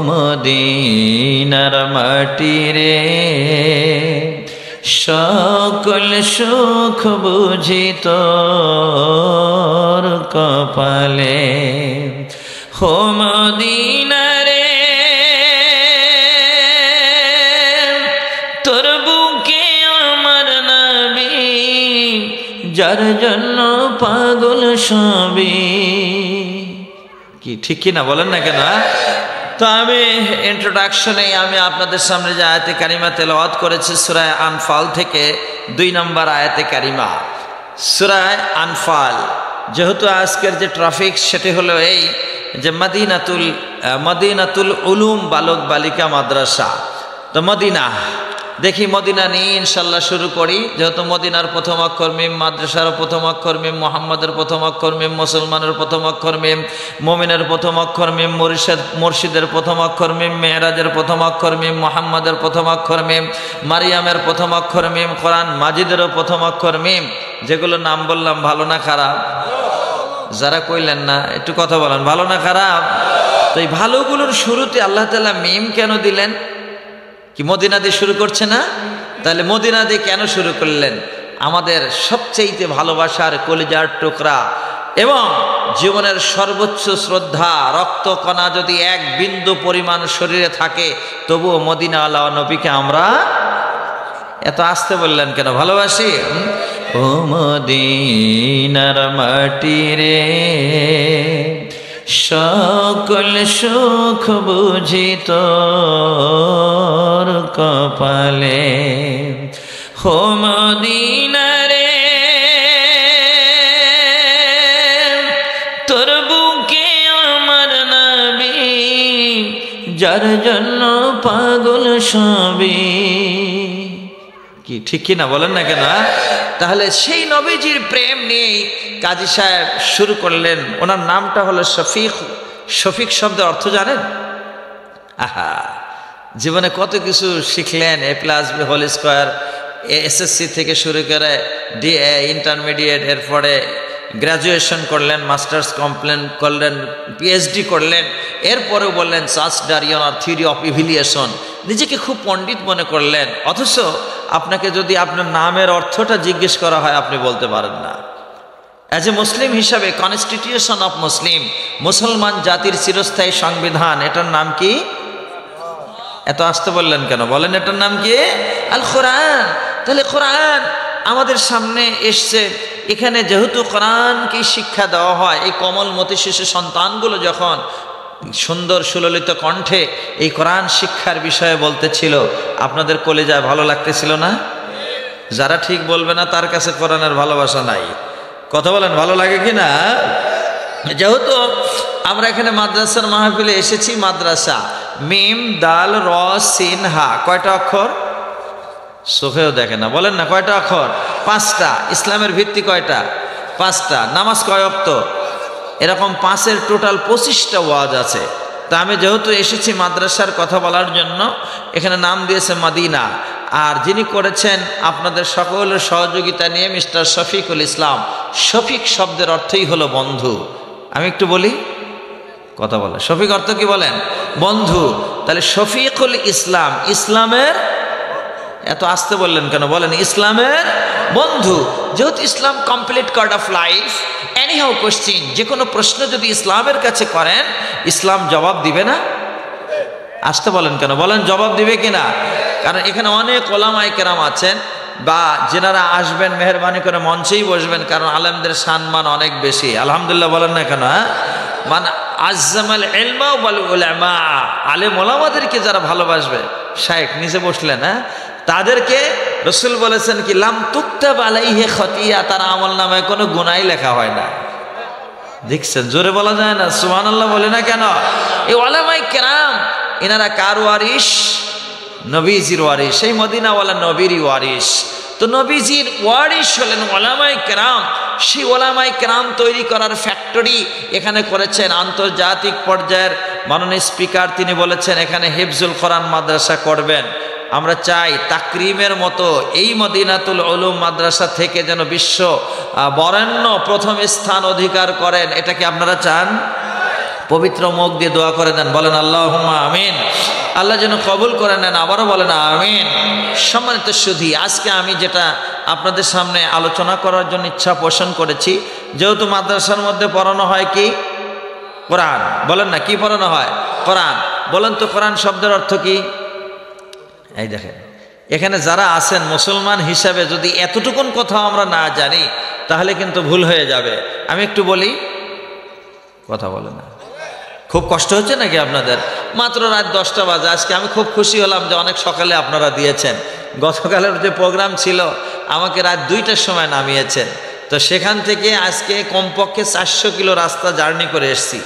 মদিনার মাটি রে সকল সুখ বুঝি তোর কপালে হো মদিনা রে তোর বুকে আমার নবী যার জন্য পাগল সবই কি ঠিক কি না বলেন না কেন তো আমি ইন্ট্রোডাকশনে আমি আপনাদের সামনে যে আয়াতে কারিমা তেলাওয়াত করেছি সূরা আনফাল থেকে 2 নম্বর আয়াতে কারিমা সূরা আনফাল যেহেতু আজকের যে ট্রাফিক সেটি হলো এই যে মদিনাতুল উলুম বালক বালিকা মাদ্রাসা তো মদিনা দেখি মদিনা নিয়ে ইনশাল্লাহ শুরু করি যেহেতু মদিনার প্রথম অক্ষর মিম মাদ্রাসার প্রথম অক্ষর মিম মোহাম্মদের প্রথম অক্ষর মিম মুসলমানের প্রথম অক্ষর মিম মুমিনের প্রথম অক্ষর মিম মুর্শিদের প্রথম অক্ষর মিম মেহরাজের প্রথম অক্ষর মিম মোহাম্মদের প্রথম অক্ষর মিম মারিয়ামের প্রথম অক্ষর মিম কোরআন মাজিদেরও প্রথম অক্ষর মিম যেগুলো নাম বললাম ভালো না খারাপ যারা কইলেন না একটু কথা বলেন ভালো না খারাপ তো এই ভালোগুলোর শুরুতে আল্লাহ তাআলা মিম কেন দিলেন কি মদিনা দিয়ে শুরু করছে না তাহলে মদিনা দিয়ে কেন শুরু করলেন আমাদের সবচেয়ে ভালোবাসার কলিজার টুকরা এবং জীবনের সর্বোচ্চ শ্রদ্ধা রক্তকণা যদি এক বিন্দু পরিমাণ শরীরে থাকে তবুও মদিনাওয়ালা নবীকে আমরা এত আসতে বললেন কেন ভালোবাসি ও মদিনার মাটি রে সকল সুখ বুঝি তোর কপালে হো মদিনা রে তোর বুকে আমার নবী যার জন্য পাগল সবই কি ঠিক কি না বলেন না কেন তাহলে সেই নবীজির প্রেম নিয়ে কাজী সাহেব শুরু করলেন ওনার নামটা হলো শফিক শফিক শব্দের অর্থ জানেন আহা জীবনে কত কিছু শিখলেন A+B হোল স্কয়ার এসএসসি থেকে শুরু করে ইন্টারমিডিয়েট এরপরে গ্রাজুয়েশন করলেন মাস্টার্স কমপ্লেন করলেন পিএইচডি করলেন এরপরেও বললেন চার্লস ডারউইন আর থিওরি অফ ইভলিউশন নিজেকে খুব পণ্ডিত মনে করলেন অথচ আপনাকে যদি আপনার নামের অর্থটা জিজ্ঞেস করা হয় আপনি বলতে পারেন না অ্যাজ এ মুসলিম হিসাবে কনস্টিটিউশন অফ মুসলিম মুসলমান জাতির চিরস্থায়ী সংবিধান এটার নাম কি এত আসতে বললেন কেন বলেন এটার নাম কি আল কোরআন তাহলে কোরআন আমাদের সামনে এসছে এখানে যেহেতু কোরআনকে শিক্ষা দেওয়া হয় এই কোমলমতি শিশু সন্তানগুলো যখন সুন্দর সুললিত কণ্ঠে এই কোরআন শিক্ষার বিষয়ে বলতেছিল আপনাদের কলিজায় ভালো লাগতেছিল না যারা ঠিক বলবে না তার কাছে কোরআনের ভালোবাসা নাই কথা বলেন ভালো লাগে কি না যেহেতু আমরা এখানে মাদ্রাসার মাহফিলে এসেছি মাদ্রাসা মিম দাল র সিন হা কয়টা অক্ষর সোফেও দেখে না বলেন না কয়টা অক্ষর 5টা ইসলামের ভিত্তি কয়টা 5টা নামাজ কয় ওয়াক্ত এরকম 5-এর টোটাল 25টা ওয়াজ আছে তা আমি যেহেতু এসেছি মাদ্রাসার কথা বলার জন্য এখানে নাম দিয়েছে মদিনা আর যিনি করেছেন আপনাদের সকলের সহযোগিতা নিয়ে মিস্টার শফিকুল ইসলাম শফিক শব্দের অর্থই হলো বন্ধু আমি একটু বলি কথা বলে শফিক অর্থ কি বলেন বন্ধু তাহলে শফিকুল ইসলাম ইসলামের এত আসতে বললেন কেন বলেন ইসলামের বন্ধু যেহেতু ইসলাম complete card of life anyhow question যে কোনো প্রশ্ন যদি ইসলামের কাছে করেন ইসলাম জবাব দিবে না আসতে বলেন কেন বলেন জবাব দিবে কিনা কারণ এখানে অনেক ওলামায়ে কেরাম আছেন বা যেনারা আসবেন মেহরবানি করে মঞ্চেই বসবেন কারণ আলেমদের সম্মান অনেক বেশি আলহামদুলিল্লাহ বলেন না কেন মানে আজ্জামাল ইলমা ওয়াল উলামা আলেম ওলামাদেরকে যারা ভালোবাসবে শায়েখ নিচে বসলেন তাদেরকে রাসূল বলেছেন কি লাম তুকতাব আলাইহি খাতিয়া তার আমলনামায় কোনো গুনাহই লেখা হয় না দেখছেন জোরে বলা যায় না সুবহানাল্লাহ বলে না কেন এই উলামায়ে কেরাম এনারা কার ওয়ারিস নবীজির ওয়ারিস সেই মদিনাওয়ালা নবীরই ওয়ারিস তো নবীজির ওয়ারিস হলেন উলামায়ে কেরাম সেই উলামায়ে কেরাম তৈরি করার ফ্যাক্টরি এখানে করেছেন আন্তর্জাতিক পর্যায়ের মাননীয় স্পিকার তিনি বলেছেন এখানে হিফজুল কোরআন মাদ্রাসা করবেন আমরা চাই তাকরিমের মতো এই মদিনাতুল উলুম মাদ্রাসা থেকে যেন বিশ্ব বরেণ্য প্রথম স্থান অধিকার করেন এটা কি আপনারা চান পবিত্র মুখ দিয়ে দোয়া করে দেন, বলেন আল্লাহুম্মা আমিন। আল্লাহ যেন কবুল করে নেন, আবারও বলেন আমিন। সম্মানিত সুধী, আজকে আমি যেটা আপনাদের সামনে আলোচনা করার জন্য ইচ্ছা পোষণ করেছি, যেহেতু মাদ্রাসার মধ্যে পড়ানো হয় কি? কোরআন। বলেন না, কি পড়ানো হয়? কোরআন। বলেন তো কোরআন শব্দের অর্থ কি? এই দেখেন, এখানে যারা আছেন মুসলমান হিসাবে যদি এতটুকুন কথা আমরা না জানি তাহলে কিন্তু ভুল হয়ে যাবে। আমি একটু বলি, কথা বলে না, খুব কষ্ট হচ্ছে নাকি আপনাদের? মাত্র রাত 10টা বাজে। আজকে আমি খুব খুশি হলাম যে অনেক সকালে আপনারা দিয়েছেন। গতকালের যে প্রোগ্রাম ছিল আমাকে রাত 2টার সময় নামিয়েছেন, তো সেখান থেকে আজকে কমপক্ষে 400 কিলো রাস্তা জার্নি করে এসেছি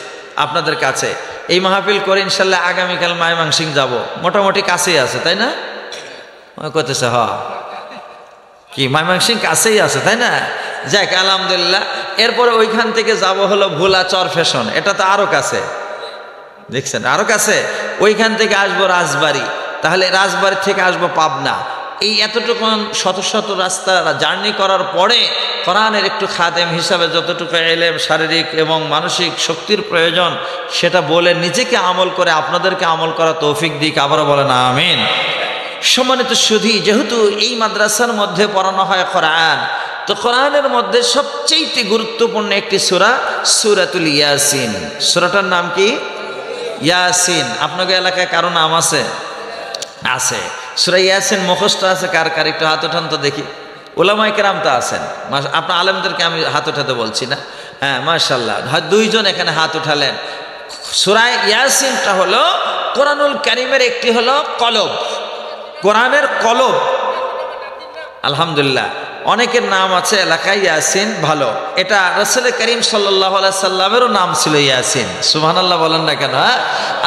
আপনাদের কাছে। এই মাহফিল করে ইনশাল্লাহ আগামীকাল ময়মনসিং যাব, মোটামুটি কাছেই আছে, তাই না? করতেছে হ কি, ময়মনসিং কাছেই আছে, তাই না? যাক আলহামদুলিল্লাহ। এরপরে ওইখান থেকে যাব হলো ভোলা চর ফ্যাশন, এটা তো আরো কাছে, দেখছেন, আরো কাছে। ওইখান থেকে আসবো রাজবাড়ি, তাহলে রাজবাড়ি থেকে আসবো পাবনা। এই এতটুকু শত শত রাস্তা জার্নি করার পরে কোরআনের একটু খাদেম হিসাবে যতটুকু ইলম, শারীরিক এবং মানসিক শক্তির প্রয়োজন সেটা বলে নিজেকে আমল করে আপনাদেরকে আমল করা তৌফিক দিক, আবারও বলেন আমিন। সম্মানিত সুধী, যেহেতু এই মাদ্রাসার মধ্যে পড়ানো হয় কোরআন, তো কোরআনের মধ্যে সবচেয়ে গুরুত্বপূর্ণ একটি সূরা সূরাতুল ইয়াসিন। সূরাটার নাম কি? ইয়াসিন। আপনাদের এলাকায় কারো নাম আছে? আছে। সূরা ইয়াসিন মুখস্থ আছে কার কার? একটু হাত ওঠান তো দেখি। উলামায়ে কেরাম তো আছেন, আপনার আলেমদেরকে আমি হাত ওঠাতে বলছি না। হ্যাঁ মাশাআল্লাহ, 2জন এখানে হাত উঠালেন। সূরা ইয়াসিনটা হলো কোরআনুল কারীমের একটি হলো কলব, কোরআনের কলব। আলহামদুলিল্লাহ, অনেকের নাম আছে এলাকায় ইয়াসিন, ভালো। এটা রাসূল করিম সাল্লাল্লাহু আলাইহি সাল্লামেরও নাম ছিল ইয়াসিন। সুবহানাল্লাহ বলেন না কেন?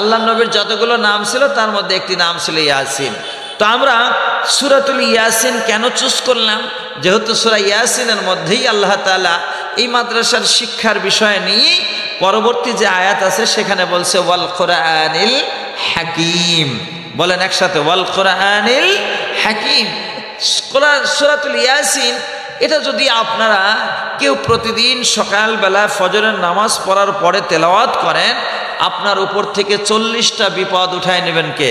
আল্লাহর নবীর যতগুলো নাম ছিল তার মধ্যে একটি নাম ছিল ইয়াসিন। তো আমরা সূরাতুল ইয়াসিন কেন চুজ করলাম? যেহেতু সূরা ইয়াসিনের মধ্যেই আল্লাহ তাআলা এই মাদ্রাসার শিক্ষার বিষয় নিয়ে পরবর্তী যে আয়াত আছে সেখানে বলছে ওয়াল কোরআনিল হাকিম। বলেন একসাথে, ওয়াল কোরআনিল হাকিম। সূরাতুল ইয়াসিন এটা যদি আপনারা কেউ প্রতিদিন সকালবেলা ফজরের নামাজ পড়ার পরে তেলাওয়াত করেন, আপনার উপর থেকে 40টা বিপদ উঠায় নেবেন কে?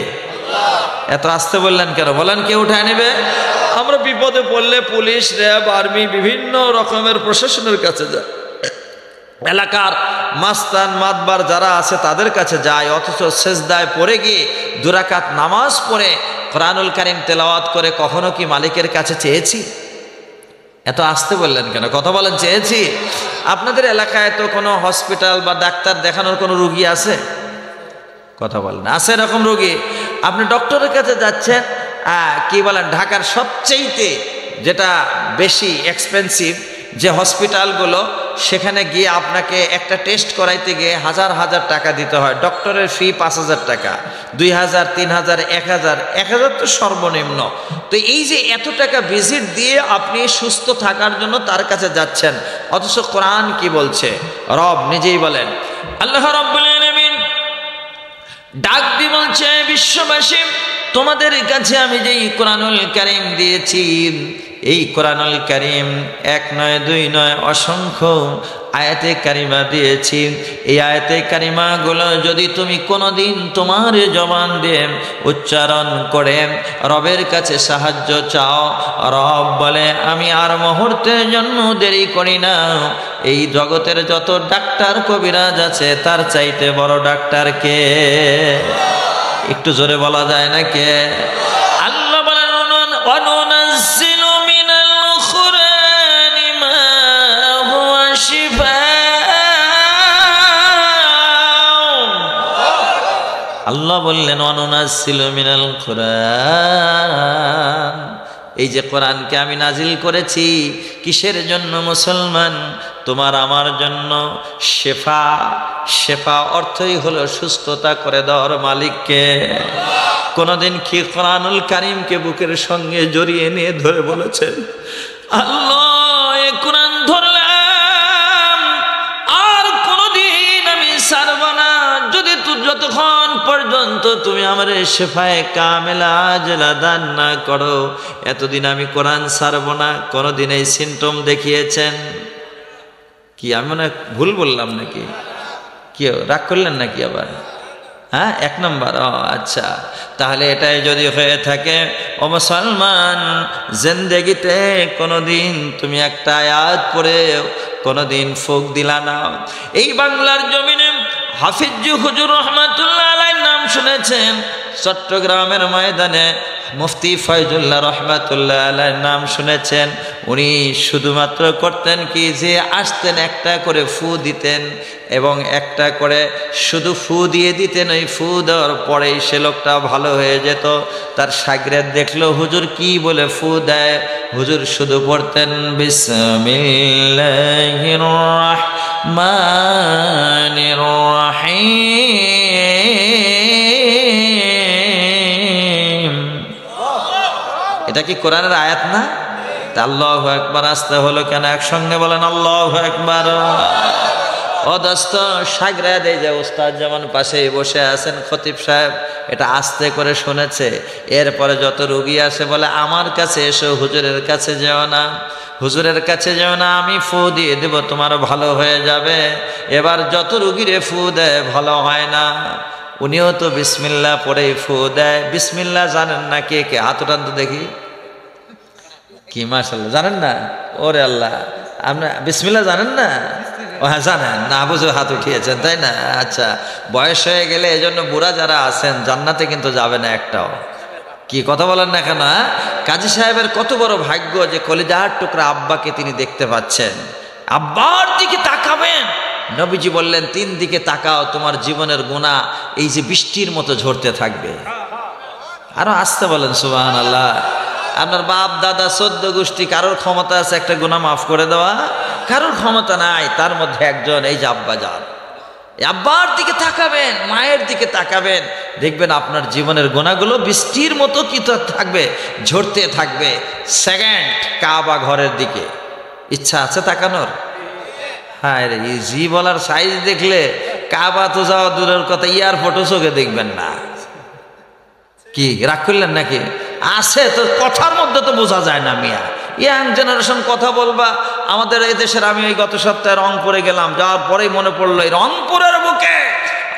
এত আসতে বললেন কেন? বলেন কে উঠায় নেবে? আমরা বিপদে পড়লে পুলিশ, র্যাব, আর্মি, বিভিন্ন রকমের প্রশাসনের কাছে যায়, এলাকার মাস্তান মাতবার যারা আছে তাদের কাছে যায়, অথচ সেজদায় পড়ে গিয়ে 2 রাকাত নামাজ পড়ে কোরআনুল কারীম তেলাওয়াত করে কখনো কি মালিকের কাছে চেয়েছি? এত আসতে বললেন কেন? কথা বলেন, চেয়েছি? আপনাদের এলাকায় তো কোনো হসপিটাল বা ডাক্তার দেখানোর কোনো রুগী আছে? কথা বলেন, আছে এরকম রুগী? আপনি ডক্টরের কাছে যাচ্ছেন, কি বলেন, ঢাকার সবচেয়ে যেটা বেশি এক্সপেন্সিভ যে হসপিটালগুলো, সেখানে গিয়ে আপনাকে একটা টেস্ট করাইতে গিয়ে হাজার হাজার টাকা দিতে হয়। ডক্টরের ফি 5,000 টাকা, 2,000, 3,000, 1,000, 1,000 তো সর্বনিম্ন। তো এই যে এত টাকা ভিজিট দিয়ে আপনি সুস্থ থাকার জন্য তার কাছে যাচ্ছেন, অথচ কোরআন কি বলছে? রব নিজেই বলেন, আল্লাহ রাব্বুল আলামিন ডাক দিয়ে বলছে, বিশ্ববাসী তোমাদের কাছে আমি যেই কোরআনুল কারীম দিয়েছি, এই কোরআনুল কারীম 1 নয় 2 নয় অসংখ্য আয়াতে কারিমা দিয়েছি। এই আয়াতে কারিমাগুলো যদি তুমি কোনোদিন তোমার জবান দিয়ে উচ্চারণ করে রবের কাছে সাহায্য চাও, রব বলে আমি আর মুহূর্তের জন্য দেরি করি না। এই জগতের যত ডাক্তার কবিরাজ আছে তার চাইতে বড় ডাক্তার কে? একটু জোরে বলা যায় না কে? আল্লাহ বলেন, অনুনাজ্জিলু মিনাল কুরআনি মা হুয়া শিফাউ। আল্লাহ বললেন, অনুনাজ্জিলু মিনাল কুরআন, এই যে কোরআনকে আমি নাজিল করেছি কিসের জন্য মুসলমান? তোমার আমার জন্য। শেফা, শেফা অর্থই হলো সুস্থতা করে দেওয়ার মালিককে। কোনদিন কি কোরআনুল কারীমকে বুকের সঙ্গে জড়িয়ে নিয়ে ধরে বলেছেন, আল্লাহ এ কোরআন ধরলাম, আর কোনদিন আমি ছাড়ব না, যদি যতক্ষণ পর্যন্ত তুমি আমার শেফায়ে কামেলা আজলা দান না করো, এতদিন আমি কোরআন ছাড়ব না। কোনদিন এই সিমটম দেখিয়েছেন কি? আমি মনে ভুল বললাম নাকি? কেউ রাগ করলেন নাকি আবার? হ্যাঁ, 1 নম্বর। ও আচ্ছা, তাহলে এটাই যদি হয়ে থাকে, ও মুসলমান, জিন্দেগিতে কোনোদিন তুমি একটা আয়াত পড়ে কোনোদিন ফুক দিলা না। এই বাংলার জমিনে হাফিজ হুজুর রহমাতুল্লাহ আলাইহির নাম শুনেছেন, চট্টগ্রামের ময়দানে মুফতি ফয়জুল্লাহ রহমাতুল্লাহ আলাইহির নাম শুনেছেন। উনি শুধুমাত্র করতেন কি, যে আসতেন একটা করে ফু দিতেন এবং একটা করে শুধু ফু দিয়ে দিতেন। ওই ফু দেওয়ার পরেই সে লোকটা ভালো হয়ে যেত। তার শাগরেদ দেখলো হুজুর কি বলে ফু দেয়, হুজুর শুধু পড়তেন বিসমিল্লাহির রাহমানির রাহিম। এটা কি কোরআনের আয়াত না? আল্লাহু আকবার আসতে হলো কেন? একসঙ্গে বলেন আল্লাহু আকবার। ও দোস্ত, শাগরেদ এই যে ওস্তাদ যেমন পাশেই বসে আছেন, খতিব সাহেব, এটা আস্তে করে শুনেছে। এরপরে যত রুগী আসে বলে আমার কাছে এসো, হুজুরের কাছে যেও না, হুজুরের কাছে যেও না, আমি ফু দিয়ে দেব, তোমার ভালো হয়ে যাবে। এবার যত রুগীরে ফু দেয় ভালো হয় না, উনিও তো বিসমিল্লাহ পড়েই ফু দেয়। বিসমিল্লাহ জানেন না কে কে? হাত উঠান তো দেখি। কি মাশাআল্লাহ, জানেন না? ওরে আল্লাহ, আপনি বিসমিল্লাহ জানেন না? ও হ্যাঁ জানেন না, বুঝে হাত উঠিয়েছেন, তাই না? আচ্ছা, বয়স হয়ে গেলে এই জন্য বুড়া যারা আছেন জান্নাতে কিন্তু যাবে না একটাও। কি কথা বলেন না কেন? কাজী সাহেবের কত বড় ভাগ্য যে কলিজার টুকরা আব্বাকে তিনি দেখতে পাচ্ছেন। আব্বার দিকে তাকাবেন, নবীজি বললেন 3 দিকে তাকাও, তোমার জীবনের গুনাহ এই যে বৃষ্টির মতো ঝরতে থাকবে। আরো আসতে বলেন সুবহানাল্লাহ। আপনার বাপ দাদা 14 গোষ্ঠী কারোর ক্ষমতা আছে একটা গুনাহ মাফ করে দেওয়া? কারোর ক্ষমতা নাই। তার মধ্যে একজন এই যে আব্বা যান, আব্বার দিকে তাকাবেন, মায়ের দিকে তাকাবেন, দেখবেন আপনার জীবনের গুনাহগুলো বৃষ্টির মতো কি তো থাকবে, ঝরতে থাকবে। সেকেন্ড, কাবা ঘরের দিকে ইচ্ছা আছে তাকানোর? হ্যাঁ রে, জি বলার সাইজ দেখলে কাবা তো যাওয়া দূরের কথা, এয়ারপোর্টও চোখে দেখবেন না। কি রাগ করলেন নাকি? আছে তো, কথার মধ্যে তো বোঝা যায় না মিয়া। ইয়াং জেনারেশন কথা বলবা। আমাদের এই দেশের, আমি এই গত সপ্তাহে রংপুরে গেলাম, যাওয়ার পরেই মনে পড়লো এই রংপুরের বুকে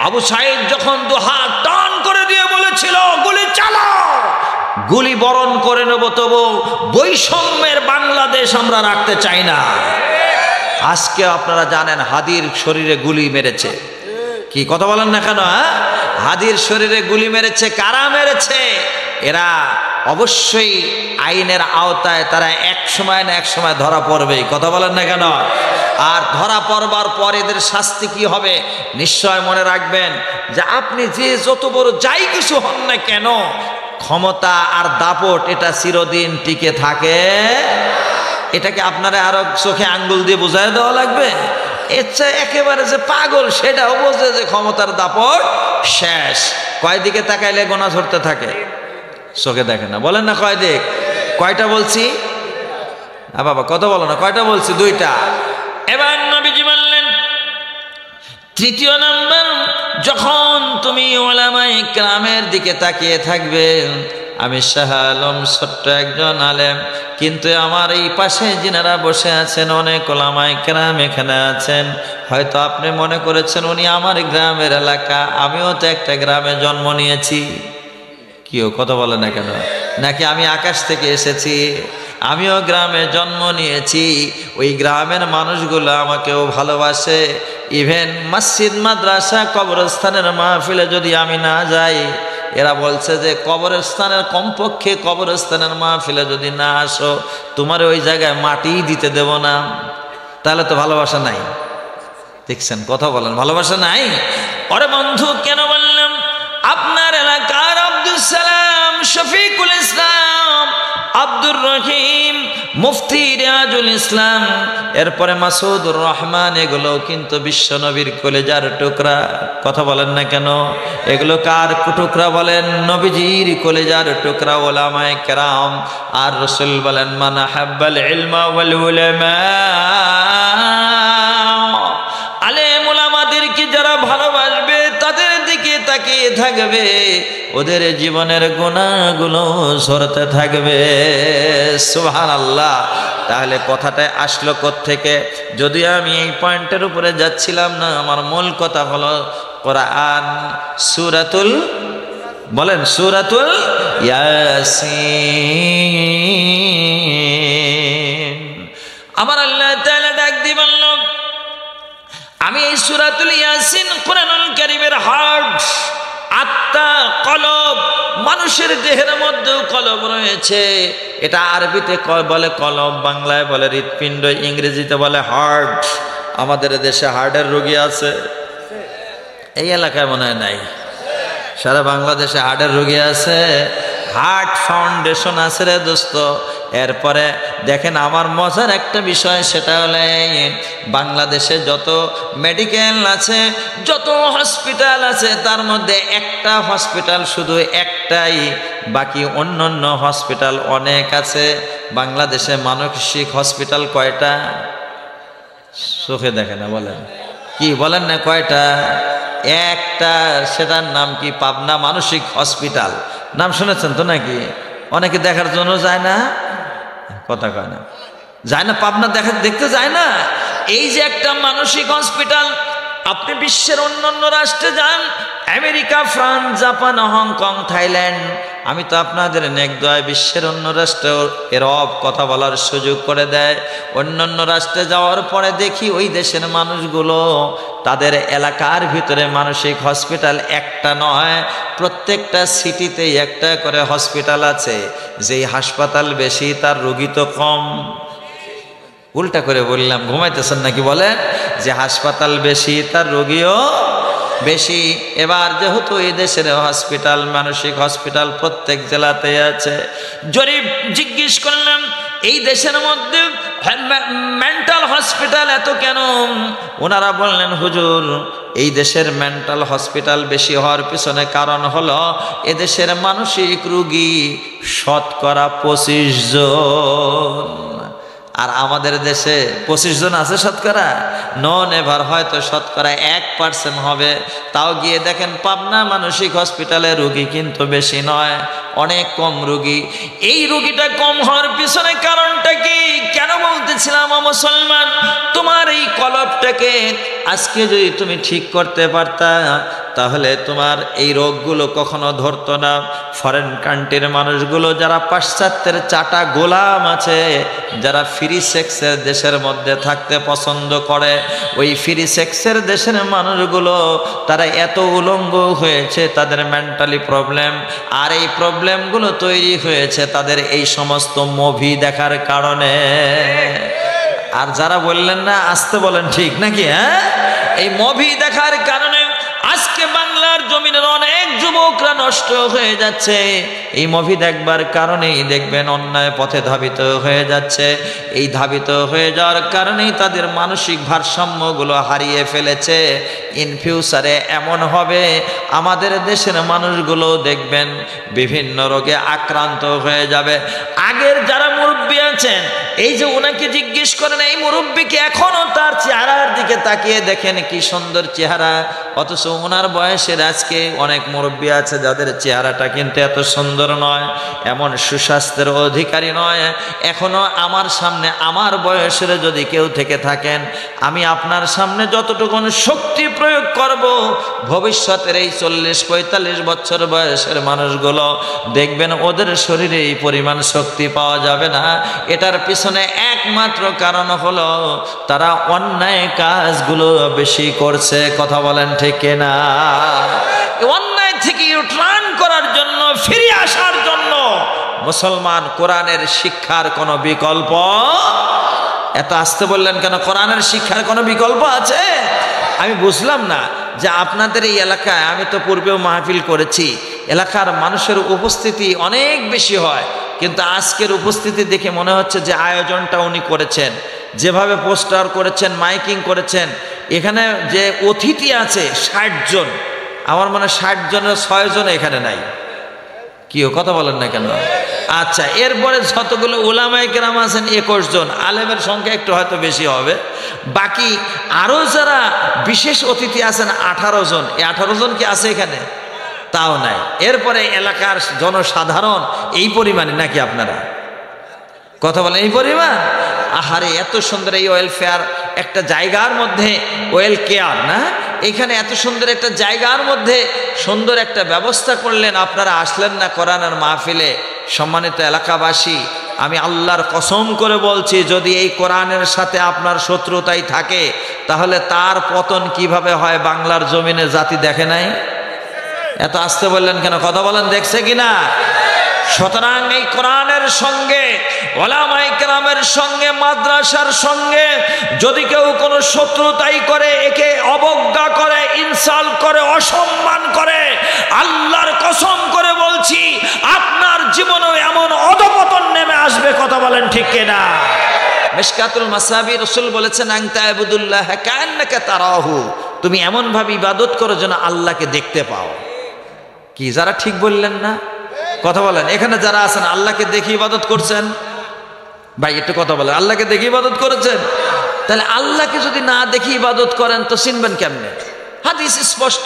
আবু সাইদ যখন 2 হাত টান করে দিয়ে বলেছিল গুলি চালাও, গুলি বরণ করে নেব, তবু বৈষম্যের বাংলাদেশ আমরা রাখতে চাই না। আজকে আপনারা জানেন হাদির শরীরে গুলি মেরেছে। কি কথা বলেন না কেন? হাদির শরীরে গুলি মেরেছে, কারা মেরেছে? এরা অবশ্যই আইনের আওতায়, তারা এক সময় না এক সময় ধরা পড়বে। কথা বলেন না কেন? আর ধরা পড়বার পর এদের শাস্তি কি হবে নিশ্চয় মনে রাখবেন, যে আপনি যে যত বড় যাই কিছু হন না কেন, ক্ষমতা আর দাপট এটা চিরদিন টিকে থাকে। এটাকে আপনারা আরো চোখে আঙ্গুল দিয়ে বোঝায় দেওয়া লাগবে? ইচ্ছা একেবারে যে পাগল সেটাও বোঝে যে ক্ষমতার দাপট শেষ। কয় দিকে তাকাইলে গোনা ঝরতে থাকে? চোখে দেখে না। বলেন না কয় দিক? কয়টা বলছি? বাবা কত বলো না, কয়টা বলছি? 2টা। এবার নবীজি বললেন 3য় নাম্বার, যখন তুমি উলামায়ে কেরামের দিকে তাকিয়ে থাকবে, আমি শাহ আলম ছোট্ট একজন আলেম, কিন্তু আমার এই পাশে যিনারা বসে আছেন অনেক উলামায়ে কেরাম এখানে আছেন। হয়তো আপনি মনে করেছেন উনি আমার গ্রামের এলাকা, আমিও তো একটা গ্রামে জন্ম নিয়েছি। কেউ কথা বলে না কেন? নাকি আমি আকাশ থেকে এসেছি? আমিও গ্রামে জন্ম নিয়েছি, ওই গ্রামের মানুষগুলো আমাকেও ভালোবাসে। ইভেন মসজিদ মাদ্রাসা কবরস্থানের মাহফিলে যদি আমি না যাই, এরা বলছে যে কবরস্থানের, কমপক্ষে কবরস্থানের মাহফিলে যদি না আসো, তোমার ওই জায়গায় মাটি দিতে দেব না। তাহলে তো ভালোবাসা নাই। দেখছেন? কথা বলেন, ভালোবাসা নাই। ওরে বন্ধু, কেন বললাম? আপনার এলাকার আব্দুল সালাম, শফিকুল ইসলাম, আব্দুর রহিম, মুফতি রিয়াজুল ইসলাম, এরপরে মাসুদুর রহমান, এগুলো কিন্তু বিশ্বনবীর কলেজার টুকরা। কথা বলেন না কেন? এগুলো কার টুকরা বলেন? নবীজির কলেজার টুকরা, উলামায়ে কেরাম। আর রাসূল বলেন মান হাব্বাল ইলমা ওয়াল উলামা, আলেম উলামাদেরকে যারা ভালোবাসবে তাদের দিকে তাকিয়ে থাকবে, ওদের জীবনের গুনাহগুলো ঝরতে থাকবে। সুবহানাল্লাহ। তাহলে কথাটা আসলো কোত্থেকে? যদিও আমি এই পয়েন্টের উপরে যাচ্ছিলাম না, আমার মূল কথা হলো কোরআন সূরাতুল, বলেন সূরাতুল ইয়াসিন। আমার আল্লাহ তাআলা ডাক দিয়ে বলল, আমি এই সূরাতুল ইয়াসিন কোরআনুল কারীমের হার্ট, আত্মা, কলব, মানুষের দেহের মধ্যেও কলব রয়েছে। এটা আরবিতে বলে কলব, বাংলায় বলে হৃৎপিণ্ড, ইংরেজিতে বলে হার্ট। আমাদের দেশে হার্টের রোগী আছে? এই এলাকায় মনে হয় নাই। সারা বাংলাদেশে হার্টের রোগী আছে, হার্ট ফাউন্ডেশন আছে রে দোস্ত। এরপরে দেখেন আমার মজার একটা বিষয়, সেটা হলে বাংলাদেশে যত মেডিকেল আছে, যত হসপিটাল আছে, তার মধ্যে একটা হসপিটাল শুধু একটাই, বাকি অন্যান্য হসপিটাল অনেক আছে। বাংলাদেশে মানসিক হসপিটাল কয়টা? চোখে দেখে না, বলেন কি, বলেন না কয়টা? একটা, সেটার নাম কি? পাবনা মানসিক হসপিটাল। নাম শুনেছেন তো নাকি? অনেকে দেখার জন্য যায় না, কথা কয় না, যায় না, পাবনা দেখতে যায় না। এই যে একটা মানসিক হসপিটাল, আপনি বিশ্বের অন্যান্য রাষ্ট্রে যান, America, France, Japan, Hong Kong, Thailand, আমি তো আপনাদের নেক দোয়ায় বিশ্বের অন্য রাষ্ট্রেও এরব কথা বলার সুযোগ করে দেয়। অন্যান্য রাষ্ট্রে যাওয়ার পরে দেখি ওই দেশের মানুষগুলো, তাদের এলাকার ভিতরে মানসিক হসপিটাল একটা নয়, প্রত্যেকটা সিটিতেই একটা করে হসপিটাল আছে। যেই হাসপাতাল বেশি তার রোগী তো কম। উল্টা করে বললাম, ঘুমাইতেছেন নাকি? বলেন যে হাসপাতাল বেশি তার রোগীও বেশি। এবার যেহেতু এই দেশের হসপিটাল, মানসিক হসপিটাল প্রত্যেক জেলাতে আছে, জরিপ জিজ্ঞেস করলাম এই দেশের মধ্যে মেন্টাল হসপিটাল এত কেন? ওনারা বললেন, হুজুর এই দেশের মেন্টাল হসপিটাল বেশি হওয়ার পিছনে কারণ হলো এদেশের মানসিক রোগী শতকরা 25 জন, আর আমাদের দেশে 25 জন আছে শতকরা, নন এভার হয়তো শতকরা 1% হবে। তাও গিয়ে দেখেন পাবনা মানসিক হসপিটালে রোগী কিন্তু বেশি নয়, অনেক কম রোগী। এই রোগীটা কম হওয়ার পিছনে কারণটা কি? কেন বলতেছিলাম, ও মুসলমান, তোমার এই কলবটাকে আজকে যদি তুমি ঠিক করতে পারতা, তাহলে তোমার এই রোগগুলো কখনো ধরতো না। ফরেন কান্ট্রির মানুষগুলো, যারা পাশ্চাত্যের চাটা গোলাম আছে, যারা ফ্রি সেক্সের দেশের মধ্যে থাকতে পছন্দ করে, ওই ফ্রি সেক্সের দেশের মানুষগুলো তারা এত উলঙ্গ হয়েছে, তাদের মেন্টালি প্রবলেম, আর এই প্রবলেমগুলো তৈরি হয়েছে তাদের এই সমস্ত মুভি দেখার কারণে। আর যারা বললেন না, আসতে বলেন, ঠিক নাকি? হ্যাঁ, এই মুভি দেখার কারণে আজকে বাংলার জমিনের অনেক যুবকরা নষ্ট হয়ে যাচ্ছে। এই মুভি দেখবার কারণেই দেখবেন অন্যায় পথে ধাবিত হয়ে যাচ্ছে। এই ধাবিত হয়ে যাওয়ার কারণেই তাদের মানসিক ভারসাম্যগুলো হারিয়ে ফেলেছে। ইন ফিউচারে এমন হবে আমাদের দেশের মানুষগুলো দেখবেন বিভিন্ন রোগে আক্রান্ত হয়ে যাবে। আগের যারা মুরব্বী আছেন, এই যে ওনাকে জিজ্ঞেস করেন এই মুরব্বীকে এখনো তার চেহারার দিকে তাকিয়ে দেখেন কি সুন্দর চেহারা, অথচ ওনার বয়সের আজকে অনেক মুরব্বী আছে যাদের চেহারাটা কিন্তু এত সুন্দর নয়, এমন সুস্বাস্থ্যের অধিকারী নয়। এখনো আমার সামনে আমার বয়সের যদি কেউ থেকে থাকেন, আমি আপনার সামনে যতটুকু শক্তি প্রয়োগ করব, ভবিষ্যতের এই 40-45 বছর বয়সের মানুষগুলো দেখবেন ওদের শরীরে এই পরিমাণ শক্তি পাওয়া যাবে না। এটার পিছনে একমাত্র কারণ হলো তারা অন্যায় কাজগুলো বেশি করছে। কথা বলেন ঠিক না? অন্যায় থেকে রিটার্ন করার জন্য, ফিরে আসার জন্য মুসলমান কোরআনের শিক্ষার কোনো বিকল্প, এত আসতে বললেন কেন? কোরআনের শিক্ষার কোনো বিকল্প আছে? আমি বুঝলাম না যে আপনাদের এই এলাকায়, আমি তো পূর্বেও মাহফিল করেছি, এলাকার মানুষের উপস্থিতি অনেক বেশি হয়, কিন্তু আজকের উপস্থিতি দেখে মনে হচ্ছে যে আয়োজনটা উনি করেছেন, যেভাবে পোস্টার করেছেন, মাইকিং করেছেন, এখানে যে অতিথি আছে 60 জন, আমার মনে হয় 60 জনের 6 জন এখানে নাই। কি কথা বলেন না কেন? আচ্ছা, এরপরে যতগুলো উলামায়ে কেরাম আছেন 21 জন, আলেমের সংখ্যা একটু হয়তো বেশি হবে। বাকি আরও যারা বিশেষ অতিথি আছেন 18 জন, এই 18 জন কি আছে এখানে? তাও নাই। এরপরে এলাকার জনসাধারণ এই পরিমাণে নাকি আপনারা? কথা বলেন এই পরিমাণ? আহারে এত সুন্দর এই ওয়েলফেয়ার একটা জায়গার মধ্যে, ওয়েল কেয়ার না, এখানে এত সুন্দর একটা জায়গার মধ্যে সুন্দর একটা ব্যবস্থা করলেন, আপনারা আসলেন না কোরআনের মাহফিলে। সম্মানিত এলাকাবাসী, আমি আল্লাহর কসম করে বলছি, যদি এই কোরআনের সাথে আপনার শত্রুতাই থাকে তাহলে তার পতন কিভাবে হয় বাংলার জমিনে জাতি দেখে নাই? এত আসতে বললেন কেন? কথা বলেন, দেখছে কিনা? সুতরাং এই কোরআনের সঙ্গে, ওলামায়ে কেরামের সঙ্গে, মাদ্রাসার সঙ্গে যদি কেউ কোনো শত্রুতাই করে, একে অবজ্ঞা করে, ইনসাল্ট করে, অসম্মান করে, আল্লাহর কসম করে বলছি আপনার জীবনেও এমন অধপতন নেমে আসবে। কথা বলেন ঠিক কিনা? মিশকাতুল মাসাবি রাসূল বলেছেন, আনতা আবুদুল্লাহ কান্নাকা তারাহু, তুমি এমন ভাবে ইবাদত করো যেন আল্লাহকে দেখতে পাও। কি যারা ঠিক বললেন না? কথা বলেন, এখানে যারা আছেন আল্লাহকে দেখে ইবাদত করছেন? ভাই একটু কথা বলেন, আল্লাহকে দেখে ইবাদত করেছেন? তাহলে আল্লাহকে যদি না দেখে ইবাদত করেন তো চিনবেন কেমনে? হাদিস স্পষ্ট,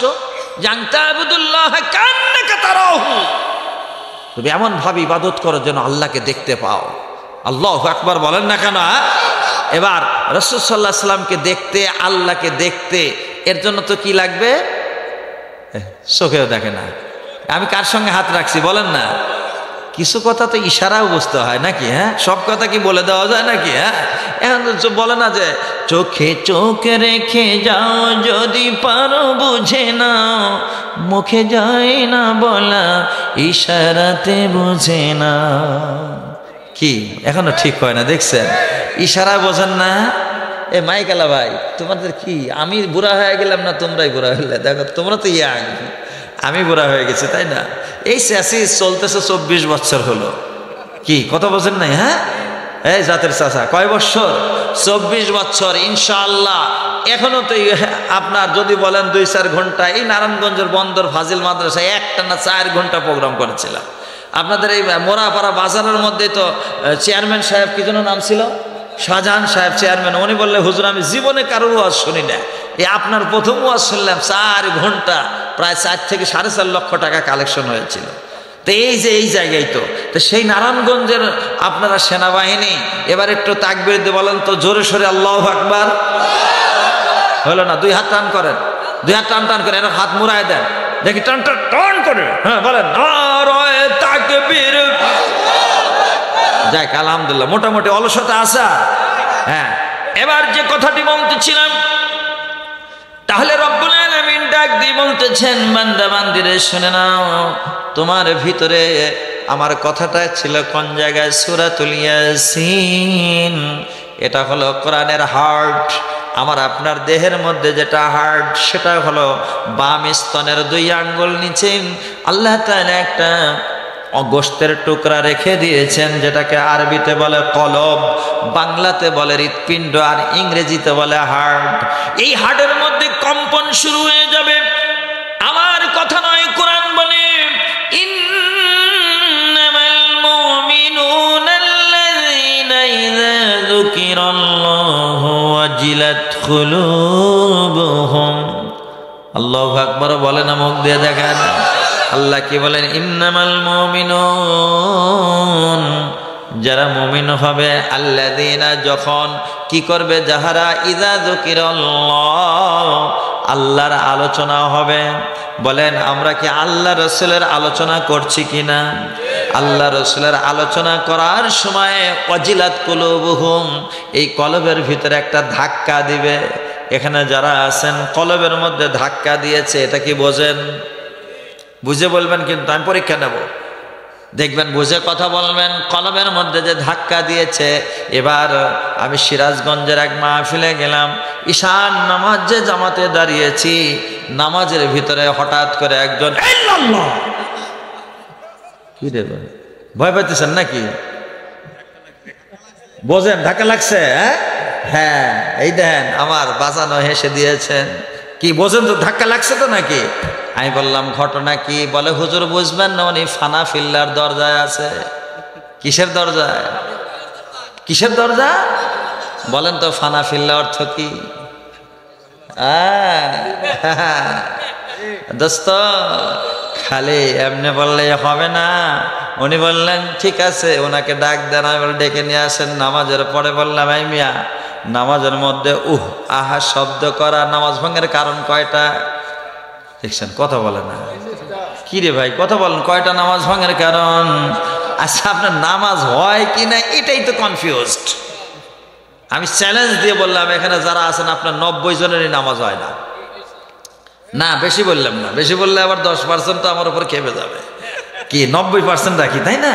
আনতা আবুদুল্লাহ কান্নাকা তারাহু, তুমি এমন ভাবে ইবাদত করো যেন আল্লাহকে দেখতে পাও। আল্লাহু আকবার বলেন না কেন? এবার রাসূল সাল্লাল্লাহু আলাইহি সাল্লামকে দেখতে, আল্লাহকে দেখতে, এর জন্য তো কি লাগবে? চোখেও দেখে না। আমি কার সঙ্গে হাত রাখছি বলেন না? কিছু কথা তো ইশারাও বুঝতে হয় নাকি? হ্যাঁ, সব কথা কি বলে দেওয়া যায় নাকি? হ্যাঁ, এখন বলে না যে চোখে চোখ রেখে যাও যদি পারো বুঝে নাও, মুখে যায় না বলা ইশারাতে বুঝে না। কি এখনো ঠিক হয় না? দেখছেন, ইশারা বোঝেন না? এ মাইকালা ভাই, তোমাদের কি আমি বুড়া হয়ে গেলাম না তোমরাই বুড়া হলে? দেখো তোমরা তো ইয়াং, আমি বুড়া হয়ে গেছি তাই না? এই স্যাসিস চলতেছে 24 বছর হলো। কি কথা বোঝেন নাই? হ্যাঁ, এই জাতের চাচা কয় বছর? 24 বছর ইনশাআল্লাহ। এখনো তো আপনার যদি বলেন 2-4 ঘন্টা, এই নারায়ণগঞ্জের বন্দর ফাজিল মাদ্রাসায় একটানা 4 ঘন্টা প্রোগ্রাম করেছিলাম। আপনাদের এই মোরাপাড়া বাজারের মধ্যে তো চেয়ারম্যান সাহেব কি যেন নাম ছিল, শাহজাহান সাহেব চেয়ারম্যান, উনি বললে হুজুর আমি জীবনে কারোর ওয়াজ শুনি না, এই আপনার প্রথম ওয়াজ শুনলাম। 4 ঘন্টা, প্রায় 4 থেকে 4.5 লক্ষ টাকা কালেকশন হয়েছিল। তো এই যে এই জায়গায় তো সেই নারায়ণগঞ্জের আপনারা সেনাবাহিনী, এবার একটু তাকবীর দিয়ে বলেন তো জোরে সোরে আল্লাহু আকবার। হলো না? 2 হাত টান করেন, 2 হাত টান টান করেন, হাত মুড়ায় দেন দেখি, টান টান টান করে। হ্যাঁ বলেন নারায়ে তাকবীর। যাক আলহামদুলিল্লাহ, মোটামুটি অলসতা আছে। হ্যাঁ, এবার যে কথাটি বলতেছিলাম, তাহলে রব্বুল আলামিন ডাক দিয়ে বলতেছেন, বান্দা বান্দিরে শুনে নাও, তোমার ভিতরে আমার কথাটা ছিল কোন জায়গায়? সূরাতুল ইয়াসিন। এটা হলো কোরআনের হার্ট। আমার আপনার দেহের মধ্যে যেটা হার্ট, সেটা হলো বাম স্তনের 2 আঙ্গুল নিচে আল্লাহ তাআলা একটা গোশতের টুকরা রেখে দিয়েছেন, যেটাকে আরবিতে বলে কলব, বাংলাতে বলে হৃৎপিণ্ড, আর ইংরেজিতে বলে হার্ট। এই হার্টের মধ্যে কম্পন শুরু হয়ে যাবে। আমার কথা নয়, কোরআন বলে ইন্নামাল মুমিনুনা আল্লাযীনা ইযা যুকিরাল্লাহু ওয়াজিলাত কুলুবুহুম। আল্লাহু আকবার বলে না? মুখ দিয়ে দেখেন আল্লাহ কি বলেন? ইন্নামাল মুমিনুন, যারা মুমিন হবে, আল্লাযীনা যখন কি করবে? যাহারা ইযা যুকিরাল্লাহ, আল্লাহর আলোচনা হবে। বলেন আমরা কি আল্লাহ রাসূলের আলোচনা করছি কিনা? আল্লাহ রাসূলের আলোচনা করার সময় ওয়াজিলাত কুলুবুহুম, এই কলবের ভিতরে একটা ধাক্কা দিবে। এখানে যারা আছেন কলবের মধ্যে ধাক্কা দিয়েছে, এটা কি বোঝেন? বুঝে বলবেন, কিন্তু আমি পরীক্ষা নেব, দেখবেন বুঝে কথা বলবেন। কলবের মধ্যে যে ধাক্কা দিয়েছে। এবার আমি সিরাজগঞ্জের এক মাহফিলে গেলাম, ঈশান নামাজ যে জামাতে দাঁড়িয়েছি, নামাজের ভিতরে হঠাৎ করে একজন কি রে ভয় পাইতেছেন নাকি? বোঝেন ধাক্কা লাগছে? হ্যাঁ, এই দেন আমার বাজানো হেসে দিয়েছেন। কি বোঝেন তো ধাক্কা লাগছে তো নাকি? আমি বললাম ঘটনা কি? বলে হুজুর বুঝবেন না, উনি ফানা ফিল্লার দরজায় আছে। কিসের দরজায়? কিসের দরজা বলেন তো? ফানা ফিল্লা অর্থ কি? দোস্ত খালি এমনি বললে হবে না, উনি বললেন ঠিক আছে, ওনাকে ডাক দেন, আমি ডেকে নিয়ে আসেন। নামাজের পরে বললাম, এই মিয়া, নামাজের মধ্যে আহা শব্দ করা নামাজ ভঙ্গের কারণ কয়টা? দেখছেন কথা বলে না। কি রে ভাই কথা বলেন, কয়টা নামাজ ভঙ্গের কারণ? আচ্ছা আপনার নামাজ হয় কি না এটাই তো কনফিউজড। আমি চ্যালেঞ্জ দিয়ে বললাম, এখানে যারা আছেন আপনার 90 জনেরই নামাজ হয় না। না বেশি বললাম না, বেশি বললে আবার 10% তো আমার উপর খেপে যাবে। কি 90% রাখি, তাই না?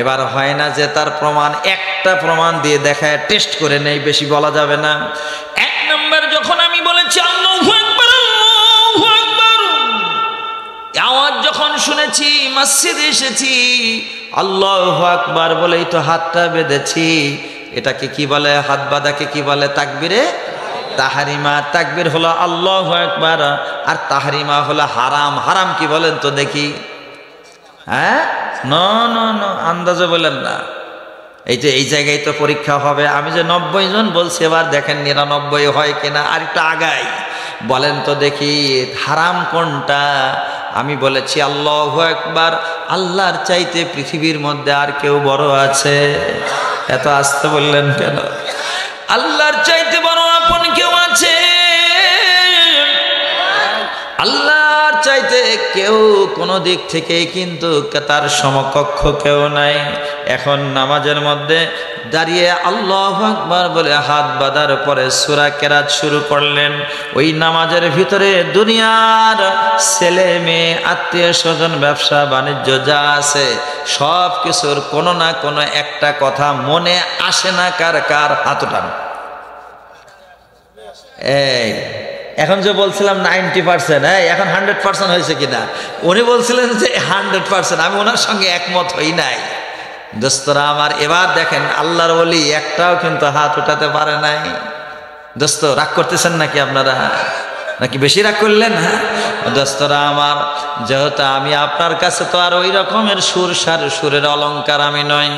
এবার হয় না যে তার প্রমাণ, একটা প্রমাণ দিয়ে দেখায় টেস্ট করে নেই, বেশি বলা যাবে না। 1 নম্বর যখন আমি বলেছি আল্লাহু আকবার, আল্লাহু আকবার, আওয়াজ যখন শুনেছি মসজিদে এসেছি, আল্লাহু আকবার বলেই তো হাতটা বেঁধেছি। এটাকে কি বলে? হাত বাঁধাকে কি বলে? তাকবীরে তাহরিমা। তাকবীর হলো আল্লাহু আকবার, আর তাহরিমা হলো হারাম। হারাম কি বলেন তো দেখি? হ্যাঁ, নো নো নো, আন্দাজে বলেন না। এই যে এই জায়গায় তো পরীক্ষা হবে। আমি যে 90 জন বলছি, এবার দেখেন 99 হয় কিনা। আর একটু আগাই বলেন তো দেখি হারাম কোনটা? আমি বলেছি আল্লাহু আকবার। আল্লাহর চাইতে পৃথিবীর মধ্যে আর কেউ বড় আছে? এত আস্তে বললেন কেন? আল্লাহর চাইতে বড় আপন কেউ আছে? আল্লাহর চাইতে কেউ কোনো দিক থেকে কিন্তু তার সমকক্ষ কেউ নাই। এখন নামাজের মধ্যে দাঁড়িয়ে আল্লাহু আকবার বলে হাত বাঁধার পরে সূরা কেরাত শুরু করলেন। ওই নামাজের ভিতরে দুনিয়ার ছেলে মেয়ে, আত্মীয় স্বজন, ব্যবসা বাণিজ্য যা আছে সব কিছুর কোনো না কোনো একটা কথা মনে আসে না? কার কার হাত উঠান। এই এখন যে বলছিলাম 90%, এখন 100% হয়েছে কিনা? উনি বলছিলেন যে 100%, আমি ওনার সঙ্গে একমত হই নাই। দোস্তরা আমার, এবার দেখেন আল্লাহর ওলি একটাও কিন্তু হাত উঠাতে পারে নাই। দোস্ত রাগ করতেছেন নাকি আপনারা? নাকি বেশি রাগ করলেন? দোস্তরা আমার, যেহেতু আমি আপনার কাছে তো আর ওই রকমের সুরের অলংকার আমি নই।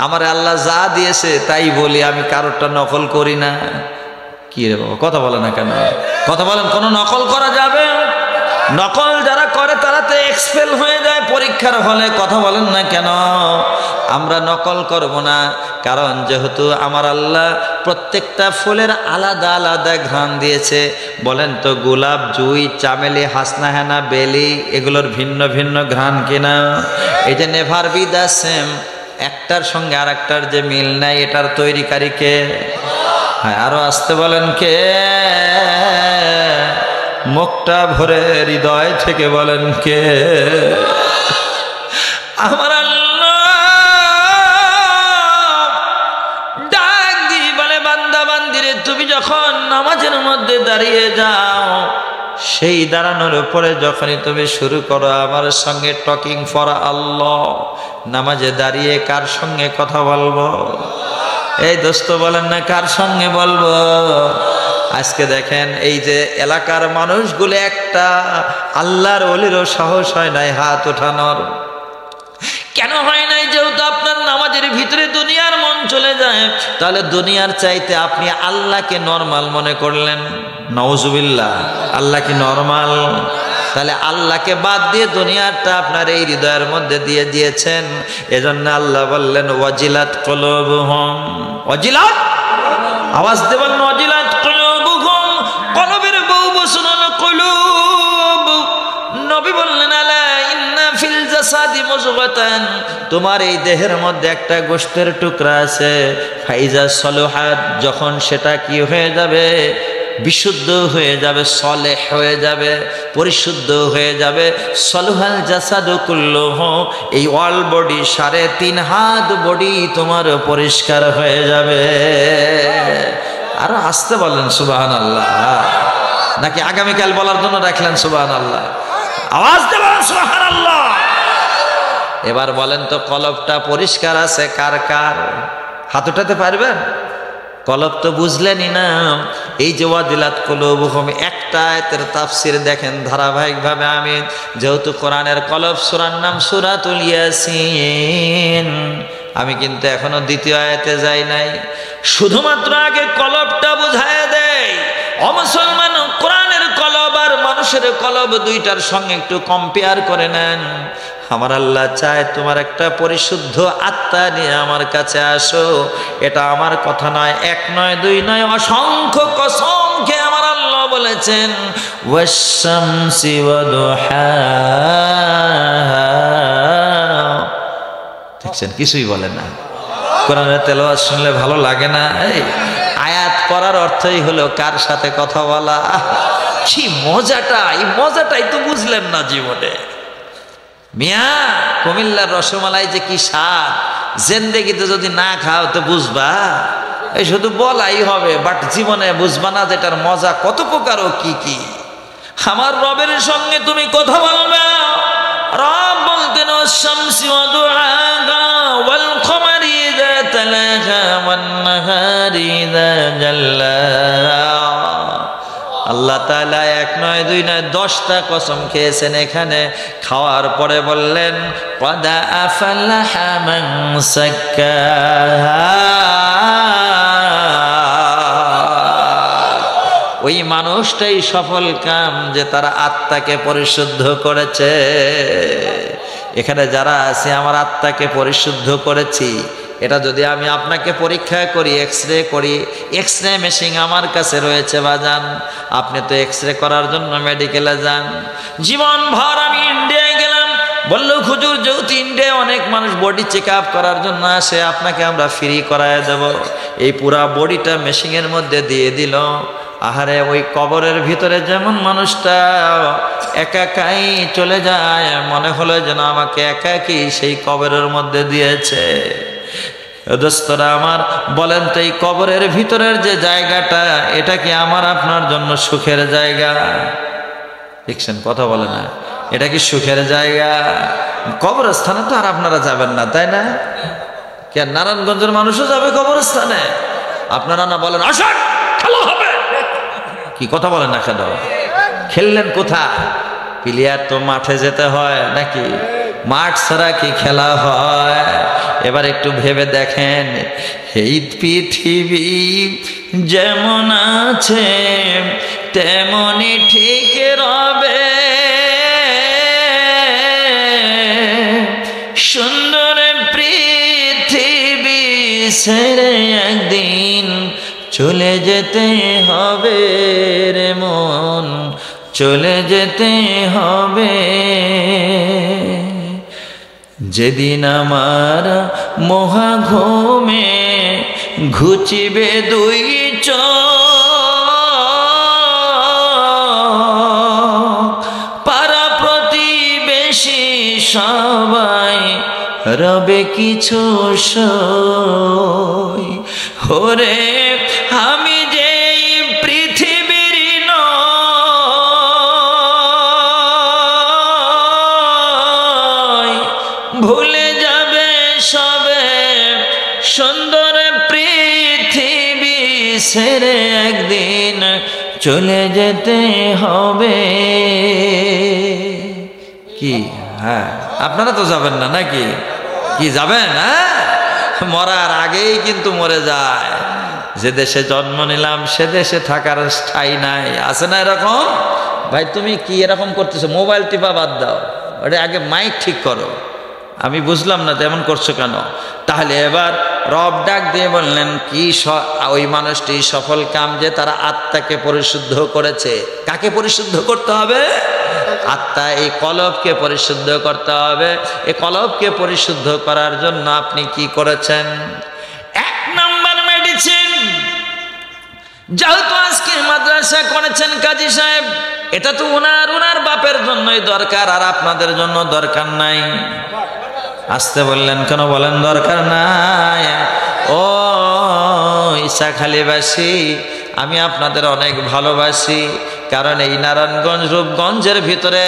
আমার আল্লাহ যা দিয়েছে তাই বলি, আমি কারোরটা নকল করি না। কি রে বাবা কথা বলে না কেন? কথা বলেন, কোনো নকল করা যাবে? নকল যারা করে তারা তো এক্সপেল হয়ে যায় পরীক্ষার হলে। কথা বলেন না কেন? আমরা নকল করব না, কারণ যেহেতু আমার আল্লাহ প্রত্যেকটা ফুলের আলাদা আলাদা ঘ্রাণ দিয়েছে। বলেন তো গোলাপ, জুঁই, চামেলি, হাসনা হেনা, বেলি, এগুলোর ভিন্ন ভিন্ন ঘ্রাণ কিনা? এই যে নেভার বি দ্য সেম, একটার সঙ্গে আর একটার যে মিল নাই, এটার তৈরিকারী কে? হ্যাঁ, আরো আসতে বলেন কে? মুখটা ভরে হৃদয় থেকে বলেন কে? আমার আল্লাহ ডাক দিয়ে বলে, বান্দা বান্দিরে, তুমি যখন নামাজের মধ্যে দাঁড়িয়ে যাও, সেই দাঁড়ানোর উপরে যখনই তুমি শুরু করো আমার সঙ্গে টকিং ফর আল্লাহ, নামাজে দাঁড়িয়ে কার সঙ্গে কথা বলবো? এই দোস্ত বলেন না কার সঙ্গে বলবো? আজকে দেখেন এই যে এলাকার মানুষগুলো একটা আল্লাহর ওলিরও সাহস হয় নাই হাত ওঠানোর। কেন হয় নাই? যেহেতু আপনার নামাজের ভিতরে দুনিয়ার মন চলে যায়, তাহলে দুনিয়ার চাইতে আপনি আল্লাহকে নরমাল মনে করলেন। নাউজুবিল্লাহ, আল্লাহ কি নরমাল? তাহলে আল্লাহকে বাদ দিয়ে দুনিয়াটা আপনার এই হৃদয়ের মধ্যে দিয়ে দিয়েছেন। এজন্য আল্লাহ বললেন ওয়াজিলাত কুলুবুহুম। ওয়াজিলাত, আওয়াজ দেবেন, ওয়াজিলাত কুলুবুহুম, কলবের বউ বসুন হলো কুলুব। নবী বললেন আলা ইন্না ফিল জাসাদি মুযগাতান, তোমার এই দেহের মধ্যে একটা গোশতের টুকরা আছে। ফাইজা সলহাত, যখন সেটা কি হয়ে যাবে? বিশুদ্ধ হয়ে যাবে, সলেহ হয়ে যাবে, পরিশুদ্ধ হয়ে যাবে। সলহাল জাসাদু কুল্লুহু, এই অল বডি, 3.5 হাত বডি তোমার পরিষ্কার হয়ে যাবে। আর আসতে বলেন সুবহানাল্লাহ, নাকি আগামীকাল বলার জন্য রাখলেন সুবহানাল্লাহ? আওয়াজ দেবেন সুবহানাল্লাহ। এবার বলেন তো কলবটা পরিষ্কার আছে কার কার? হাত উঠাতে পারবেন? কলব তো বুঝলেনই না। এই যে ওয়াজিলাত কুলুবুহুম, একটা আয়াতের তাফসীর দেখেন ধারাবাহিকভাবে। আমি যেহেতু কোরআনের কলব, সূরার নাম সূরাতুল ইয়াসিন, আমি কিন্তু এখনো দ্বিতীয় আয়াতে যাই নাই। শুধুমাত্র আগে কলবটা বুঝায় দেয়। ও মুসলমান, কোরআনের কলব আর মানুষ মানুষের কলব দুইটার সঙ্গে একটু কম্পেয়ার করে নেন। আমার আল্লাহ চায় তোমার একটা পরিশুদ্ধ আত্মা নিয়ে আমার কাছে আসো। এটা আমার কথা নয়, এক নয়, দুই নয়, অসংখ্য কসম খেয়ে আমার আল্লাহ বলেছেন, ওয়াশ-শামসি ওয়াদুহাহা। দেখছেন, কিছুই বলে না। কোরআনের তেলাওয়াত শুনলে ভালো লাগে না? এই আয়াত পড়ার অর্থই হলো কার সাথে কথা বলা। কি মজাটা, এই মজাটাই তো বুঝলেন না জীবনে। মিয়া, কুমিল্লার রসমালাই যে কি স্বাদ, জিন্দেগিতে যদি না খাও তো বুঝবা। এই শুধু বলাই হবে, বাট জীবনে বুঝবা না যেটার মজা কত প্রকার ও কি কি। আমার রবের সঙ্গে তুমি কথা বলবে। রব বলতেন, ওয়াশ-শামসি ওয়াদুহাহা ওয়াল কমারি ইযা তালাহা ওয়ান নাহারি ইযা জাল্লাহা। আল্লাহ তাআলা এক নয়, দুই নয়, 10টা কসম খেয়েছেন। এখানে খাওয়ার পরে বললেন, ক্বাদ আফলাহা মান যাক্কাহা। ওই মানুষটাই সফল কাম যে তারা আত্মাকে পরিশুদ্ধ করেছে। এখানে যারা আছে, আমার আত্মাকে পরিশুদ্ধ করেছি। এটা যদি আমি আপনাকে পরীক্ষা করি, এক্সরে করি, এক্সরে মেশিন আমার কাছে রয়েছে বাজান। আপনি তো এক্সরে করার জন্য মেডিকেলে যান। জীবন ভর আমি ইন্ডিয়ায় গেলাম, বললো হুজুর যেহেতু ইন্ডিয়ায় অনেক মানুষ বডি চেক আপ করার জন্য আসে, আপনাকে আমরা ফ্রি করায় দেব। এই পুরা বডিটা মেশিনের মধ্যে দিয়ে দিল। আহারে, ওই কবরের ভিতরে যেমন মানুষটা একাকাই চলে যায়, মনে হলো যেন আমাকে একাকি সেই কবরের মধ্যে দিয়েছে। দোস্তরা আমার, বলেন তো এই কবরের ভিতরের যে জায়গাটা, এটা কি আমার আপনার জন্য সুখের জায়গা? দেখছেন, কথা বলে না, এটা কি সুখের জায়গা? কবরস্থানে তো আর আপনারা যাবেন না, তাই না? কেন, নারায়ণগঞ্জের মানুষও যাবে কবরস্থানে? আপনারা না বলেন আসেন খেলা হবে, কি কথা বলেন না কেন? খেললেন কোথায়? প্লেয়ার তো মাঠে যেতে হয় নাকি? মাঠ ছাড়া কি খেলা হয়? এবার একটু ভেবে দেখেন, এই পৃথিবী যেমন আছে তেমনই ঠিক রবে। সুন্দর পৃথিবী ছেড়ে একদিন চলে যেতে হবে রে মন, চলে যেতে হবে। যেদিন আমার মহা ঘুমে ঘুচিবে দুই চোখ, পাড়া প্রতিবেশী সবাই রবে কিছু সই। ওরে আমি যে পৃথিবীর নয়, ভুলে যাবে সবে। সুন্দর পৃথিবী ছেড়ে একদিন চলে যেতে হবে। কি, হ্যাঁ, আপনারা তো যাবেন না নাকি? কি যাবেন? হ্যাঁ, মরার আগেই কিন্তু মরে যায়। যে দেশে জন্ম নিলাম সে দেশে থাকার ঠাঁই নাই, আছে না এরকম? ভাই তুমি কি এরকম করতেছো? মোবাইল টিপা বাদ দাও, ওটা আগে মাইক ঠিক করো। আমি বুঝলাম না তেমন করছো কেন? তাহলে এবার রব ডাক দিয়ে বললেন, কি ওই মানুষটি সফল কাম যে তারা আত্মাকে পরিশুদ্ধ করেছে। কাকে পরিশুদ্ধ করতে হবে? আত্মা, এই কলবকে পরিশুদ্ধ করতে হবে। এই কলবকে পরিশুদ্ধ করার জন্য আপনি কি করেছেন? 1 নম্বর মেডিসিন, যেহেতু আজকে মাদ্রাসা করেছেন কাজী সাহেব, এটা তো ওনার বাপের জন্যই দরকার, আর আপনাদের জন্য দরকার নাই। আসতে বললেন কেন? বলেন দরকার নাই। ও ইসাখালীবাসী, আমি আপনাদের অনেক ভালোবাসি, কারণ এই নারায়ণগঞ্জ রূপগঞ্জের ভিতরে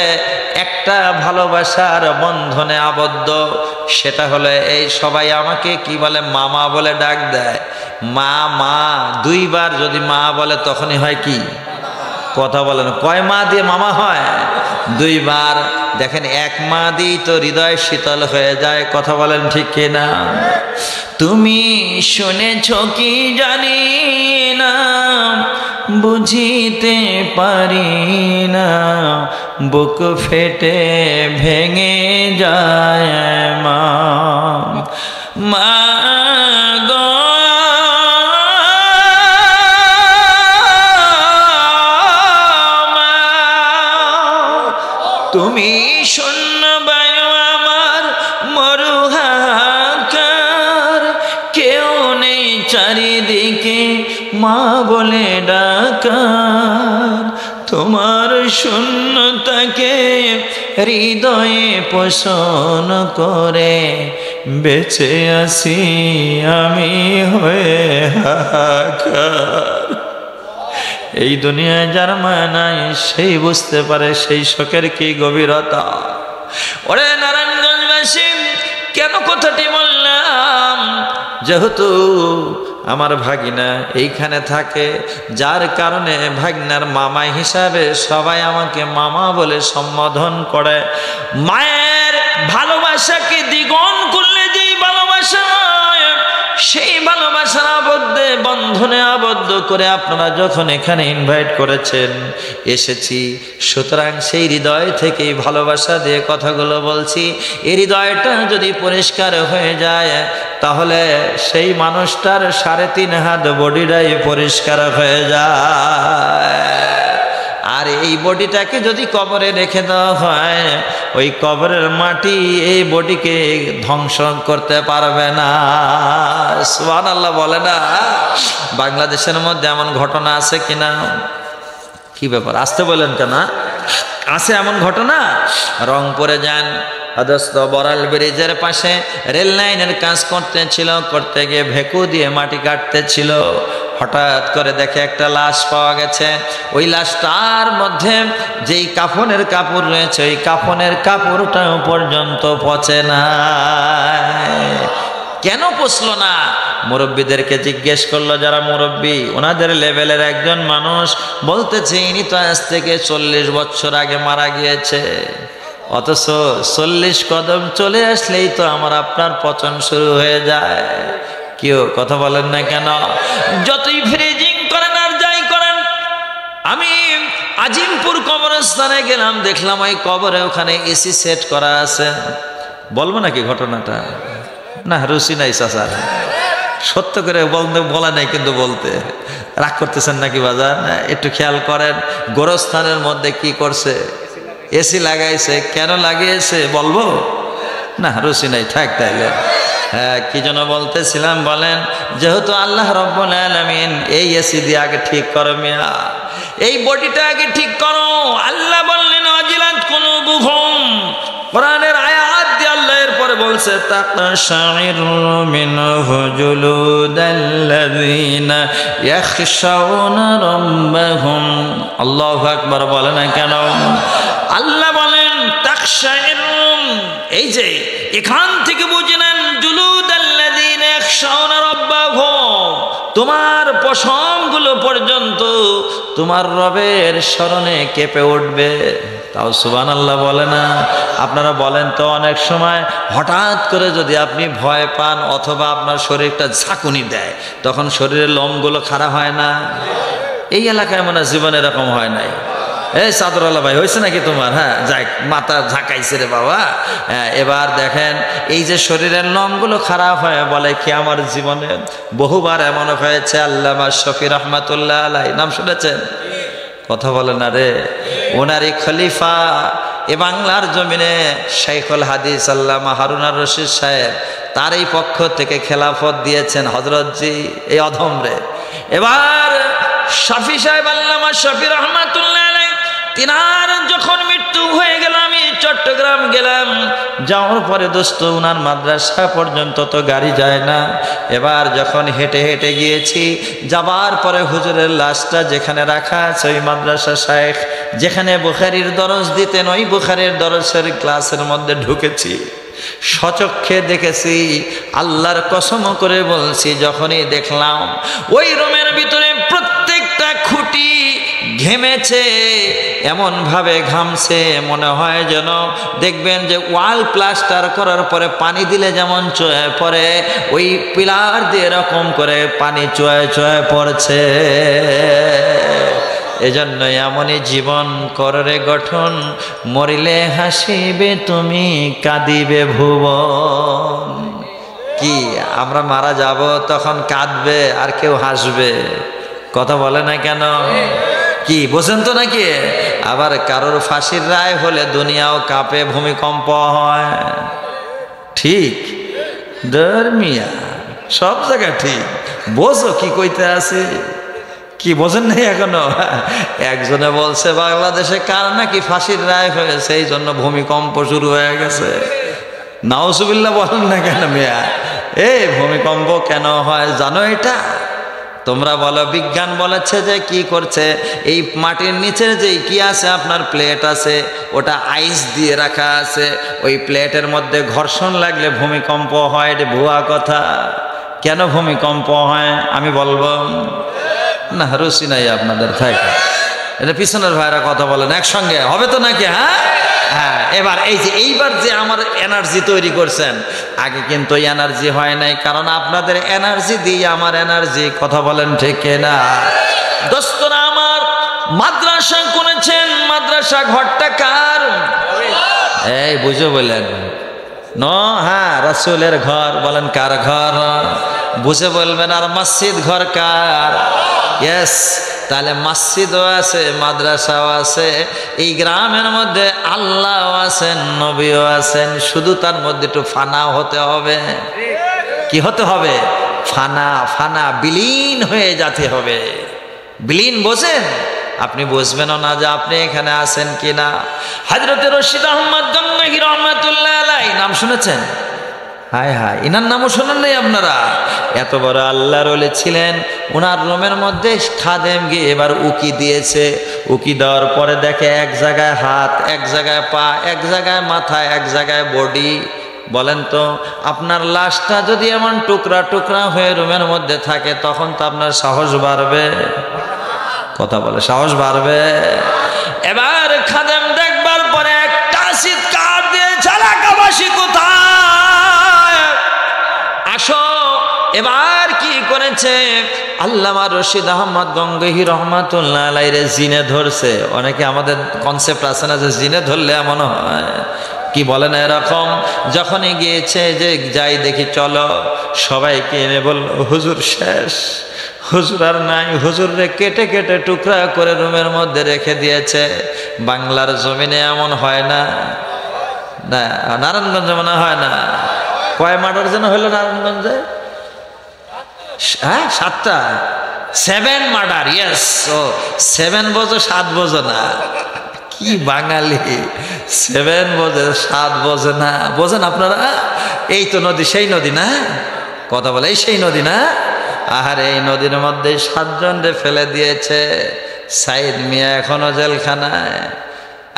একটা ভালোবাসার বন্ধনে আবদ্ধ। সেটা হলো এই সবাই আমাকে কি বলে? মামা বলে ডাক দেয়। মা মা 2 বার যদি মা বলে তখনই হয় কি? কথা বলেন, কয় মা দিয়ে মামা হয়? 2 বার। দেখেন, 1 মা দিয়েই তো হৃদয় শীতল হয়ে যায়। কথা বলেন ঠিক কিনা? তুমি শুনেছ কি জানি না, বুঝিতে পারি না, বুক ফেটে ভেঙে যায় মা। মা গো মা, তুমি শূন্য বায়ু আমার মরুহাকার, কেউ নেই চারিদিকে মা বলে ডাকার। তোমার শূন্যতাকে হৃদয়ে পোষণ করে বেঁচে আছি আমি হয়ে হাহাকার। এই দুনিয়ায় যার মায়া নাই সেই বুঝতে পারে সেই শোকের কি গভীরতা। ওরে নারায়ণগঞ্জবাসী, কেন কথাটি বললাম? যেহেতু আমার ভাগিনা এইখানে থাকে, যার কারণে ভাগিনার মামা হিসাবে সবাই আমাকে মামা বলে সম্বোধন করে। মায়ের ভালোবাসাকে দ্বিগুণ করলে যেই ভালোবাসা হয়, সেই ভালোবাসার বন্ধনে আবদ্ধ করে আপনারা যখন এখানে ইনভাইট করেছেন, এসেছি, সুতরাং সেই হৃদয় থেকেই ভালোবাসা দিয়ে কথাগুলো বলছি। এই হৃদয়টা যদি পরিষ্কার হয়ে যায়, তাহলে সেই মানুষটার 3.5 হাত বডিটাই পরিষ্কার হয়ে যায়। আর এই বডিটাকে যদি কবরে রেখে দেওয়া হয়, ওই কবরের মাটি এই বডিকে ধ্বংস করতে পারবে না। সুবহানাল্লাহ বলে না? বাংলাদেশের মধ্যে এমন ঘটনা আছে কিনা? কি ব্যাপার আসতে বলেন কেন? আছে এমন ঘটনা। রংপুরে যান, অদস্ত বড়াল ব্রিজের পাশে রেল লাইনের কাজ করতেছিল, করতে গিয়ে ভেকু দিয়ে মাটি কাটতেছিল। হঠাৎ করে দেখে একটা লাশ পাওয়া গেছে। ওই লাশটার মধ্যে যেই কাফনের কাপড় রয়েছে, ওই কাফনের কাপড়টাও পর্যন্ত পচে না। কেন পচলো না? মুরব্বীদেরকে জিজ্ঞেস করলো, যারা মুরব্বী, ওনাদের লেভেলের একজন মানুষ বলতেছে, ইনি তো আজ থেকে 40 বছর আগে মারা গিয়েছে, অথচ 40 কদম চলে আসলেই তো আমার আপনার পচন শুরু হয়ে যায়। কেউ কথা বলেন না কেন? যতই ফ্রিজিং করেন আর যাই করেন, আমি আজিমপুর কবরস্থানে গেলাম, দেখলাম ওই কবরে ওখানে এসি সেট করা আছে। বলবো নাকি ঘটনাটা? না, রুচি নাই চাচার, সত্য করে বলা নাই, কিন্তু বলতে রাগ করতেছেন নাকি বাজার? একটু খেয়াল করেন, গোরস্থানের মধ্যে কি করছে? এসি লাগাইছে। কেন লাগিয়েছে বলবো না? রুচি নাই, থাক তাইলে। হ্যাঁ, কি যেন বলতেছিলাম বলেন? যেহেতু আল্লাহ রাব্বুল আলামিন এই এসি দিয়ে আগে ঠিক করো মিয়া, এই বডিটা আগে ঠিক করো। আল্লাহ বললেন ওয়াজিলাত কুলুবুহুম, কোরআনের আয়াত দিয়ে আল্লাহ এরপরে বলছে তাকশাইরু মিনহু জুলুদাল্লাযিনা ইয়াখশাউনা রাব্বাহুম। আল্লাহু আকবার বলে না কেন? আল্লাহ বলেন তাকশাইরু, এই যে এখান থেকে বুঝে নেন, জুলুদাল্লাযিনা ইয়াখশাউনা রাব্বাহুম, তোমার পশমগুলো পর্যন্ত তোমার রবের স্মরণে কেঁপে উঠবে। তাও সুবহানাল্লাহ বলে না? আপনারা বলেন তো, অনেক সময় হঠাৎ করে যদি আপনি ভয় পান অথবা আপনার শরীরটা ঝাঁকুনি দেয়, তখন শরীরের লোমগুলো খাড়া হয় না? এই এলাকায় মনে জীবনে এরকম হয় নাই। এই সাদরওয়ালা ভাই, হয়েছে নাকি তোমার? হ্যাঁ, যাই, মাথা ঝাঁকাইছে রে বাবা। হ্যাঁ, এবার দেখেন, এই যে শরীরের লোমগুলো খারাপ হয়, বলে কি আমার জীবনে বহুবার এমন হয়েছে। আল্লামা শফি রহমাতুল্লাহ আলাইহি নাম শুনেছেন? কথা বলে না রে? ওনারই খলিফা এ বাংলার জমিনে শাইখুল হাদিস আল্লামা হারুন আর রশিদ সাহেব, তার এই পক্ষ থেকে খেলাফত দিয়েছেন হযরতজি এই অধম রে। এবার শফি সাহেব আল্লামা শফি রহমাতুল্লাহ আলাইহি, তিনার যখন মৃত্যু হয়ে গেল, আমি চট্টগ্রাম গেলাম। যাওয়ার পরে দোস্ত, উনার মাদ্রাসা পর্যন্ত তো গাড়ি যায় না। এবার যখন হেঁটে হেঁটে গিয়েছি, যাবার পরে হুজুরের লাশটা যেখানে রাখা আছে, ওই মাদ্রাসা শায়েখ যেখানে বুখারীর দরস দিতেন, ওই বুখারীর দরসের ক্লাসের মধ্যে ঢুকেছি। সচক্ষে দেখেছি, আল্লাহর কসম করে বলছি, যখনই দেখলাম ওই রুমের ভিতরে প্রত্যেকটা খুঁটি ঘেমেছে, এমন ভাবে ঘামছে মনে হয় যেন দেখবেন যে ওয়াল প্লাস্টার করার পরে পানি দিলে যেমন চুয়ে পড়ে, ওই পিলার দিয়ে এরকম করে পানি চুয়ে চুয়ে পড়ছে। এজন্য এমনই জীবন কররে গঠন, মরিলে হাসিবে তুমি কাঁদিবে ভুবন। কি আমরা মারা যাব তখন কাঁদবে আর কেউ হাসবে, কথা বলে না কেন? কি বোঝেন তো নাকি? আবার কারোর ফাঁসির রায় হলে দুনিয়াও কাঁপে, ভূমিকম্প হয়, ঠিক? ধর্মিয়া সব জায়গা ঠিক, বোঝো কি কইতে আছে, কি বোঝেন নাই এখনো? একজনে বলছে বাংলাদেশে কার নাকি ফাঁসির রায় হয়েছে, এই জন্য ভূমিকম্প শুরু হয়ে গেছে। নাউজুবিল্লাহ বলেন না কেন মিয়া? এই ভূমিকম্প কেন হয় জানো এটা? তোমরা বলো বিজ্ঞান বলেছে যে কি করছে, এই মাটির নিচের যে কি আছে আপনার প্লেট আছে, ওটা আইস দিয়ে রাখা আছে, ওই প্লেটের মধ্যে ঘর্ষণ লাগলে ভূমিকম্প হয়। এটা ভুয়া কথা। কেন ভূমিকম্প হয় আমি বলবো না, রুচি নাই আপনাদের, থাকে এটা পিছনের ভাইরা কথা বলেন, একসঙ্গে হবে তো নাকি? হ্যাঁ হ্যাঁ। এবার এই যে এইবার যে আমার এনার্জি তৈরি করছেন, আগে কিন্তু এনার্জি হয় নাই, কারণ আপনাদের এনার্জি দিয়ে আমার এনার্জি, কথা বলেন ঠিক না? দোস্তরা আমার, মাদ্রাসা করেছেন, মাদ্রাসা ঘরটা কার? এই বুঝো বললেন ন? হ্যাঁ, রাসূলের ঘর। বলেন কার ঘর? বুঝে বলবেন। আর মসজিদ ঘর কার? ইয়েস। তাহলে মসজিদও আছে, মাদ্রাসাও আছে, এই গ্রামের মধ্যে আল্লাহও আছেন, নবীও আছেন, শুধু তার মধ্যে একটু ফানা হতে হবে। কি হতে হবে? ফানা, ফানা, বিলীন হয়ে যেতে হবে। বিলীন বোঝেন? আপনি বুঝবেনও না যে আপনি এখানে আছেন কিনা। হযরত রশিদ আহমদ গঙ্গোহী রহমাতুল্লাহ আলাইহি নাম শুনেছেন? হায় হায়, ইনার নামও শোনেন নাই আপনারা? এত বড় আল্লাহর ওলি ছিলেন। ওনার রুমের মধ্যে খাদেম গিয়ে এবার উকি দিয়েছে। উকি দেওয়ার পরে দেখে এক জায়গায় হাত, এক জায়গায় পা, এক জায়গায় মাথা, এক জায়গায় বডি। বলেন তো, আপনার লাশটা যদি এমন টুকরা টুকরা হয়ে রুমের মধ্যে থাকে, তখন তো আপনার সাহস বাড়বে, কথা বলে, সাহস বাড়বে। এবার খাদেম দেখবার পরে একটা চিৎকার দিয়ে, এলাকাবাসী কোথায়? আসো। এবার কি করেছে? আল্লামা রশিদ আহমদ গঙ্গোহী রহমাতুল্লাহ আলাইহি জিনে ধরছে। অনেকে আমাদের কনসেপ্ট আছে না যে জিনে ধরলে এমন হয়, কি বলেন এরকম? যখনই গিয়েছে যে যাই দেখি চলো, সবাইকে এনে বলল হুজুর শেষ, হুজুর আর নাই। হুজুররে কেটে কেটে টুকরা করে রুমের মধ্যে রেখে দিয়েছে। বাংলার জমিনে এমন হয় না। না, নারায়ণগঞ্জে মনে হয় না। কয় মার্ডার যেন হইল নারায়ণগঞ্জে? হ্যাঁ, 7টা। 7 মার্ডার। ইয়েস। ও 7 বোঝো, 7 বোঝো না? কি বাঙালি, 7 বোঝে, 7 বোঝে না? বোঝেন আপনারা? এই তো নদী, সেই নদী না? কথা বলে, এই সেই নদী না? আর এই নদীর মধ্যে 7 জনরে ফেলে দিয়েছে। সাইদ মিয়া এখনো জেলখানায়।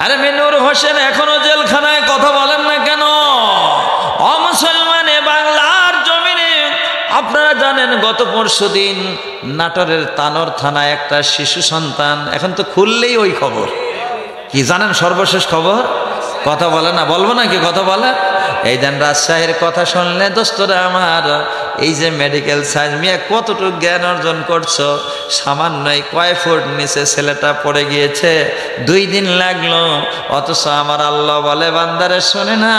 আরে মিনুর হোসেন এখনো জেলখানায়, কথা বলেন না কেন? অমুসলমানে বাংলার জমিনে আপনারা জানেন গত পরশুদিন নাটোরের তানোর থানায় একটা শিশু সন্তান, এখন তো খুললেই ওই খবর। কি জানেন সর্বশেষ খবর? কথা বলে না, বলবো নাকি? কথা বলে। এই দেন রাজশাহীর কথা শুনলে দোস্তরা আমার, এই যে মেডিকেল সায়েন্স মিয়া কতটুকু জ্ঞান অর্জন করছো, সামান্যই কয় ফুট নিচে ছেলেটা পড়ে গিয়েছে, 2 দিন লাগলো। অথচ আমার আল্লাহ বলে বান্দারে শোনে না,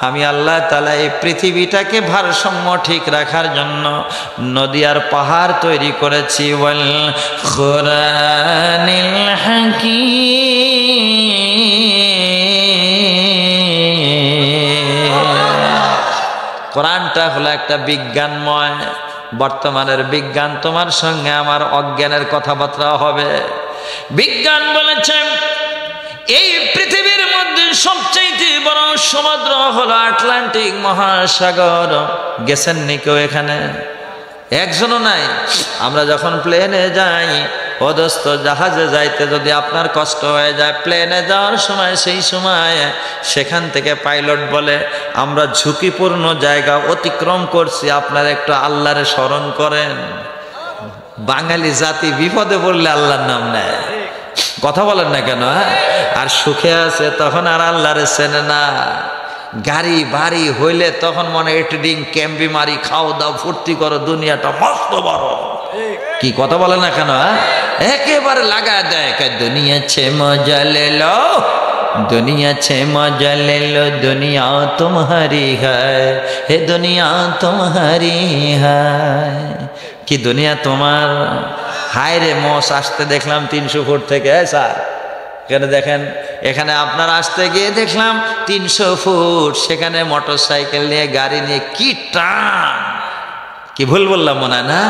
আমি আল্লাহ তাআলা এই পৃথিবীটাকে ভারসাম্য ঠিক রাখার জন্য নদী আর পাহাড় তৈরি করেছি। ওয়াল কুরআনিল হাকীম। কোরআনটা হলো একটা বিজ্ঞানময়। বর্তমানের বিজ্ঞান তোমার সঙ্গে আমার অজ্ঞানের কথাবার্তা হবে। বিজ্ঞান বলেছে এই পৃথিবীর মধ্যে সবচাইতে বড় সমুদ্র হলো আটলান্টিক মহাসাগর। গেছেন নি কেউ এখানে? একজনও নাই। আমরা যখন প্লেনে যাই, ও দোস্ত, জাহাজে যাইতে যদি আপনার কষ্ট হয়ে যায়, প্লেনে যাওয়ার সময় সেই সময় সেখান থেকে পাইলট বলে আমরা ঝুঁকিপূর্ণ জায়গা অতিক্রম করছি, আপনারা একটু আল্লাহরে স্মরণ করেন। বাঙালি জাতি বিপদে পড়লে আল্লাহর নাম নেয়। কথা বলেন না কেন? আর সুখে আছে তখন আর আল্লাহরে চেনে না। গাড়ি বাড়ি হইলে তখন মনে ট্রেডিং ক্যাম্পি মারি, খাও দাও ফুর্তি করো, দুনিয়াটা মস্ত বড়। কি কথা বলে না কেন? একেবারে লাগায় দেয়, দুনিয়া ছে মজা লে লো, दुनिया छे मजा ले लो, दुनिया तुम्हारी है, हे दुनिया तुम्हारी है। कि दुनिया तुम्हार। हाय रे मोस আসতে দেখলাম 300 ফুট থেকে। স্যার এখানে দেখেন, এখানে আপনার আসতে গিয়ে দেখলাম 300 ফুট, সেখানে মোটরসাইকেল নিয়ে গাড়ি নিয়ে কি টান। কি ভুল বললাম মনে হয় না?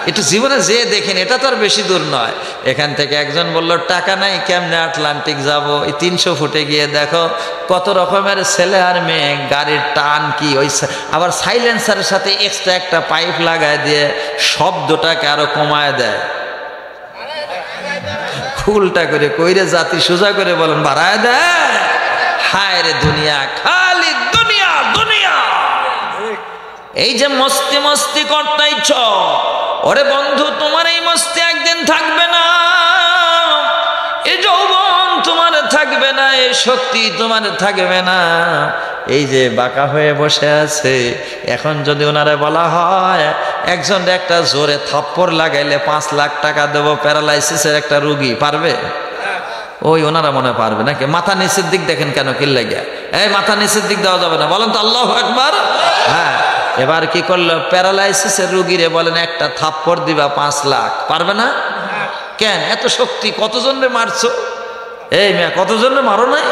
একটু জীবনে যে দেখেন, এটা তো আর বেশি দূর নয়। এখান থেকে একজন বলল টাকা নাই, কেমনে আটলান্টিক যাব? এই 300 ফুটে গিয়ে দেখো কত রকমের ছেলে আর মেয়ে, গাড়ির টান কি, ওই আবার সাইলেন্সারের সাথে এক্সট্রা একটা পাইপ লাগায় দিয়ে শব্দটাকে আরো কমায় দেয়। ফুলটা করে কইরে জাতি সোজা করে বলেন বাড়ায় দেয়। হায় রে দুনিয়া, খালি দুনিয়া দুনিয়া। এই যে মস্তি মস্তি করতেইছ, ওরে বন্ধু তোমার এই মস্তি একদিন থাকবে না। এই যৌবন তোমার থাকবে না, এই শক্তি তোমার থাকবে না। এই যে বাঁকা হয়ে বসে আছে, এখন যদি ওনারে বলা হয় একজন একটা জোরে থাপ্পড় লাগাইলে 5 লাখ টাকা দেবো, প্যারালাইসিসের একটা রুগী, পারবে? ওই ওনারা মনে পারবে নাকি? মাথা নিচের দিক দেখেন কেন, কি লাগিয়া? এই মাথা নিচের দিক দেওয়া যাবে না, বলেন তো আল্লাহু আকবার। হ্যাঁ, এবার কি করলো? প্যারালাইসিসের রুগীরে বলেন একটা থাপ্পড় দিবা 5 লাখ, পারবে না? কেন? এত শক্তি কতজনরে মারছো? এই মেয়ে কতজনরে মারো নাই?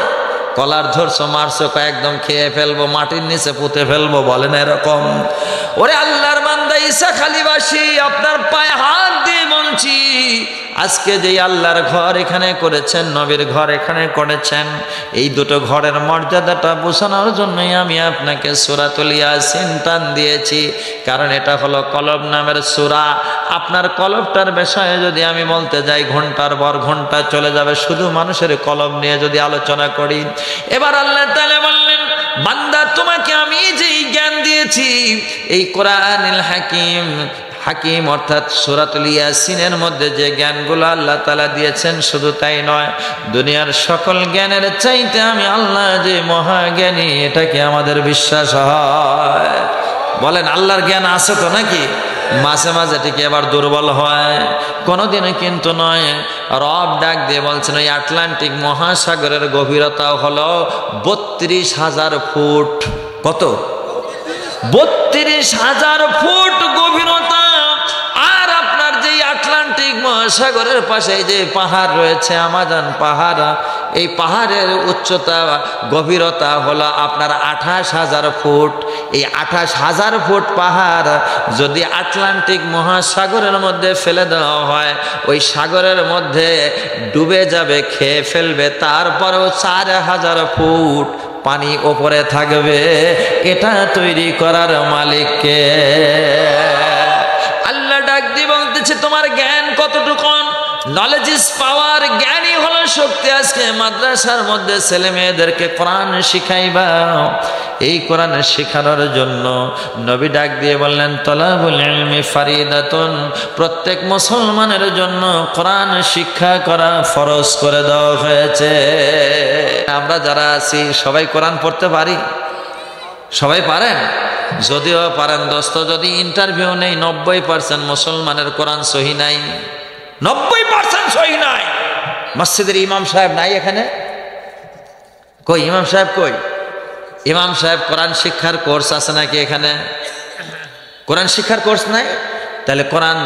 কলার ধরছো, মারছো, একদম খেয়ে ফেলবো, মাটির নিচে পুঁতে ফেলবো, বলেন এরকম। ওরে আল্লাহর বান্দা ঈসা খালিবাসী, আপনার পায়ে হাত দিয়ে বলছি, আজকে যে আল্লাহর ঘর এখানে করেছেন, নবীর ঘর এখানে করেছেন, এই দুটো ঘরের মর্যাদাটা বোঝানোর জন্যই আমি আপনাকে সূরাতুল ইয়াসিন টান দিয়েছি। কারণ এটা হলো কলব নামের সূরা। আপনার কলবটার বিষয়ে যদি আমি বলতে যাই, ঘন্টার পর ঘন্টা চলে যাবে শুধু মানুষের কলব নিয়ে যদি আলোচনা করি। এবার আল্লাহ তাআলা বললেন, বান্দা তোমাকে আমি যেই জ্ঞান দিয়েছি, এই কোরআনুল হাকিম, হাকিম অর্থাৎ সূরাতুল ইয়াসিনের মধ্যে যে জ্ঞানগুলো আল্লাহ তাআলা দিয়েছেন, শুধু তাই নয়, দুনিয়ার সকল জ্ঞানের চাইতে আমি আল্লাহ যে মহাজ্ঞানী, এটাকে আমাদের বিশ্বাস হয়। বলেন আল্লাহর জ্ঞান আছে তো নাকি? মাঝে মাঝে ঠিক এবার দুর্বল হয়, কোনোদিনও কিন্তু নয়। রব ডাক দিয়ে বলছেন, ওই আটলান্টিক মহাসাগরের গভীরতা হলো 32,000 ফুট। কত? 32,000 ফুট গভীরতা। আর আপনার যে আটলান্টিক মহাসাগরের পাশে যে পাহাড় রয়েছে, আমাজন পাহাড়, এই পাহাড়ের উচ্চতা গভীরতা হলো আপনার 28,000 ফুট। এই 28,000 ফুট পাহাড় যদি আটলান্টিক মহাসাগরের মধ্যে ফেলে দেওয়া হয়, ওই সাগরের মধ্যে ডুবে যাবে, খেয়ে ফেলবে। তারপরেও 4,000 ফুট পানি ওপরে থাকবে। এটা তৈরি করার মালিককে। আল্লাহ ডাক দিয়ে বলতেছে, তোমার জ্ঞান কতটুকু? নলেজ ইজ পাওয়ার, জ্ঞানই হলো শক্তি। আজকে মাদ্রাসার মধ্যে ছেলে মেয়েদেরকে কোরআন শিখাইবা। এই কোরআন শেখানোর জন্য নবী ডাক দিয়ে বললেন, তলাবুল ইলমি ফারিদাতুন, প্রত্যেক মুসলমানের জন্য কোরআন শিক্ষা করা ফরজ করে দেওয়া হয়েছে। আমরা যারা আছি সবাই কোরআন পড়তে পারি? সবাই পারেন? যদিও পারেন দোস্ত, যদি ইন্টারভিউ নেই 90% মুসলমানের কোরআন সহি নাই। 90% সহি নাই। মসজিদের ইমাম সাহেব নাই এখানে? কই ইমাম সাহেব কই? ইমাম সাহেব কোরআন শিক্ষার কোর্স আছে নাকি এখানে? কোরআন শিক্ষার কোর্স নাই? তাহলে কোরআন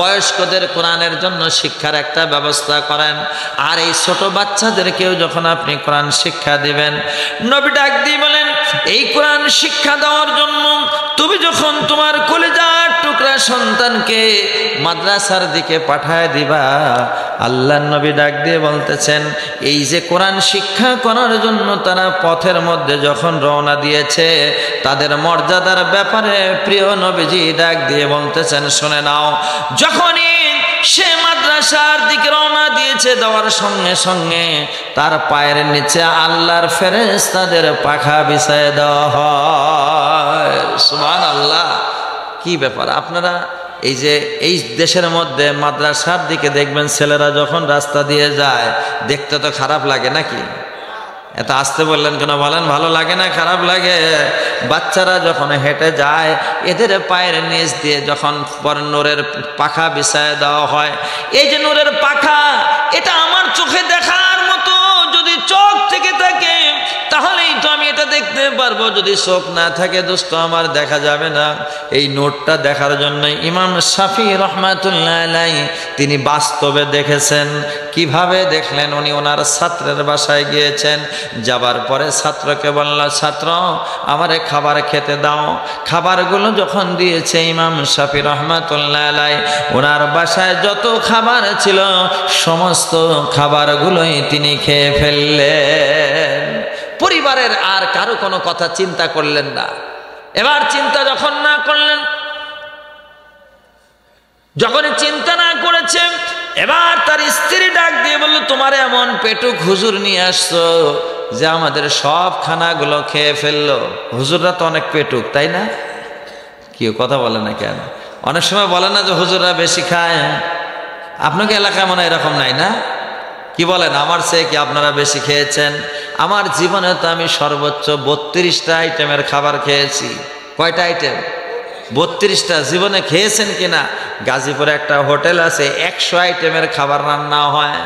বয়স্কদের কোরআনের জন্য শিক্ষার একটা ব্যবস্থা করেন। আর এই ছোট বাচ্চাদেরকেও যখন আপনি কোরআন শিক্ষা দিবেন, নবী ডাক দিয়ে বলেন, এই কোরআন শিক্ষা দেওয়ার জন্য তুমি যখন তোমার কলিজার টুকরা সন্তানকে মাদ্রাসার দিকে পাঠায় দিবা, আল্লাহর নবী ডাক দিয়ে বলতেছেন, এই যে কোরআন শিক্ষা করার জন্য তারা পথের মধ্যে যখন রওনা দিয়েছে, তাদের মর্যাদার ব্যাপারে প্রিয় নবীজি ডাক দিয়ে বলতেছেন, শুনে নাও, যখনই সে মাদ্রাসার দিকে রওনা দিয়েছে, দেওয়ার সঙ্গে সঙ্গে তার পায়ের নিচে আল্লাহর ফেরেশতাদের পাখা বিছায় দেওয়া হয়। সুবহানাল্লাহ। কি ব্যাপার? আপনারা এই যে এই দেশের মধ্যে মাদ্রাসার দিকে দেখবেন ছেলেরা যখন রাস্তা দিয়ে যায় দেখতে তো খারাপ লাগে নাকি? এত আসতে বললেন কেন বলেন? ভালো লাগে না খারাপ লাগে? বাচ্চারা যখন হেঁটে যায় এদের পায়ের নিচ দিয়ে যখন পরে নূরের পাখা বিছায় দেওয়া হয়, এই যে নূরের পাখা, এটা আমার চোখে দেখার মতো যদি চোখ থেকে থাকে তাহলেই তো আমি এটা দেখতে পারবো। যদি চোখ না থাকে দোস্ত আমার দেখা যাবে না। এই নোটটা দেখার জন্য ইমাম শাফি রহমাতুল্লাহ আলাইহি তিনি বাস্তবে দেখেছেন। কিভাবে দেখলেন? উনি ওনার ছাত্রের বাসায় গিয়েছেন, যাবার পরে ছাত্রকে বলল, ছাত্র আমারে খাবার খেতে দাও। খাবারগুলো যখন দিয়েছে ইমাম শাফি রহমাতুল্লাহ আলাইহি ওনার বাসায় যত খাবার ছিল সমস্ত খাবারগুলোই তিনি খেয়ে ফেললেন। পরিবারের আর কারো কোনো কথা চিন্তা করলেন না। এবার চিন্তা যখন না করলেন, যখন চিন্তা না করেছে, এবার তার স্ত্রী ডাক দিয়ে বলল, তোমার এমন পেটুক হুজুর নিয়ে আসছো যে আমাদের সব খানাগুলো খেয়ে ফেললো। হুজুররা তো অনেক পেটুক, তাই না? কি কথা বলে না কেন? অনেক সময় বলে না যে হুজুররা বেশি খায়? আপনাকে এলাকায় মনে হয় এরকম নাই না? কি বলেন? আমার চেয়ে কি আপনারা বেশি খেয়েছেন? আমার জীবনে তো আমি সর্বোচ্চ 32টা আইটেমের খাবার খেয়েছি। কয়টা আইটেম? 32টা। জীবনে খেয়েছেন কিনা? গাজীপুরে একটা হোটেল আছে, 100 আইটেমের খাবার রান্না হয়।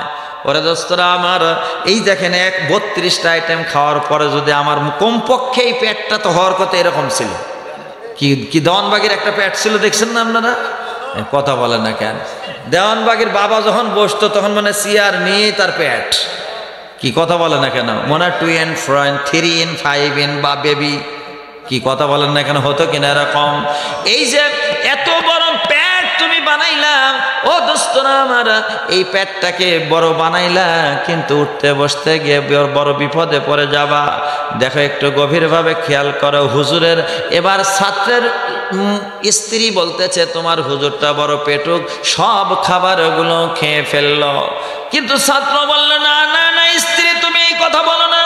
ওরে দোস্তরা আমার, এই দেখেন 32টা আইটেম খাওয়ার পরে যদি আমার কমপক্ষে এই পেটটা তো হওয়ার কথা এরকম ছিল। কি দেওয়ানবাগির একটা পেট ছিল, দেখছেন না আপনারা? কথা বলেন না কেন? দেওয়ানবাগির বাবা যখন বসতো তখন মানে চেয়ার নিয়েই তার পেট। কি কথা বলে না কেন? মনে হয় 2 in 4 3 in 5 in বা বেবি। কি কথা বলেন না কেন? হতো কিনা এরকম? এই যে এত বড় পেট তুমি বানাইলা, ও দোস্তরা আমার, এই পেটটাকে বড় বানাইলা কিন্তু উঠতে বসতে গিয়ে বড় বিপদে পড়ে যাবা। দেখো একটু গভীরভাবে খেয়াল করো। হুজুরের এবার ছাত্রের স্ত্রী বলতেছে, তোমার হুজুরটা বড় পেটুক, সব খাবারগুলো খেয়ে ফেললো। কিন্তু ছাত্র বলল, না না না স্ত্রী, তুমি এই কথা বলো না,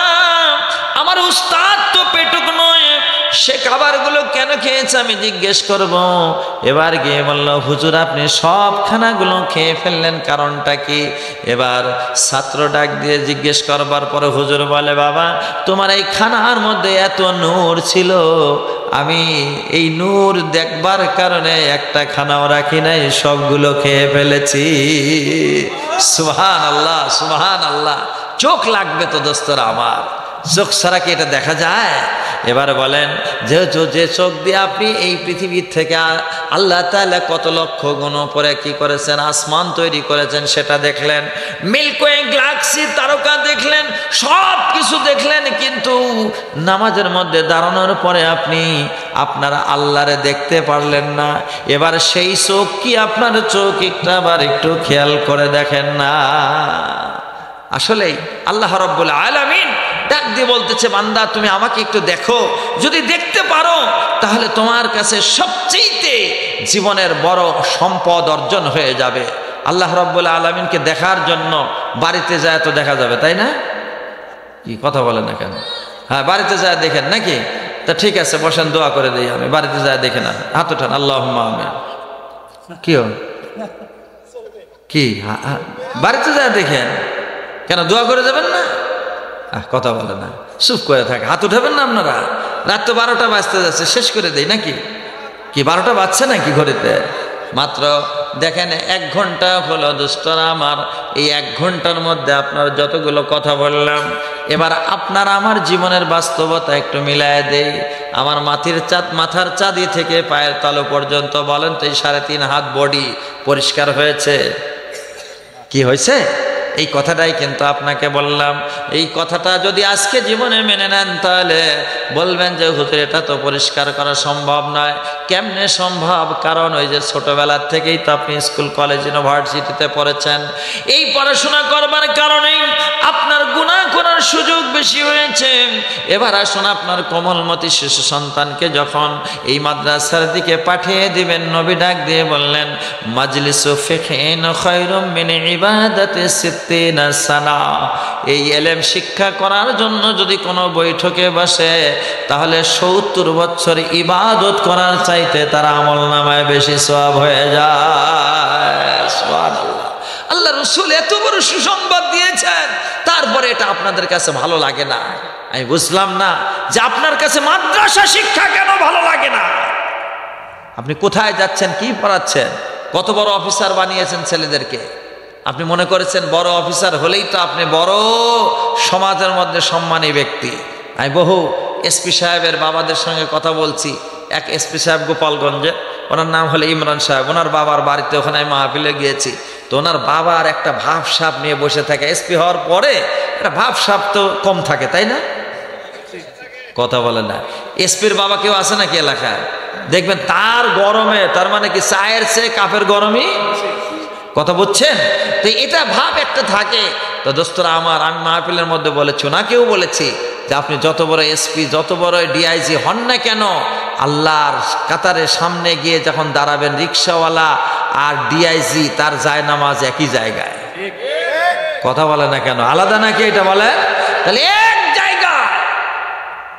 আমার উস্তাদ তো পেটুক নয়, সে খাবারগুলো কেন খেয়েছে আমি জিজ্ঞেস করব। এবার গিয়ে বলল, হুজুর আপনি সব খানাগুলো খেয়ে ফেললেন, কারণটা কি? এবার ছাত্র ডাক দিয়ে জিজ্ঞেস করবার পরে হুজুর বলে, বাবা তোমার এই খানার মধ্যে এত নূর ছিল, আমি এই নূর দেখবার কারণে একটা খানাও রাখি নাই, সবগুলো খেয়ে ফেলেছি। সুবহানাল্লাহ, সুবহানাল্লাহ। চোখ লাগবে তো দোস্তরা আমার, চোখ ছাড়া কি এটা দেখা যায়? এবার বলেন, যে চোখ দিয়ে আপনি এই পৃথিবীর থেকে আল্লাহ তাআলা কত লক্ষ গুণ পরে কি করেছেন, আসমান তৈরি করেছেন সেটা দেখলেন, মিল্কওয়ে গ্যালাক্সি তারকা দেখলেন, সব কিছু দেখলেন, কিন্তু নামাজের মধ্যে দাঁড়ানোর পরে আপনি আপনার আল্লাহরে দেখতে পারলেন না। এবার সেই চোখ কি আপনার চোখ একটু খেয়াল করে দেখেন না? আসলেই আল্লাহ রাব্বুল আলামিন ডাক দিয়ে বলতেছে, বান্দা তুমি আমাকে একটু দেখো, যদি দেখতে পারো তাহলে তোমার কাছে সবচেয়ে জীবনের বড় সম্পদ অর্জন হয়ে যাবে। আল্লাহ রাব্বুল আলামিনকে দেখার জন্য বাড়িতে যায় তো দেখা যাবে, তাই না? কি কথা বলে না কেন? হ্যাঁ, বাড়িতে যায় দেখেন নাকি? তা ঠিক আছে, বসেন, দোয়া করে দিই আমি। বাড়িতে যায় দেখে না, হাত উঠান, আল্লাহুম্মা আমিন। কি বাড়িতে যায় দেখেন, কেন দোয়া করে যাবেন না? কথা বলে না, চুপ করে থাকে। হাত উঠাবেন না আপনারা? রাত তো 12টা বাজতে যাচ্ছে, শেষ করে দেই নাকি? কি 12টা বাজছে নাকি ঘড়িতে? মাত্র দেখেন 1 ঘন্টা হলো দোস্তরা আমার। এই 1 ঘন্টার মধ্যে আপনার যতগুলো কথা বললাম, এবার আপনার আমার জীবনের বাস্তবতা একটু মিলায় দেই। আমার মাথার চাঁদি থেকে পায়ের তালু পর্যন্ত বলেন তো এই 3.5 হাত বডি পরিষ্কার হয়েছে? কি হয়েছে? এই কথাটাই কিন্তু আপনাকে বললাম। এই কথাটা যদি আজকে জীবনে মেনে নেন তাহলে বলবেন যে হুজুর এটা তো পরিষ্কার করা সম্ভব নয়। কেমনে সম্ভব? কারণ ওই যে ছোটবেলার থেকেই তো আপনি স্কুল কলেজ ইউনিভার্সিটিতে পড়েছেন, এই পড়াশোনা করবার কারণেই আপনার গুনাহ করার সুযোগ বেশি হয়েছে। এবার আসুন আপনার কোমলমতি শিশু সন্তানকে যখন এই মাদ্রাসার দিকে পাঠিয়ে দিবেন, নবী ডাক দিয়ে বললেন, মাজলিসু ফিকহিন খায়রুম মিন ইবাদাতি 60 সানা। এই ইলম শিক্ষা করার জন্য যদি কোনো বৈঠকে বসে তাহলে 70 বছর ইবাদত করার চাইতে তার আমলনামায় বেশি সওয়াব হয়ে যায়। সুবহানাল্লাহ। আল্লাহ রাসূল এত বড় সুসংবাদ দিয়েছেন, তারপরে এটা আপনাদের কাছে ভালো লাগে না। আমি বুঝলাম না যে আপনার কাছে মাদ্রাসা শিক্ষা কেন ভালো লাগে না। আপনি কোথায় যাচ্ছেন, কি পড়াচ্ছেন, কত বড় অফিসার বানিয়েছেন ছেলেদেরকে। আপনি মনে করেছেন বড় অফিসার হলেই তো আপনি বড় সমাজের মধ্যে সম্মানী ব্যক্তি। আমি বহু এসপি সাহেবের বাবাদের সঙ্গে কথা বলছি। এক এসপি সাহেব গোপালগঞ্জে, ওনার নাম হলো ইমরান সাহেব। ওনার বাবার বাড়িতে ওখানে আমি মাহফিলে গিয়েছি। তো ওনার বাবার একটা ভাবসাব নিয়ে বসে থাকে। এসপি হওয়ার পরে একটা ভাবসাব তো কম থাকে, তাই না? কথা বলে না। এসপির বাবা কেউ আছে নাকি এলাকায়? দেখবেন তার গরমে, তার মানে কি চায়ের চেয়ে কাপের গরমই। কথা বুঝছেন? তো এটা ভাব একটা থাকে। তো দোস্তরা আমার, আমি মাহফিলের মধ্যে বলেছি, ওনাকেও বলেছি যে আপনি যত বড় এসপি, যত বড় ডিআইজি হন না কেন, আল্লাহর কাতারের সামনে গিয়ে যখন দাঁড়াবেন, রিক্সাওয়ালা আর ডিআইজি তার জায়নামাজ একই জায়গায়। কথা বলে না কেন, আলাদা নাকি এটা বলে? তাহলে এক জায়গা।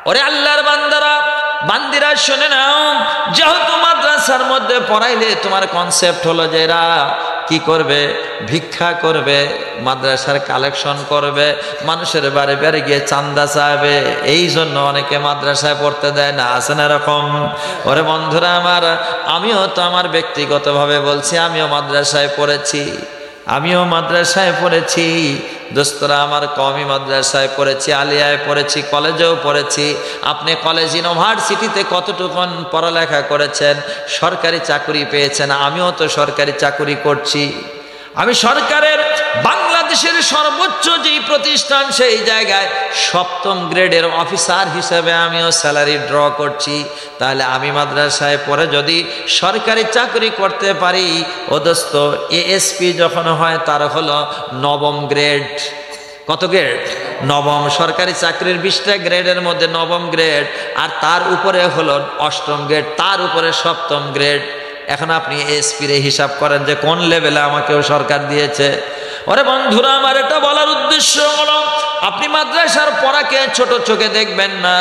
ওরে আল্লাহর বান্দারা, বান্দিরা শুনে নাও, যেহেতু মাদ্রাসার মধ্যে পড়াইলে তোমার কনসেপ্ট হলো যে এরা কি করবে, ভিক্ষা করবে, মাদ্রাসার কালেকশন করবে, মানুষের বাড়ি বাড়ি গিয়ে চান্দা চাইবে, এই জন্য অনেকে মাদ্রাসায় পড়তে দেয় না। আছে না এরকম? ওরে বন্ধুরা আমার, আমিও তো আমার ব্যক্তিগতভাবে বলছি, আমিও মাদ্রাসায় পড়েছি, আমিও মাদ্রাসায় পড়েছি। দোস্তরা আমার, কওমি মাদ্রাসায় পড়েছি, আলিয়ায় পড়েছি, কলেজেও পড়েছি। আপনি কলেজ ইউনিভার্সিটিতে কতটুকুন পড়ালেখা করেছেন, সরকারি চাকরি পেয়েছেন। আমিও তো সরকারি চাকরি করছি। আমি সরকারের বাংলাদেশের সর্বোচ্চ যেই প্রতিষ্ঠান, সেই জায়গায় 7ম গ্রেডের অফিসার হিসেবে আমিও স্যালারি ড্র করছি। তাহলে আমি মাদ্রাসায় পড়ে যদি সরকারি চাকরি করতে পারি, ও দোস্ত, এএসপি যখন হয় তার হলো 9ম গ্রেড। কত গ্রেড? 9ম। সরকারি চাকরির 20টা গ্রেডের মধ্যে 9ম গ্রেড, আর তার উপরে হলো 8ম গ্রেড, তার উপরে 7ম গ্রেড। এখন আপনি এসপির হিসাব করেন যে কোন লেভেলে আমাকেও সরকার দিয়েছে। ওরে বন্ধুরা আমার, এটা বলার উদ্দেশ্য হলো আপনি মাদ্রাসার পড়াকে ছোট চোখে দেখবেন না।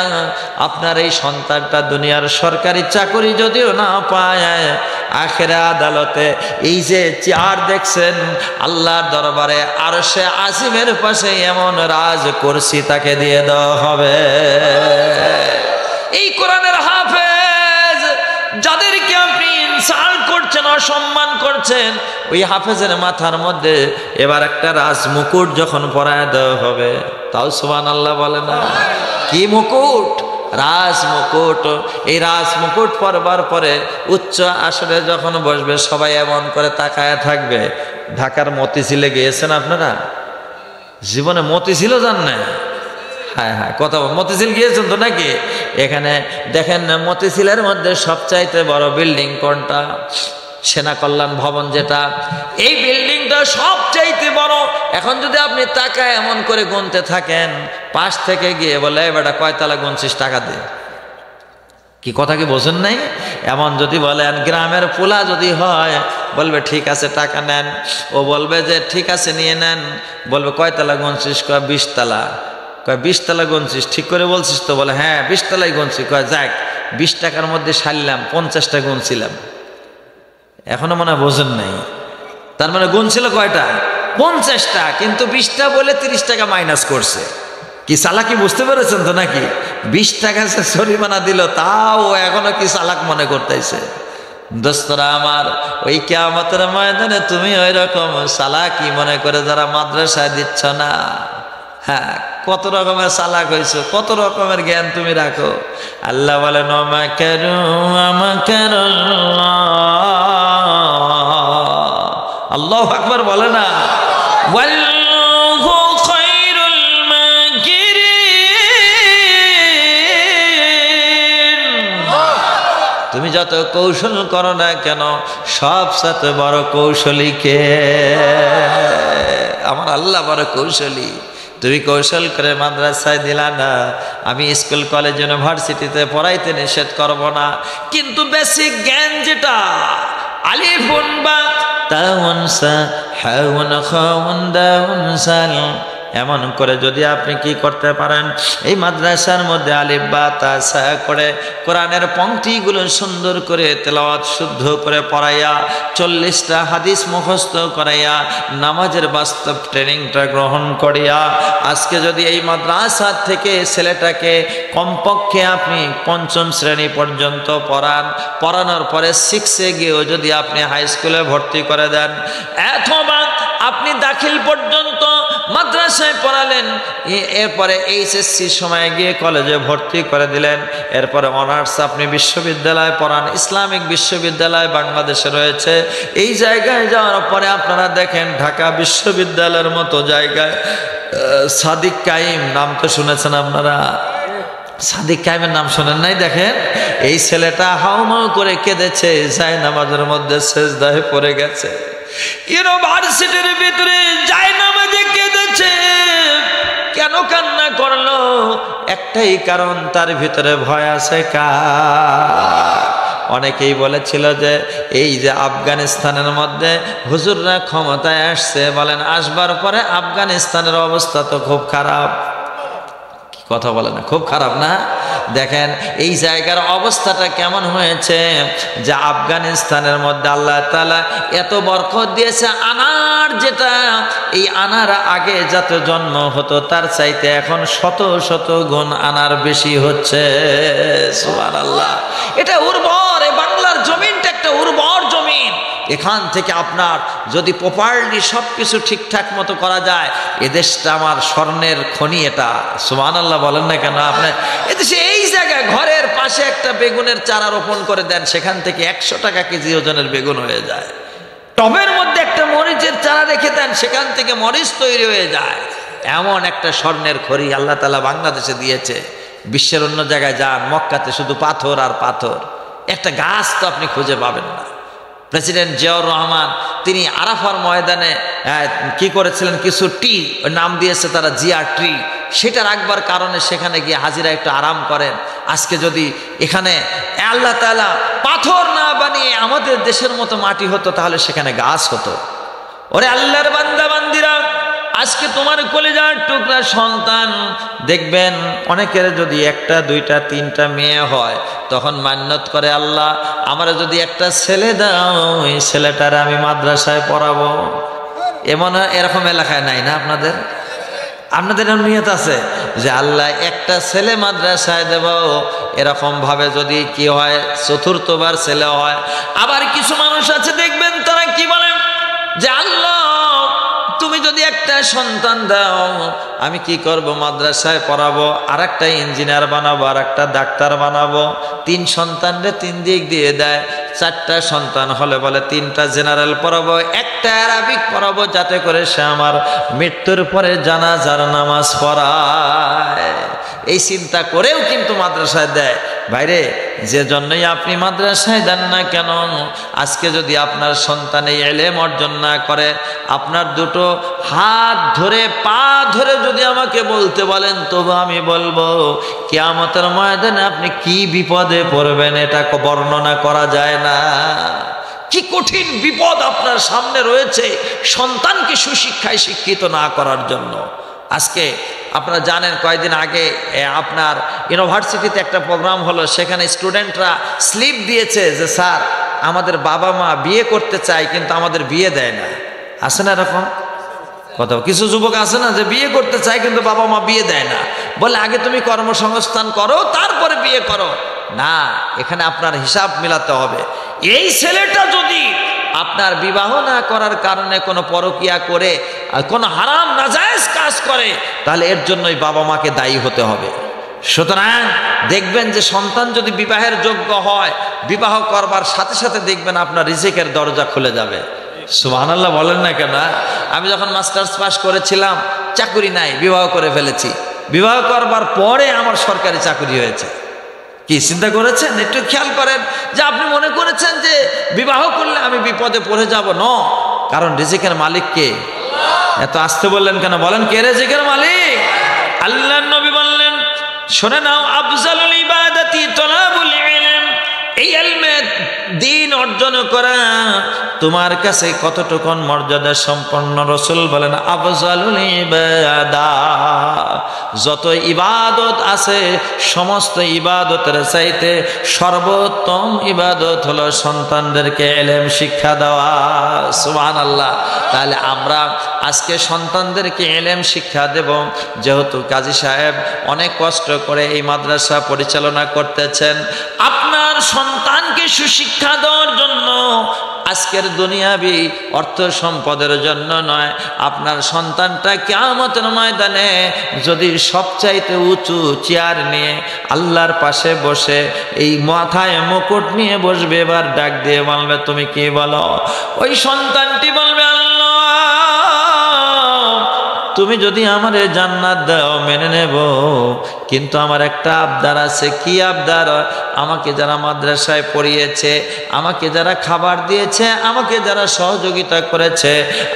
আপনার এই সন্তানটা দুনিয়ার সরকারি চাকরি যদিও না পায়, আখিরা আদালতে এই যে চেয়ার দেখছেন, আল্লাহর দরবারে আরশে আজিমের পাশে এমন রাজ কুরসি তাকে দিয়ে দেওয়া হবে। এই কোরআনের হাফেজ যাদেরকে আপনি ইনসাল্ট করছেন, অসম্মান করছেন, ওই হাফেজের মাথার মধ্যে এবার একটা রাজ মুকুট যখন পরায় দেওয়া হবে, তাও সুবহানাল্লাহ বলে না? কি মুকুট? রাজ মুকুট। এই রাজ মুকুট পরবার পরে উচ্চ আসনে যখন বসবে, সবাই এমন করে তাকায় থাকবে। ঢাকার মতিঝিলে গিয়েছেন আপনারা? জীবনে মতিঝিল যান না? হ্যাঁ হ্যাঁ, কথা মতিঝিল গিয়েছেন তো নাকি? এখানে দেখেন না, মতিঝিলের মধ্যে সবচাইতে বড় বিল্ডিং কোনটা? সেনা কল্যাণ ভবন যেটা, এই বিল্ডিংটা সবচাইতে বড়। এখন যদি আপনি তাকায় এমন করে গুনতে থাকেন, পাশ থেকে গিয়ে বলে বেটা কয়তলা গুনছিস, টাকা দে। কি কথা কি বোঝেন নাই? এমন যদি বলেন, গ্রামের পোলা যদি হয়, বলবে ঠিক আছে টাকা নেন। ও বলবে যে ঠিক আছে নিয়ে নেন। বলবে কয়তলা গুনছিস? কয় 20 তলা। কয় 20 তলা গুনছিস? ঠিক করে বলছিস তো? বলে হ্যাঁ 20 তলাই গুনছি। কয় যাক, 20 টাকার মধ্যে সারলাম, 50টা গুনছিলাম। এখনো মনে হয় বোঝেন নাই। তার মানে গুনছিল কয়টা? 50টা, কিন্তু 20টা বলে 30 টাকা মাইনাস করছে। কি চালাকি বুঝতে পেরেছেন তো নাকি? 20 টাকা সে জরিমানা দিল, তাও এখনো কি চালাক মনে করতেছে। দোস্তরা আমার, ওই কিয়ামতের ময়দানে তুমি ওই রকম চালাকি মনে করে যারা মাদ্রাসায় দিচ্ছ না, হ্যাঁ, কত রকমের চালাক হয়েছো, কত রকমের জ্ঞান তুমি রাখো। আল্লাহ বলেন আল্লাহু আকবার বলে না? তুমি যত কৌশল করো না কেন, সবচেয়ে বড় কৌশলী কে? আমার আল্লাহ বড় কৌশলী। তুমি কৌশল করে মাদ্রাসায় দিলা না। আমি স্কুল কলেজ ইউনিভার্সিটিতে পড়াইতে নিষেধ করব না, কিন্তু বেসিক জ্ঞান যেটা, আলিফুন বা তাউন সা হাউন খাউন দাউন সাল, এমন করে যদি আপনি কি করতে পারেন, এই মাদ্রাসার মধ্যে আলিফ বা তা সা করে কোরআনের পংক্তিগুলো সুন্দর করে তেলাওয়াত শুদ্ধ করে পড়াইয়া 40টা হাদিস মুখস্থ করাইয়া নামাজের বাস্তব ট্রেনিংটা গ্রহণ করিয়া আজকে যদি এই মাদ্রাসা থেকে ছেলেটাকে কমপক্ষে আপনি 5ম শ্রেণী পর্যন্ত পড়ানোর পরে 6-এ গিয়েও যদি আপনি হাই স্কুলে ভর্তি করে দেন, অথবা আপনি দাখিল পর্যন্ত মাদ্রাসায় পড়ালেন, এরপরে এইচএসসি সময় গিয়ে কলেজে ভর্তি করে দিলেন, এরপরে অনার্স আপনি বিশ্ববিদ্যালয়ে পড়ান, ইসলামিক বিশ্ববিদ্যালয় বাংলাদেশে রয়েছে, এই জায়গায় যাওয়ার পরে আপনারা দেখেন ঢাকা বিশ্ববিদ্যালয়ের মতো জায়গায় সাদিক কাইম নাম তো শুনেছেন আপনারা, সাদিক কাইমের নাম শোনেন নাই? দেখেন এই ছেলেটা হাউমাউ করে কেঁদেছে, যায় নামাজের মধ্যে সেজদায় পড়ে গেছে, ইউনিভার্সিটির ভিতরে যায় নামাজে কেঁদেছে। কেন কান্না করলো? একটাই কারণ, তার ভিতরে ভয় আছে কার? অনেকেই বলেছিল যে এই যে আফগানিস্তানের মধ্যে হুজুররা ক্ষমতায় আসছে, বলেন আসবার পরে আফগানিস্তানের অবস্থা তো খুব খারাপ, কথা বলে না, খুব খারাপ না? দেখেন এই জায়গার অবস্থাটা কেমন হয়েছে, যে আফগানিস্তানের মধ্যে আল্লাহ তাআলা এত বরকত দিয়েছে, আনার যেটা এই আনার আগে যত জন্ম হতো তার চাইতে এখন 100 গুণ আনার বেশি হচ্ছে। সুবহানাল্লাহ, এটা উর্বর, এই বাংলার জমিনটা একটা উর্বর জমিন। এখান থেকে আপনার যদি প্রপারলি সব কিছু ঠিকঠাক মতো করা যায়, এদেশটা আমার স্বর্ণের খনি এটা। সুবহানাল্লাহ বলেন না কেন? আপনার এদেশে এই জায়গায় ঘরের পাশে একটা বেগুনের চারা রোপণ করে দেন, সেখান থেকে 100 টাকা কেজি ওজনের বেগুন হয়ে যায়। টবের মধ্যে একটা মরিচের চারা রেখে দেন, সেখান থেকে মরিচ তৈরি হয়ে যায়। এমন একটা স্বর্ণের খনি আল্লাহ তাআলা বাংলাদেশে দিয়েছে। বিশ্বের অন্য জায়গায় যান, মক্কাতে শুধু পাথর আর পাথর, একটা গাছ তো আপনি খুঁজে পাবেন না। প্রেসিডেন্ট জিয়াউর রহমান তিনি আরাফার ময়দানে কি করেছিলেন, কিছু নাম দিয়েছে তারা জিয়া ট্রি, সেটা রাখবার কারণে সেখানে গিয়ে হাজিরা একটু আরাম করেন। আজকে যদি এখানে আল্লাহ তাআলা পাথর না বানিয়ে আমাদের দেশের মতো মাটি হতো, তাহলে সেখানে গাছ হতো। ওরে আল্লাহর বান্দা বান্দিরা, আজকে তোমার কলিজার টুকরা সন্তান দেখবেন, অনেকের যদি 1টা 2টা 3টা মেয়ে হয়, তখন মান্যত করে, আল্লাহ আমার যদি একটা ছেলে দাও, এই ছেলেটার আমি মাদ্রাসায় পড়াবো। এরকম এলাকায় নাই না আপনাদের? আপনাদের নিয়ত আছে যে আল্লাহ একটা ছেলে মাদ্রাসায় দেব, এরকম ভাবে যদি কি হয় 4র্থবার ছেলে হয়। আবার কিছু মানুষ আছে দেখবেন, তারা কি বলেন যে আল্লাহ তুমি যদি একটা সন্তান দাও, আমি কি করব, মাদ্রাসায় পড়াবো, আর একটা ইঞ্জিনিয়ার বানাবো, আর একটা ডাক্তার বানাবো। 3 সন্তানরে 3 দিক দিয়ে দেয়। 4টা সন্তান হলে বলে 3টা জেনারেল পড়াবো, একটা আরবিক পড়াবো, যাতে করে সে আমার মৃত্যুর পরে জানাজার নামাজ পড়ায়। এই চিন্তা করেও কিন্তু মাদ্রাসায় দেয়। ভাইরে, যে জন্যই আপনি মাদ্রাসায় দেন না কেন, আজকে যদি আপনার সন্তান এই ইলম অর্জন না করে, আপনার দুটো হাত ধরে পা ধরে যদি আমাকে বলতে বলেন, তবু আমি বলবো কিয়ামতের ময়দানে আপনি কি বিপদে পড়বেন, এটা বর্ণনা করা যায় না। কি কঠিন বিপদ আপনার সামনে রয়েছে সন্তানকে সুশিক্ষায় শিক্ষিত না করার জন্য। আজকে আপনারা জানেন, কয়েকদিন আগে আপনার ইউনিভার্সিটিতে একটা প্রোগ্রাম হলো, সেখানে স্টুডেন্টরা স্লিপ দিয়েছে যে স্যার আমাদের বাবা মা বিয়ে করতে চায়, কিন্তু আমাদের বিয়ে দেয় না। আছে না এরকম কথা? কিছু যুবক আছে না যে বিয়ে করতে চায় কিন্তু বাবা মা বিয়ে দেয় না, বলে আগে তুমি কর্মসংস্থান করো তারপরে বিয়ে করো। না, এখানে আপনার হিসাব মিলাতে হবে। এই ছেলেটা যদি আপনার বিবাহ না করার কারণে কোনো পরকিয়া করে, কোনো হারাম নাজায়েজ কাজ করে, তাহলে এর জন্যই বাবা মাকে দায়ী হতে হবে। সুতরাং দেখবেন যে সন্তান যদি বিবাহের যোগ্য হয়, বিবাহ করবার সাথে সাথে দেখবেন আপনার রিজিকের দরজা খুলে যাবে। সুবহানাল্লাহ বলেন না কেন? আমি যখন মাস্টার্স পাস করেছিলাম, চাকরি নাই, বিবাহ করে ফেলেছি। বিবাহ করবার পরে আমার সরকারি চাকরি হয়েছে। কি চিন্তা করেছেন? একটু খেয়াল করেন যে আপনি মনে করেছেন যে বিবাহ করলে আমি বিপদে পড়ে যাব। ন, কারণ রিজিকের মালিক কে? এত আসতে বললেন কেন? বলেন কে রিজিকের মালিক? আল্লাহর নবী বললেন, শুনে নাও, আফজালুল ইবাদাতি তলাবুল ইলম। এই ইলমে দিন অর্জন করা তোমার কাছে কতটুকু মর্যাদা সম্পন্ন? রাসূল বলেন আফজালুল ইবাদাত, যত ইবাদত আছে সমস্ত ইবাদতের চাইতে সর্বোত্তম ইবাদত হলো সন্তানদেরকে ইলম শিক্ষা দেওয়া। সুবহানাল্লাহ। তাহলে আমরা আজকে সন্তানদেরকে ইলম শিক্ষা দেব। যেহেতু কাজী সাহেব অনেক কষ্ট করে এই মাদ্রাসা পরিচালনা করতেছেন, আপনার সন্তানকে সুশিক্ষা দেওয়ার জন্য, আজকের দুনিয়াবি অর্থ সম্পদের জন্য নয়, আপনার সন্তানটা কিয়ামতের ময়দানে যদি সবচাইতে উঁচু চেয়ার নিয়ে আল্লাহর পাশে বসে এই মাথায় মুকুট নিয়ে বসবে, এবার ডাক দিয়ে বলবে তুমি কি বলো? ওই সন্তানটি বলবে আল্লাহ তুমি যদি আমারে জান্নাত দাও মেনে নেব, কিন্তু আমার একটা আবদার আছে। কি আবদার? আমাকে যারা মাদ্রাসায় পড়িয়েছে, আমাকে যারা খাবার দিয়েছে, আমাকে যারা সহযোগিতা করেছে,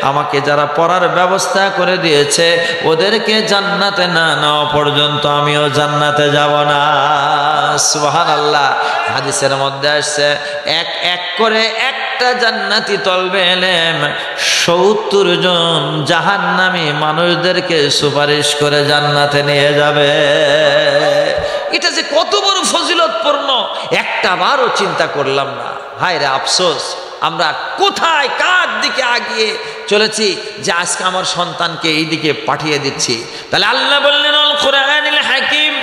আমাকে যারা পড়ার ব্যবস্থা করে দিয়েছে, ওদেরকে জান্নাতে না নেওয়া পর্যন্ত আমিও জান্নাতে যাব না। সুবহানাল্লাহ। হাদিসের মধ্যে আসছে এক এক করে একটা জান্নাতি তলবে ইলম ৭০ জন জাহান্নামী মানুষদেরকে সুপারিশ করে জান্নাতে নিয়ে যাবে। এটা যে কত বড় ফজিলতপূর্ণ একটা বারও চিন্তা করলাম না। হায় রে আফসোস, আমরা কোথায় কার দিকে আগিয়ে চলেছি যে আজকে আমার সন্তানকে এই দিকে পাঠিয়ে দিচ্ছি। তাহলে আল্লাহ বললেন আল কোরআনুল হাকিম,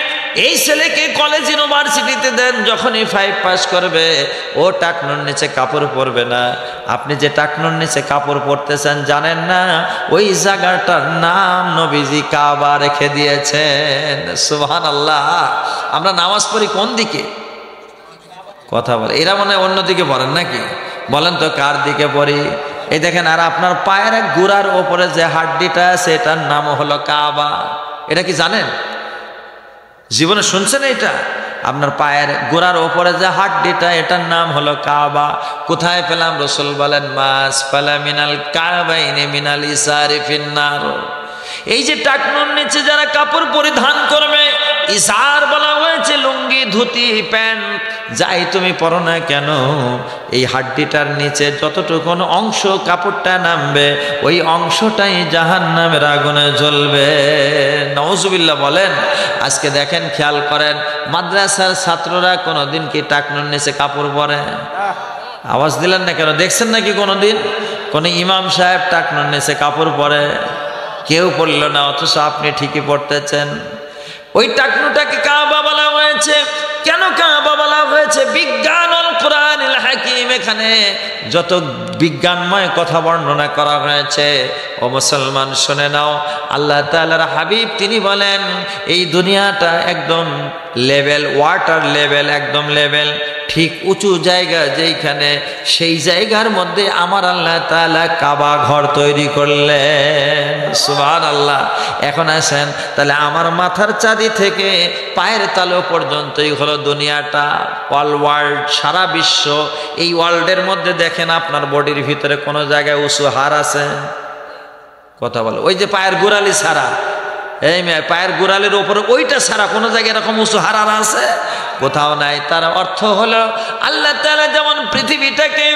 এই ছেলেকে কলেজ ইউনিভার্সিটিতে দেন, যখনই 5 পাস করবে ও টাকনুর নিচে কাপড় পরবে না। আপনি যে টাকনুর নিচে কাপড় পরতেছেন জানেন না, ওই জায়গাটার নাম নবীজি কাবা রেখে দিয়েছেন। সুবহানাল্লাহ। আমরা নামাজ পড়ি কোন দিকে? কথা বলে এরা মনে হয় অন্যদিকে পড়েন নাকি? বলেন তো কার দিকে পড়ি? এই দেখেন, আর আপনার পায়ের গোড়ার ওপরে যে হাড্ডিটা আছে এটার নাম হলো কাবা। এটা কি জানেন? জীবনে শুনছেন এটা? আপনার পায়ের গোড়ার ওপরে যে হাড্ডিটা এটার নাম হলো কাবা। কোথায় পেলাম? রাসূল বলেন মাস ফালা মিনাল কাবাইনি মিনাল ইসারি ফিন্নার। এই যে টাকনুর নিচে যারা কাপড় পরিধান করবে, ইসার বলা হয়েছে লুঙ্গি, ধুতি, প্যান্ট, যাই তুমি পরো না কেন, এই হাড্ডিটার নিচে যতটুকু অংশ কাপড়টা নামবে ওই অংশটাই জাহান্নামের আগুনে জ্বলবে। নাউজুবিল্লাহ বলেন। আজকে দেখেন, খেয়াল করেন, মাদ্রাসার ছাত্ররা কোনোদিন কি টাকনুর নিচে কাপড় পরে? আওয়াজ দিলেন না কেন? দেখছেন নাকি কোনোদিন কোন ইমাম সাহেব টাকনুর নিচে কাপড় পরে? কেউ পড়ল না, অথচ আপনি ঠিকই পড়তেছেন। ওই টাকনুটাকে কাবা বলা হয়েছে। কেন কাবা বলা হয়েছে? বিজ্ঞান আল কোরআনুল হাকিম, এখানে যত বিজ্ঞানময় কথা বর্ণনা করা হয়েছে, ও মুসলমান শুনে নাও, আল্লাহ তাআলার হাবিব তিনি বলেন এই দুনিয়াটা একদম লেভেল, ওয়াটার লেভেল, একদম লেভেল, ঠিক উঁচু জায়গা যেইখানে, সেই জায়গার মধ্যে আমার আল্লাহ তাআলা কাবা ঘর তৈরি করলেন। সুবহানাল্লাহ। এখন আসেন, তাহলে আমার মাথার চাঁদি থেকে পায়ের তালু পর্যন্তই হলো দুনিয়াটা, অল ওয়ার্ল্ড, সারা বিশ্ব। এই ওয়ার্ল্ডের মধ্যে দেখেন আপনার বডির ভিতরে কোনো জায়গায় উঁচু হাড় আছে? কথা বলো। ওই যে পায়ের গোড়ালি ছাড়া, এই মেয়ে পায়ের গোড়ালির উপরে ওইটা ছাড়া কোনো জায়গায় এরকম উঁচু হাড় আছে? কোথাও নাই। তার অর্থ হলো আল্লাহ তাআলা যেমন পৃথিবীটাকে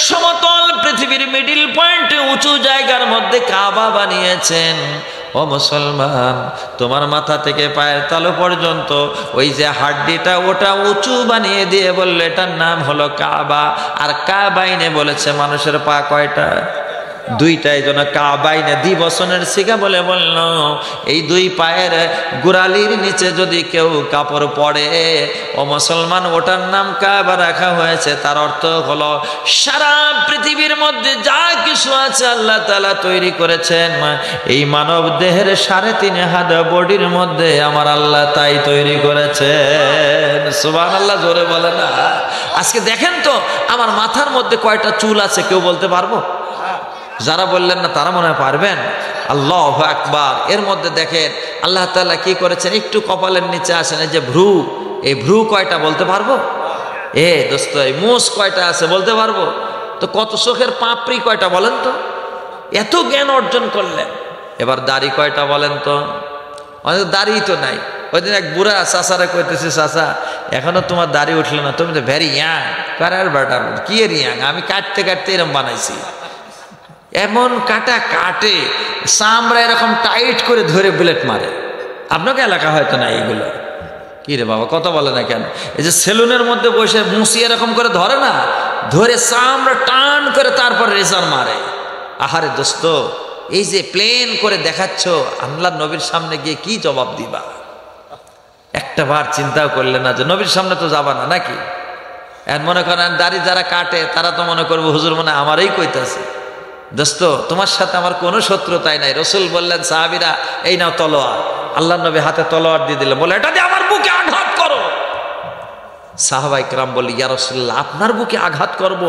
সমতল, পৃথিবীর মিডিল পয়েন্টে উঁচু জায়গার মধ্যে কাবা বানিয়েছেন, ও মুসলমান তোমার মাথা থেকে পায়ের তালু পর্যন্ত ওই যে হাড্ডিটা ওটা উঁচু বানিয়ে দিয়ে বললো এটার নাম হলো কাবা। আর কাবাইনে বলেছে মানুষের পা কয়টা? দুইটাই। জন্য কাবাইনে দ্বিবচনের সিগা বলে বলল এই দুই পায়ের গোড়ালির নিচে যদি কেউ কাপড় পরে, ও মুসলমান ওটার নাম কাবা রাখা হয়েছে। তার অর্থ হলো সারা পৃথিবীর মধ্যে যা কিছু আছে আল্লাহ তাআলা তৈরি করেছেন, এই মানব দেহের 3.5 হাত বডির মধ্যে আমার আল্লাহ তাই তৈরি করেছেন। সুবহানাল্লাহ, জোরে বলে না। আজকে দেখেন তো আমার মাথার মধ্যে কয়টা চুল আছে কেউ বলতে পারবো? যারা বললেন না তারা মনে হয় পারবেন। আল্লাহু আকবার। এর মধ্যে দেখেন আল্লাহ তাআলা কি করেছেন, একটু কপালের নিচে আসেন, এই যে ভ্রু, এই ভ্রু কয়টা বলতে পারবো? দোস্ত এই মুছ কয়টা আছে বলতে পারবো? তো কত চোখের পাপড়ি কয়টা বলেন তো? এত জ্ঞান অর্জন করলেন। এবার দাড়ি কয়টা বলেন তো? অনেক দাড়ি তো নাই। ওই দিন এক বুড়া চাচারা কইতেছে, চাচা এখনো তোমার দাড়ি উঠলো না, তুমি তো ভেরি ইয়াং। কারার বাটার কি এর ইয়াং, আমি কাটতে কাটতে এরকম বানাইছি। এমন কাটা কাটে, চামড়া এরকম টাইট করে ধরে ব্লেড মারে। আপনাকে এলাকা হয়তো না এইগুলো। কি রে বাবা কথা বলে না কেন? এই যে সেলুনের মধ্যে বসে মুসি এরকম করে ধরে না, ধরে চামড়া টান করে তারপর রেজার মারে। আহারে দোস্ত, এই যে প্লেন করে দেখাচ্ছ, আল্লাহর নবীর সামনে গিয়ে কি জবাব দিবা? একটা বার চিন্তাও করলে না যে নবীর সামনে তো যাবা না নাকি? আর মনে করেন দাড়ি যারা কাটে তারা তো মনে করবো হুজুর মনে আমারই কইতাছে। দোস্ত, তোমার সাথে আমার কোনো শত্রুতাই নাই। রসুল বললেন সাহাবীরা এই নাও তলোয়ার। আল্লাহর নবী হাতে তলোয়ার দিয়ে দিলেন, বলে এটা দিয়ে আমার বুকে আঘাত করো। সাহাবাই کرام বলি, ইয়া রাসূলুল্লাহ, আপনার বুকে আঘাত করব?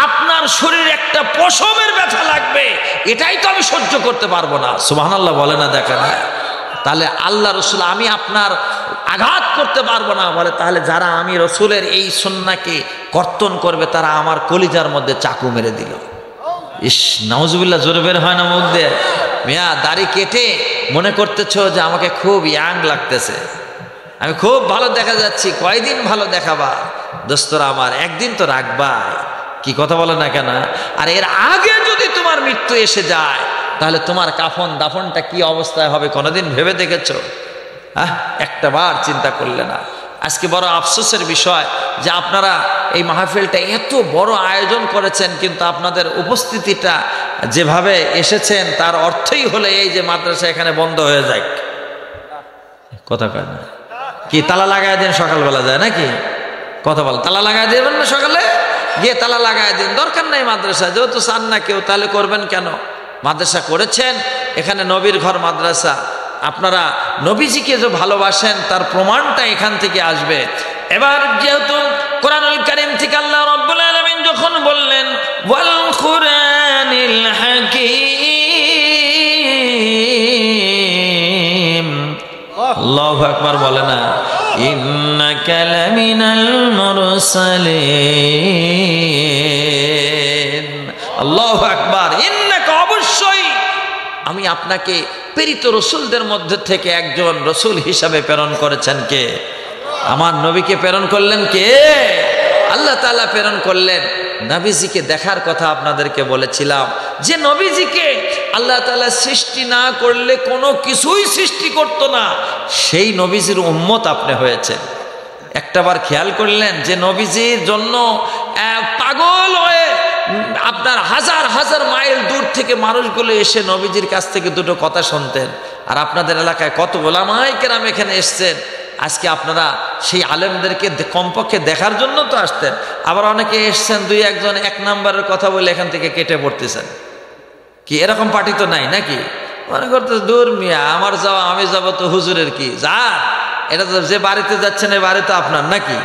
আপনার শরীরে একটা পশমের ব্যথা লাগবে, এটাই তো আমি সহ্য করতে পারবো না। সুবহানাল্লাহ বলে না, দেখেন। তাহলে আল্লাহ রসুল, আমি আপনার আঘাত করতে পারবো না। বলে তাহলে যারা আমি রসুলের এই সুন্নাহকে কর্তন করবে তারা আমার কলিজার মধ্যে চাকু মেরে দিল। ইস, নাউজুবিল্লাহ, জোরে বের হয় না মুখ দিয়ে। মিয়া দাড়ি কেটে মনে করতেছো যে আমাকে খুব ইয়াং লাগতেছে, আমি খুব ভালো দেখা যাচ্ছি। কয়দিন ভালো দেখাবা দোস্তরা আমার, একদিন তো রাখবা। কি কথা বলে না কেন? আর এর আগে যদি তোমার মৃত্যু এসে যায় তাহলে তোমার কাফন দাফনটা কি অবস্থায় হবে কোনোদিন ভেবে দেখেছো? একটা বার চিন্তা করলে না? আজকে বড় আফসোসের বিষয় যে আপনারা এই মাহফিলটা এত বড় আয়োজন করেছেন, কিন্তু আপনাদের উপস্থিতিটা যেভাবে এসেছেন তার অর্থই হলে এই যে মাদ্রাসা এখানে বন্ধ হয়ে যায়। কথা কয় না? কি তালা লাগাই দেন সকালবেলা যায় নাকি? কথা বল, তালা লাগাই দেবেন না সকালে গিয়ে তালা লাগাই দিন, দরকার নাই মাদ্রাসা। যেহেতু চান না কেউ, তাহলে করবেন কেন? মাদ্রাসা করেছেন, এখানে নবীর ঘর মাদ্রাসা। আপনারা নবীজিকে যে ভালোবাসেন তার প্রমাণটা এখান থেকে আসবে। এবার যেহেতু কোরআনুল কারীম থেকে আল্লাহ রাব্বুল আলামিন যখন বললেন ওয়াল কুরআনিল হাকীম, আল্লাহু আকবার বলে না, ইন্নাকা লামিনাল মুরসালিন। আল্লাহু আকবার। ইন্নাকা, অবশ্যই আমি আপনাকে প্রেরিত রসুলদের মধ্যে থেকে একজন রসুল হিসাবে প্রেরণ করেছেন। কে? আমার নবীকে প্রেরণ করলেন কে? আল্লাহ তাআলা প্রেরণ করলেন। নবীজিকে দেখার কথা আপনাদেরকে বলেছিলাম যে নবীজিকে আল্লাহ তাআলা সৃষ্টি না করলে কোনো কিছুই সৃষ্টি করতো না, সেই নবীজির উম্মত আপনি হয়েছেন। একটাবার খেয়াল করলেন যে নবীজির জন্য পাগল হয়ে আপনার হাজার হাজার মাইল দূর থেকে মানুষগুলো এসে নবীজির কাছ থেকে দুটো কথা শুনতেন। আর আপনাদের এলাকায় কত ওলামায়ে কেরাম এখানে এসছেন, আজকে আপনারা সেই আলেমদেরকে কমপক্ষে দেখার জন্য তো আসতেন। আবার অনেকে এসছেন দুই একজন এক নাম্বারের কথা বলে এখান থেকে কেটে পড়তেছেন। কি এরকম পার্টি তো নাই নাকি? মনে করতে দূর মিয়া, আমার যাওয়া আমি যাবো তো হুজুরের কি যা, এটা তো যে বাড়িতে যাচ্ছেন এ বাড়ি তো আপনার নাকি?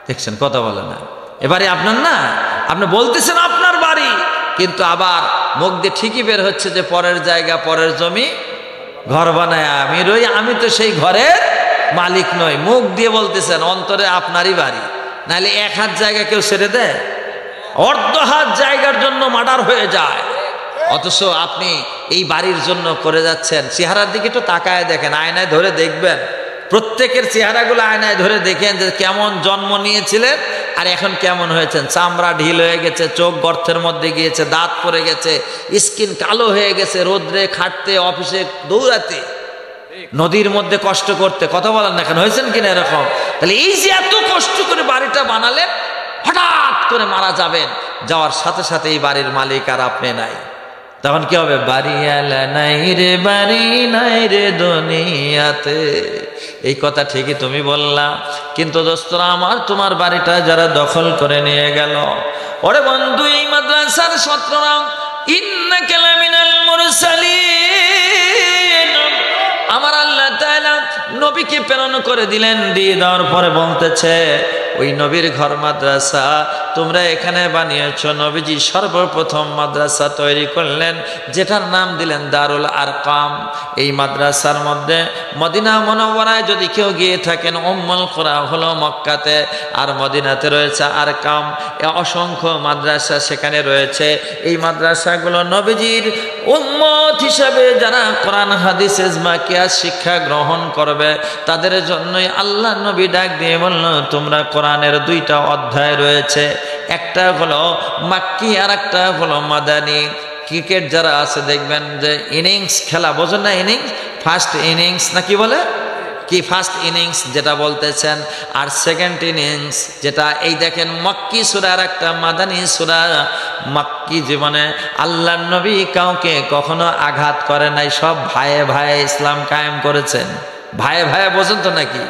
দেখছেন কথা বলে না, এবারে আপনার না, আপনি বলতেছেন আপনার বাড়ি, কিন্তু আবার মুখ দিয়ে ঠিকই বের হচ্ছে যে পরের জায়গা পরের জমি ঘর বানায় আমি রই, আমি তো সেই ঘরের মালিক নই। মুখ দিয়ে বলতেছেন, অন্তরে আপনারই বাড়ি। নাহলে এক হাত জায়গা কেউ ছেড়ে দেয়? অর্ধ হাত জায়গার জন্য মার্ডার হয়ে যায়। অথচ আপনি এই বাড়ির জন্য করে যাচ্ছেন। চেহারার দিকে তো তাকায় দেখেন, আয়নায় ধরে দেখবেন, প্রত্যেকের চেহারাগুলো আয়নায় ধরে দেখেন যে কেমন জন্ম নিয়েছিলেন আর এখন কেমন হয়েছেন। চামড়া ঢিল হয়ে গেছে, চোখ গর্তের মধ্যে গিয়েছে, দাঁত পড়ে গেছে, স্কিন কালো হয়ে গেছে, রোদ্রে খাটতে, অফিসে দৌড়াতে, নদীর মধ্যে কষ্ট করতে। কথা বলেন না কেন? হয়েছেন কিনা এরকম? তাহলে এই যে এত কষ্ট করে বাড়িটা বানালেন, হঠাৎ করে মারা যাবেন, যাওয়ার সাথে সাথে এই বাড়ির মালিক আর আপনি নাই, তখন কি হবে? বাড়িওয়ালা নাই রে, বাড়ি নাই রে দুনিয়াতে। এই কথা ঠিকই তুমি বললা, কিন্তু দোস্তরা আমার, তোমার বাড়িটা যারা দখল করে নিয়ে গেল, ওরে বন্ধু, এই মাদ্রাসার ছাত্ররা ইন্নাকা লামিনাল মুরসালিন, আমার আল্লাহ তাআলা নবীকে প্রেরণ করে দিলেন। দিয়ে দেওয়ার পরে বলতেছে ওই নবীর ঘর মাদ্রাসা তোমরা এখানে বানিয়েছো। নবীজি সর্বপ্রথম মাদ্রাসা তৈরি করলেন, যেটার নাম দিলেন দারুল আরকাম। এই মাদ্রাসার মধ্যে মদিনা মুনাওয়ারায় যদি কেউ গিয়ে থাকেন, উম্মুল কুরা হলো মক্কাতে, আর মদিনাতে রয়েছে আরকাম। অসংখ্য মাদ্রাসা সেখানে রয়েছে। এই মাদ্রাসাগুলো নবীজির উম্মত হিসাবে যারা কোরআন হাদিস ইজমা কিয়াস শিক্ষা গ্রহণ করবে, তাদের জন্যই আল্লাহ নবী ডাক দিয়ে বলল, তোমরা কোরআনের দুইটা অধ্যায় রয়েছে, একটা হলো মাক্কি আর একটা হলো মাদানী। ক্রিকেট যারা আছে দেখবেন যে ইনিংস খেলা, বোঝেন না? ইনিংস, ফার্স্ট ইনিংস না কি বলে, কি ফার্স্ট ইনিংস যেটা বলতেছেন, আর সেকেন্ড ইনিংস যেটা, এই দেখেন মক্কি সূরা আর একটা মাদানী সূরা। মক্কি জীবনে আল্লাহর নবী কাউকে কখনো আঘাত করে নাই, সব ভাইয়ে ভাইয়ে ইসলাম কায়েম করেছেন। ভাইয়ে ভাইয়ে বোঝেন তো নাকি?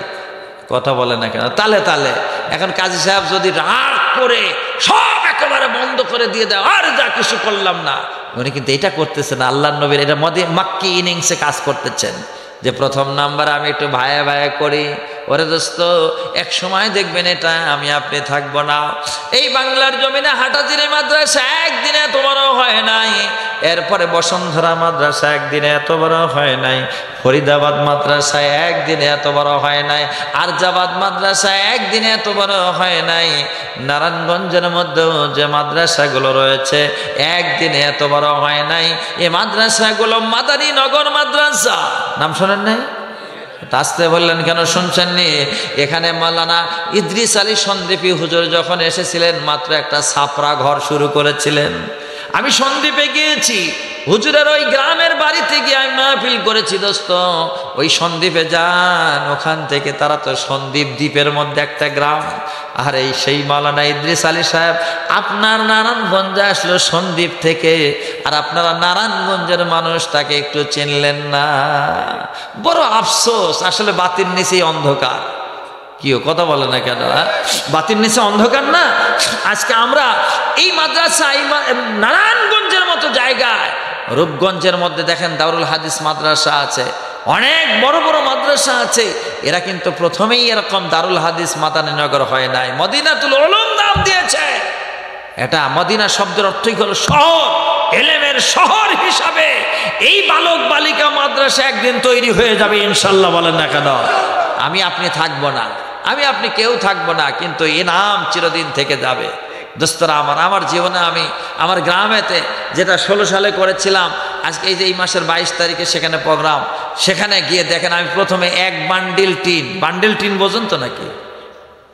কথা বলে না কেন? তালে তালে। এখন কাজী সাহেব যদি রাগ করে সব একেবারে বন্ধ করে দিয়ে দেয়, আর যা কিছু করলাম না, উনি কিন্তু এটা করতেছেন আল্লাহর নবীর এটা মক্কি ইনিংসে কাজ করতেছেন, যে প্রথম নাম্বার আমি একটু ভাইয়ে ভাইয়ে করি। ওরে দোস্ত, এক সময় দেখবেন এটা আমি আপনি থাকবো না। এই বাংলার জমিনে হাটাজারি মাদ্রাসা একদিনে এত বড় হয় নাই, এরপরে বসুন্ধরা মাদ্রাসা একদিনে এত বড় হয় নাই, ফরিদাবাদ মাদ্রাসা একদিনে এত বড় হয় নাই, আরজাবাদ মাদ্রাসা একদিনে এত বড় হয় নাই, নারায়ণগঞ্জের মধ্যেও যে মাদ্রাসাগুলো রয়েছে একদিনে এত বড় হয় নাই। এই মাদ্রাসাগুলো মাদানী নগর মাদ্রাসা, নাম শোনেন নাই? আসতে বললেন কেন, শুনছেননি? এখানে মাওলানা ইদ্রিস আলী সন্দ্বীপী হুজুর যখন এসেছিলেন, মাত্র একটা ছাপরা ঘর শুরু করেছিলেন। আমি সন্দ্বীপে গিয়েছি, হুজুরের ওই গ্রামের বাড়িতে গিয়ে আমি মাহফিল করেছি। দোস্ত, ওই সন্দ্বীপে যান, ওখান থেকে তারা তো সন্দ্বীপ দ্বীপের মধ্যে একটা গ্রাম। আর এই সেই মাওলানা ইদ্রিস আলী সাহেব আপনার নারায়ণগঞ্জে আসলো সন্দ্বীপ থেকে, আর আপনারা নারায়ণগঞ্জের মানুষ তাকে একটু চিনলেন না। বড় আফসোস, আসলে বাতির নিচেই অন্ধকার। কিও কথা বলে না কেন? বাতির নিচে অন্ধকার না? আজকে আমরা এই মাদ্রাসা, এই নারায়ণগঞ্জের মতো জায়গায়, রূপগঞ্জের মধ্যে দেখেন দারুল হাদিস মাদ্রাসা আছে, অনেক বড় বড় মাদ্রাসা আছে। এরা কিন্তু প্রথমেই এরকম দারুল হাদিস মাদানীনগর হয় নাই, মদিনাতুল উলুম নাম দিয়েছে। এটা মদিনা শব্দের অর্থই হলো শহর, এলেমের শহর হিসাবে এই বালক বালিকা মাদ্রাসা একদিন তৈরি হয়ে যাবে ইনশাল্লাহ। বলেন না কেন? আমি আপনি থাকবো না, আমি আপনি কেউ থাকবো না, কিন্তু এ নাম চিরদিন থেকে যাবে। দোস্তরা আমার জীবনে আমি আমার গ্রামেতে যেটা 16 সালে করেছিলাম, আজকে এই যে এই মাসের 22 তারিখে সেখানে প্রোগ্রাম, সেখানে গিয়ে দেখেন আমি প্রথমে এক বান্ডিল টিন বোঝেন তো নাকি?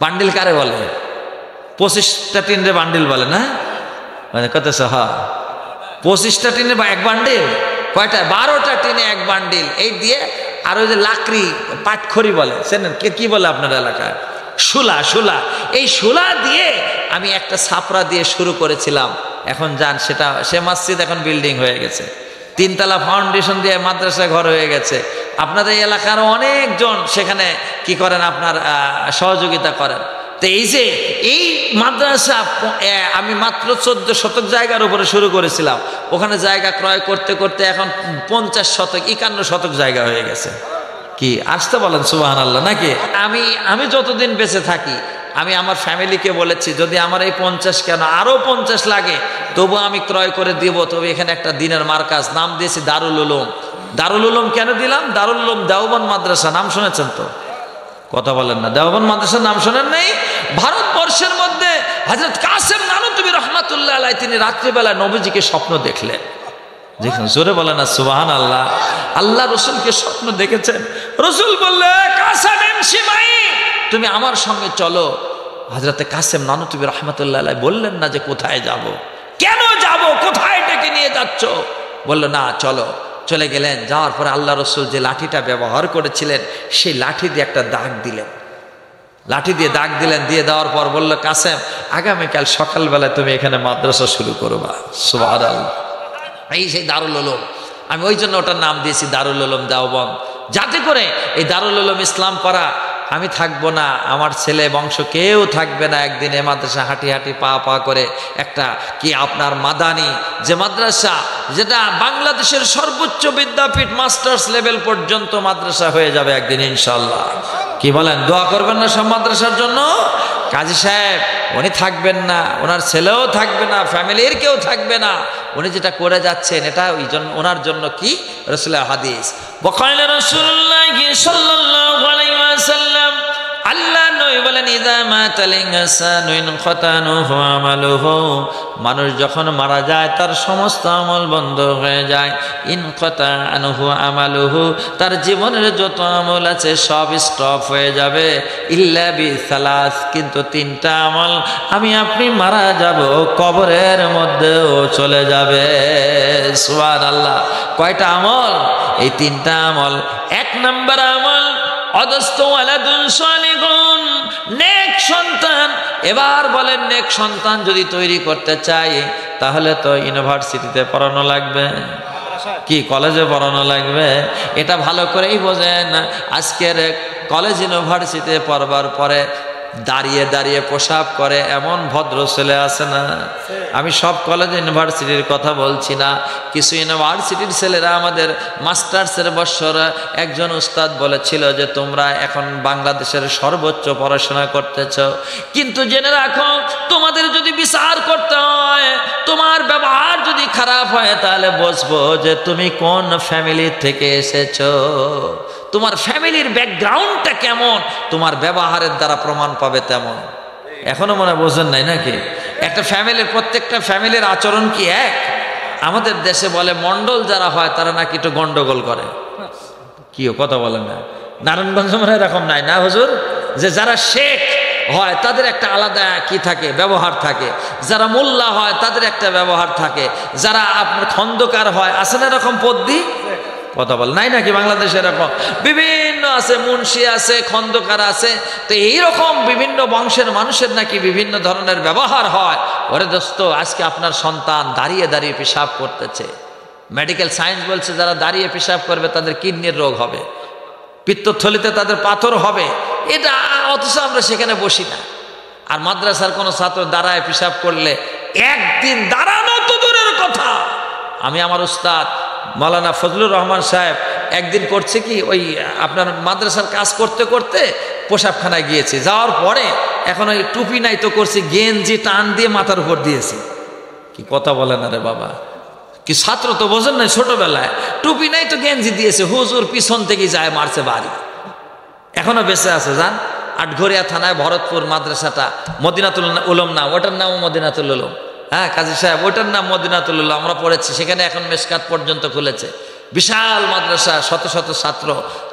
বান্ডিল কারে বলে? 25টা টিন রে বান্ডিল বলে না? মানে কত? হ্যাঁ, 25টা টিনে এক বান্ডিল। কয়টা? 12টা টিনে এক বান্ডিল। এই দিয়ে আর ওই যে লাকড়ি, পাটখড়ি বলে, চেনেন? কি বলে আপনার এলাকায়? শুলা। এই শুলা দিয়ে আমি একটা ছাপরা দিয়ে শুরু করেছিলাম। এখন যান, সে মসজিদ এখন বিল্ডিং হয়ে গেছে, 3 তলা ফাউন্ডেশন দিয়ে মাদ্রাসা ঘর হয়ে গেছে। আপনাদের এলাকার অনেকজন সেখানে কি করেন, আপনার সহযোগিতা করেন। তো এই যে এই মাদ্রাসা আমি মাত্র 14 শতক জায়গার উপরে শুরু করেছিলাম, ওখানে জায়গা ক্রয় করতে করতে এখন 50 শতক 51 শতক জায়গা হয়ে গেছে। কি আসতে বলেন সুবহানাল্লাহ নাকি? আমি যতদিন বেঁচে থাকি, আমি আমার ফ্যামিলিকে বলেছি, যদি আমার এই 50 কেন আরো 50 লাগে তবু আমি ক্রয় করে দিব। তবে এখানে একটা দিনের মার্কাজ, নাম দিয়েছি দারুল উলুম। দারুল উলুম কেন দিলাম? দারুল উলুম দেওবন্দ মাদ্রাসা, নাম শুনেছেন তো? কথা বলেন না, দেওবন্দ মাদ্রাসার নাম শোনেন নাই? ভারতবর্ষের মধ্যে হযরত কাসেম নানুতুবি রহমাতুল্লাহ আলাইহি তিনি রাত্রিবেলা নবীজিকে স্বপ্ন দেখলেন। দেখুন, জোরে বলেন না সুবহানাল্লাহ। আল্লাহ রসুলকে স্বপ্ন দেখেছেন। রসুল বললে, কাসেম ইমশি মাই, তুমি আমার সঙ্গে চলো। হযরত কাসেম নানুতুবি রহমাতুল্লাহ আলাইহি বললেন না যে কোথায় যাব, কেন যাব, কোথায় ডেকে নিয়ে যাচ্ছ? বলল না চলো। চলে গেলেন। যাওয়ার পরে আল্লাহ রসুল যে লাঠিটা ব্যবহার করেছিলেন, সেই লাঠি দিয়ে একটা দাগ দিলেন। দিয়ে দেওয়ার পর বলল, কাসেম আগামীকাল সকালবেলায় তুমি এখানে মাদ্রাসা শুরু করবা। সুবহানাল্লাহ। এই সেই দারুল উলুম, আমি ওই জন্য ওটার নাম দিয়েছি দারুল উলুম দেওবন্দ, যাতে করে এই দারুল উলুম ইসলাম পড়া আমি থাকবো না, আমার ছেলে বংশ কেউ থাকবে না। একদিন এ মাদ্রাসা হাঁটি পা করে একটা কি আপনার মাদানী যে মাদ্রাসা, যেটা বাংলাদেশের সর্বোচ্চ বিদ্যাপীঠ মাস্টার্স লেভেল পর্যন্ত মাদ্রাসা হয়ে যাবে একদিন ইনশাআল্লাহ। কি বলেন? দোয়া করবেন না সব মাদ্রাসার জন্য? কাজী সাহেব উনি থাকবেন না, ওনার ছেলেও থাকবে না, ফ্যামিলির কেউ থাকবে না, উনি যেটা করে যাচ্ছেন এটা ওই জন্য ওনার জন্য কি রাসূলের হাদিস। বকাইলা রাসূলুল্লাহ সাল্লাল্লাহু আলাইহি ওয়াসাল্লাম, আল্লাহ নবী বলেন ইযা মাতাল ইনসানু ইনকাতানহু আমালুহু, মানুষ যখন মারা যায় তার সমস্ত আমল বন্ধ হয়ে যায়। ইনকাতানহু আমালুহু, তার জীবনের যত আমল আছে সব স্টপ হয়ে যাবে। ইল্লা বিসালাস, কিন্তু তিনটা আমল আমি আপনি মারা যাব কবরের মধ্যেও চলে যাবে। সুবহানাল্লাহ। কয়টা আমল? এই তিনটা আমল। এক নম্বর আমল অদস্ত ওয়ালাদুন সালিহুন, নেক সন্তান। এবার বলেন নেক সন্তান যদি তৈরি করতে চাই তাহলে তো ইউনিভার্সিটিতে পড়ানো লাগবে, কি কলেজে পড়ানো লাগবে। এটা ভালো করেই বোঝেন। আজকের কলেজ ইউনিভার্সিটিতে পড়বার পরে দাঁড়িয়ে দাঁড়িয়ে প্রসাব করে এমন ভদ্র ছেলে আছে না। আমি সব কলেজ ইউনিভার্সিটির কথা বলছি না, কিছু ইউনিভার্সিটির ছেলেরা আমাদের মাস্টার্সের বৎসর একজন উস্তাদ বলেছিল যে তোমরা এখন বাংলাদেশের সর্বোচ্চ পড়াশোনা করতেছ, কিন্তু জেনে রাখো তোমাদের যদি বিচার করতে হয়, তোমার ব্যবহার যদি খারাপ হয় তাহলে বুঝবো যে তুমি কোন ফ্যামিলি থেকে এসেছো, তোমার ফ্যামিলির ব্যাকগ্রাউন্ডটা কেমন, তোমার ব্যবহারের দ্বারা প্রমাণ পাবে তেমন। এখনো মনে বোঝেন নাই নাকি? একটা ফ্যামিলির, প্রত্যেকটা ফ্যামিলির আচরণ কি এক? আমাদের দেশে বলে মন্ডল যারা হয় তারা নাকি একটু গন্ডগোল করে। কি কথা বলেন না? নারায়ণগঞ্জ মনে এরকম নাই না হুজুর, যে যারা শেখ হয় তাদের একটা আলাদা কি থাকে, ব্যবহার থাকে, যারা মোল্লা হয় তাদের একটা ব্যবহার থাকে, যারা আপনার খন্দকার হয় আছে না এরকম পদ্ধতি? কথা বল নাই নাকি? বাংলাদেশে এরকম বিভিন্ন আছে, মুন্সি আছে, খন্দকার আছে। তো এইরকম বিভিন্ন বংশের মানুষের নাকি বিভিন্ন ধরনের ব্যবহার হয়। ওরে দোস্ত, আজকে আপনার সন্তান দাঁড়িয়ে দাঁড়িয়ে পেশাব করতেছে, মেডিকেল সায়েন্স বলছে যারা দাঁড়িয়ে পেশাব করবে তাদের কিডনির রোগ হবে, পিত্তথলিতে তাদের পাথর হবে। এটা অথচ আমরা সেখানে বসি না। আর মাদ্রাসার কোনো ছাত্র দাঁড়ায় পেশাব করলে একদিন দাঁড়ানো তো দূরের কথা। আমি আমার উস্তাদ মাওলানা ফজলুর রহমান সাহেব একদিন করছে কি, ওই আপনার মাদ্রাসার কাজ করতে করতে পোশাকখানায় গিয়েছি, যাওয়ার পরে এখন ওই টুপি নাই তো করছি গেঞ্জি টান দিয়ে মাথার উপর দিয়েছি। কি কথা বলেন আরে বাবা, কি ছাত্র তো বোঝেন না, ছোটবেলায় টুপি নাই তো গেঞ্জি দিয়েছে, হুজুর পিছন থেকে যায় মারছে বাড়ি। এখনো বেঁচে আছে যান। আটঘরিয়া থানায় ভরতপুর মাদ্রাসাটা, মদিনাতুল উলুম না, ওটার নামও মদিনাতুল উলুম। হ্যাঁ কাজী সাহেব, ওটার নাম মদিনাতুল উলুম, আমরা পড়েছি সেখানে। এখন মেশকাত পর্যন্ত খুলেছে, বিশাল মাদ্রাসা, শত শত ছাত্র,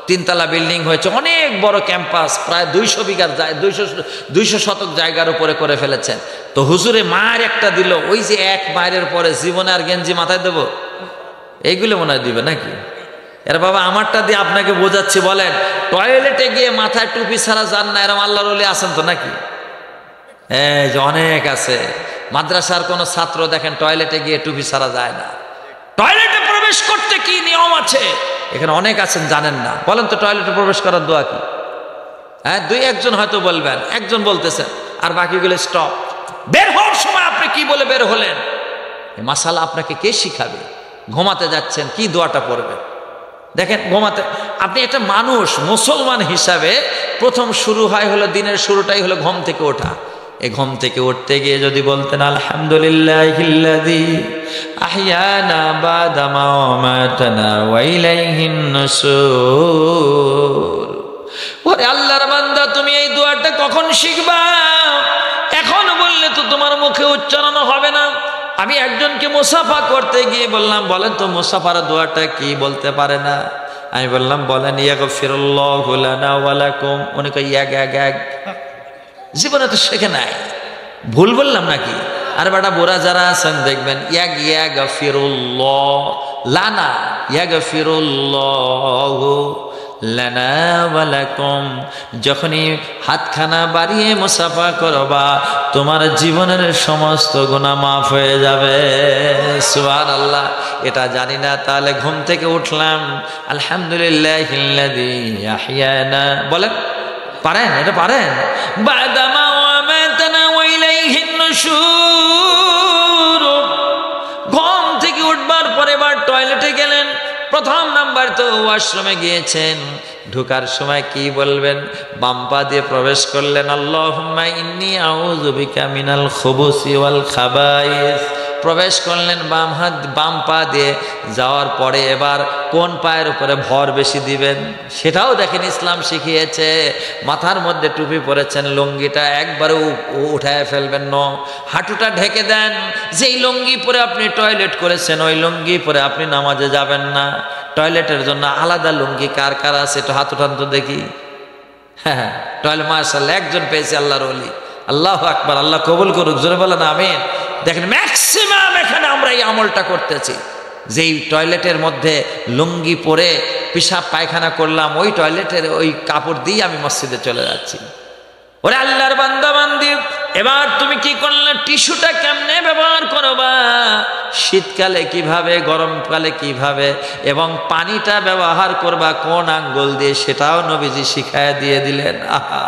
তিনতলা বিল্ডিং হয়েছে, অনেক বড় ক্যাম্পাস, প্রায় 200 বিঘার 200 শতক জায়গার উপরে করে ফেলেছেন। তো হুজুরে মায়ের একটা দিল, ওই যে এক মায়ের পরে জীবনে আর গেঞ্জি মাথায় দেবো, এইগুলো মনে হয় দিবে নাকি? এর বাবা আমারটা দিয়ে আপনাকে বোঝাচ্ছি। বলেন টয়লেটে গিয়ে মাথায় টুপি ছাড়া যান না, এরম আল্লাহর ওলি আছেন তো নাকি? এই যে অনেক আছে। মাদ্রাসার কোন ছাত্র দেখেন টয়লেটে গিয়ে টুপি ছাড়া যায় না। টয়লেটে প্রবেশ করতে কি নিয়ম আছে এখানে অনেক আছেন জানেন না। বলেন তো টয়লেটে প্রবেশ করার দোয়া কি? হ্যাঁ, 2-1 হয়তো বলবেন, একজন বলতেছেন, আর বাকিগুলো স্টপ। বের হওয়ার সময় আপনি কি বলে বের হলেন, এই মাসালা আপনাকে কে শিখাবে? ঘুমাতে যাচ্ছেন কি দোয়াটা পড়বেন? দেখেন ঘুমাতে, আপনি একটা মানুষ মুসলমান হিসাবে প্রথম শুরু হয় হলো, দিনের শুরুটাই হলো ঘুম থেকে ওঠা। এই ঘুম থেকে উঠতে গিয়ে যদি বলতেন আলহামদুলিল্লাহিল্লাযী আহইয়ানা বাদা মা আমাতানা ওয়া ইলাইহিন নুশুর। ওরে আল্লাহর বান্দা, তুমি এই দোয়াটা কখন শিখবা? এখন বললে তো তোমার মুখে উচ্চারণ হবে না। আমি একজনকে মুসাফা করতে গিয়ে বললাম, বলেন তো মুসাফার দোয়াটা কি? বলতে পারে না। আমি বললাম বলেন ইয়াগফিরুল্লাহু লানা ওয়া লাকুম। উনি কই এক জীবনে তো শেখে নাই, ভুল বললাম নাকি? আর বেটা বোরা যারা আছেন দেখবেন ইয়াগফিরুল্লাহ লানা, ইয়াগফিরুল্লাহু লানা ওয়া লাকুম। যখনই হাতখানা বাড়িয়ে মুসাফা করবা তোমার জীবনের সমস্ত গুনাহ মাফ হয়ে যাবে। সুবহানাল্লাহ। এটা জানি না, তাহলে ঘুম থেকে উঠলাম আলহামদুলিল্লাহিল্লাযী আহইয়ানা, বলেন পারেন? এটা পারেন? বাদা মা আমাতানা ওয়া ইলাইহিন নুশুর। ঘুম থেকে উঠবার পরে এবার টয়লেটে গেলেন, প্রথম নাম্বার তো ওয়াশরুমে গিয়েছেন, ঢোকার সময় কি বলবেন? বাম পা দিয়ে প্রবেশ করলেন, আল্লাহুম্মা ইন্নী আউযু বিকা মিনাল খুবুসি ওয়াল খাবাইস। প্রবেশ করলেন বাম পা দিয়ে। যাওয়ার পরে এবার কোন পায়ের উপরে ভর বেশি দিবেন সেটাও দেখেন ইসলাম শিখিয়েছে। মাথার মধ্যে টুপি পরেছেন, লুঙ্গিটা একবারে উঠায় ফেলবেন না, হাঁটুটা ঢেকে দেন। যেই লুঙ্গি পরে আপনি টয়লেট করেছেন ওই লুঙ্গি পরে আপনি নামাজে যাবেন না। টয়লেটের জন্য আলাদা লুঙ্গি কার কার আছে একটু হাত উঠান তো দেখি। হ্যাঁ, টয়লেট মাশাআল্লাহ একজন পেয়েছে, আল্লাহর ওলি। আল্লাহু আকবার, আল্লাহ কবুল করুক, জোরে বলেন আমিন। দেখেন ম্যাক্সিমাম এখানে আমরা এই আমলটা করতেছি, যেই টয়লেটের মধ্যে লুঙ্গি পরে পেশাব পায়খানা করলাম ওই টয়লেটের ওই কাপড় দিয়ে আমি মসজিদে চলে যাচ্ছি। ওরে আল্লাহর বান্দা বান্দি, এবার তুমি কি করলে? টিস্যুটা কেমনে ব্যবহার করবা, শীতকালে কিভাবে, গরমকালে কিভাবে, এবং পানিটা ব্যবহার করবা কোন আঙ্গুল দিয়ে সেটাও নবীজি শিখায় দিয়ে দিলেন। আহা,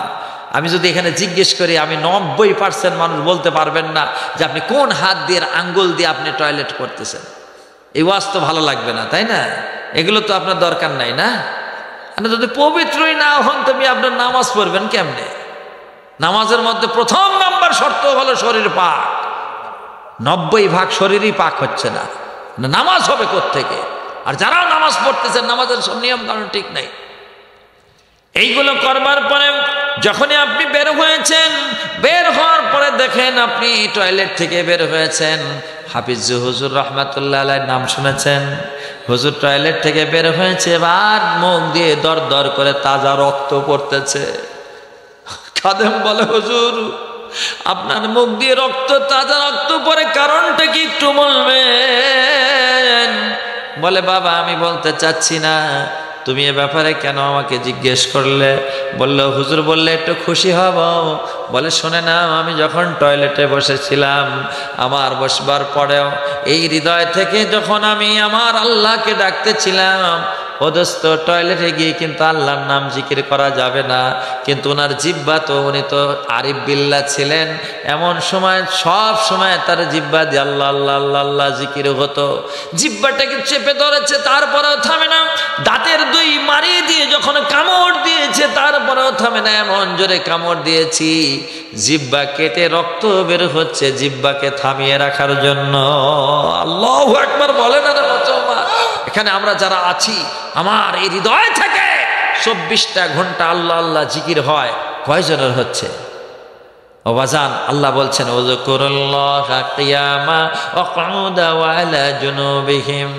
আমি যদি এখানে জিজ্ঞেস করি আমি 90% মানুষ বলতে পারবেন না যে আপনি কোন হাত দিয়ে আঙ্গুল দিয়ে আপনি টয়লেট করতেছেন। এই ওয়াজ তো ভালো লাগবে না, তাই না? এগুলো তো আপনার দরকার নাই না? যদি পবিত্রই না হন তুমি আপনার নামাজ পড়বেন কেমনে? নামাজের মধ্যে প্রথম নাম্বার শর্ত হলো শরীর পাক। 90% শরীরই পাক হচ্ছে না, নামাজ হবে কোত্থেকে? আর যারা নামাজ পড়তেছেন নামাজের সব নিয়ম কানুন ঠিক নাই। এইগুলো করবার পরে যখনই আপনি বের হয়েছেন, বের হওয়ার পরে দেখেন আপনি টয়লেট থেকে বের হয়েছেন, হাফিজ হুজুর রহমাতুল্লাহ আলাইহির নাম শুনেছেন? হুজুর টয়লেট থেকে বের হয়েছে, এবার মুখ দিয়ে দর দর করে তাজা রক্ত পড়তেছে। খাদেম বলে, হুজুর আপনার মুখ দিয়ে রক্ত, তাজা রক্ত পড়ে কারণটা কি একটু বলবেন? বলে, বাবা আমি বলতে চাচ্ছি না, তুমি এ ব্যাপারে কেন আমাকে জিজ্ঞেস করলে? বললো, হুজুর বললে একটু খুশি হব। বলে, শোনে না, আমি যখন টয়লেটে বসেছিলাম আমার বসবার পরেও এই হৃদয় থেকে যখন আমি আমার আল্লাহকে ডাকতেছিলাম, ও দোস্ত টয়লেটে গিয়ে কিন্তু আল্লাহর নাম জিকির করা যাবে না, কিন্তু ওনার জিব্বা তো, উনি তো আরিফ বিল্লাহ ছিলেন, এমন সময় সব সময় তার জিব্বা দিয়ে আল্লাহ আল্লাহ আল্লাহ আল্লাহ জিকির হতো। জিব্বাটাকে চেপে ধরেছে, তারপরেও থামে না। দাঁতের দুই মারিয়ে দিয়ে যখন কামড় দিয়েছে তারপরেও থামে না, এমন জোরে কামড় দিয়েছি জিব্বা কেটে রক্ত বের হচ্ছে জিব্বাকে থামিয়ে রাখার জন্য। আল্লাহু আকবার বলেন না মুসলমান? এখানে আমরা যারা আছি, আমার এই হৃদয় থেকে 24টা ঘন্টা আল্লাহ আল্লাহ জিকির হয়, কয়জনের হচ্ছে? ও বাজান, আল্লাহ বলছেন ওয়াজকুরুল্লাহা কিয়ামা ওয়া কুউদা ওয়া আলা জুনুবিহিম।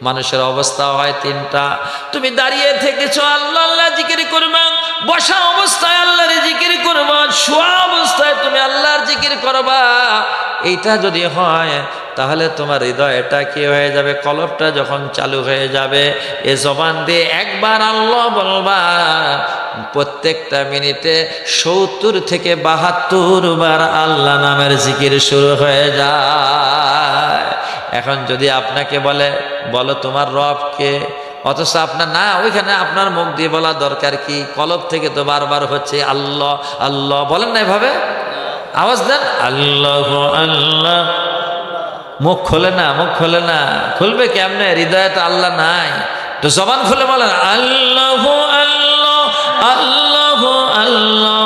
মানুষের অবস্থা হয় 3টা। তুমি দাঁড়িয়ে থেকেছো আল্লাহ আল্লাহ জিকির করবা, বসা অবস্থায় আল্লাহর জিকির করবা, শোয়া অবস্থায় তুমি আল্লাহর জিকির করবা। এইটা যদি হয় তাহলে তোমার হৃদয়টা কি হয়ে যাবে? কলবটা যখন চালু হয়ে যাবে, এ জবান দিয়ে একবার আল্লাহ বলবা, প্রত্যেকটা মিনিটে 70 থেকে 72 বার আল্লাহ নামের জিকির শুরু হয়ে যায়। এখন যদি আপনাকে বলে, বলো তোমার রব কে, অথচ আপনার না, ওইখানে আপনার মুখ দিয়ে বলা দরকার কি? কলব থেকে তো বারবার হচ্ছে আল্লাহ আল্লাহ, বলেন না এভাবে? আওয়াজ দেন, আল্লাহ আল্লাহ। মুখ খোলে না, মুখ খোলে না, খুলবে কেমনে? হৃদয়ে তো আল্লাহ নাই। তো জবান খুলে বলেন আল্লাহ আল্লাহ আল্লাহ আল্লাহ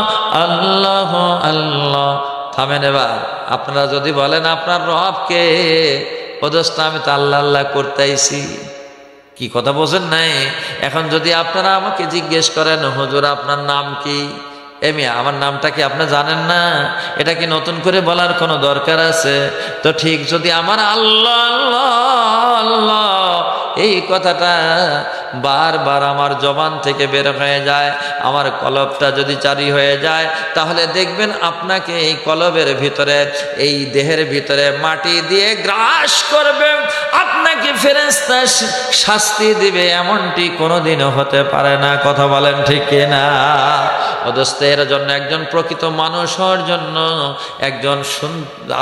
আল্লাহ আল্লাহ। থামেন এবার। আপনারা যদি বলেন আপনার রব কে, অদস্ত আমি তো আল্লাহ আল্লাহ করতে আইছি, কি কথা বোঝেন নাই? এখন যদি আপনারা আমাকে জিজ্ঞেস করেন, হুজুর আপনার নাম কি? মিয়া আমার নামটা কি আপনি জানেন না? এটা কি নতুন করে বলার কোনো দরকার আছে? তো ঠিক যদি আমার আল্লাহ আল্লাহ আল্লাহ এই কথাটা বারবার আমার জবান থেকে বের হয়ে যায়, আমার কলবটা যদি জারি হয়ে যায়, তাহলে দেখবেন আপনাকে এই কলবের ভিতরে, এই দেহের ভিতরে মাটি দিয়ে গ্রাস করবে, আপনাকে ফেরেশতা শাস্তি দিবে, এমনটি কোনোদিনও হতে পারে না। কথা বলেন ঠিক কিনা? অদস্তের জন্য, একজন প্রকৃত মানুষ হওয়ার জন্য, একজন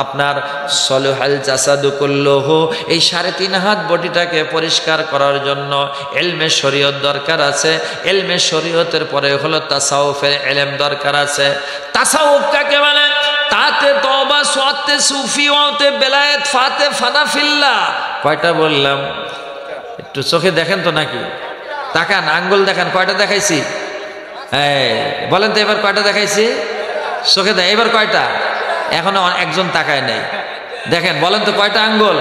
আপনার সলুহাল জাসাদু কুল্লুহু, এই 3.5 হাত বডিটাকে পরিষ্কার করার জন্য ইলমে শরীয়ত দরকার আছে। ইলমে শরীয়তের পরে হলো তাসাউফের ইলম দরকার আছে। তাসাউফ কাকে বলে? তাতে তওবা, সুয়াতে সুফি, ওয়াতে বেলায়েত, ফাতে ফানা ফিল্লাহ। কয়টা বললাম? একটু চোখে দেখেন তো নাকি, তাকান, আঙ্গুল দেখান, কয়টা দেখাইছি? বলেন তো এবার কয়টা দেখাইছি? চোখে দেয় এবার কয়টা? এখনো একজন তাকায় নেই, দেখেন বলেন তো কয়টা আঙ্গুল?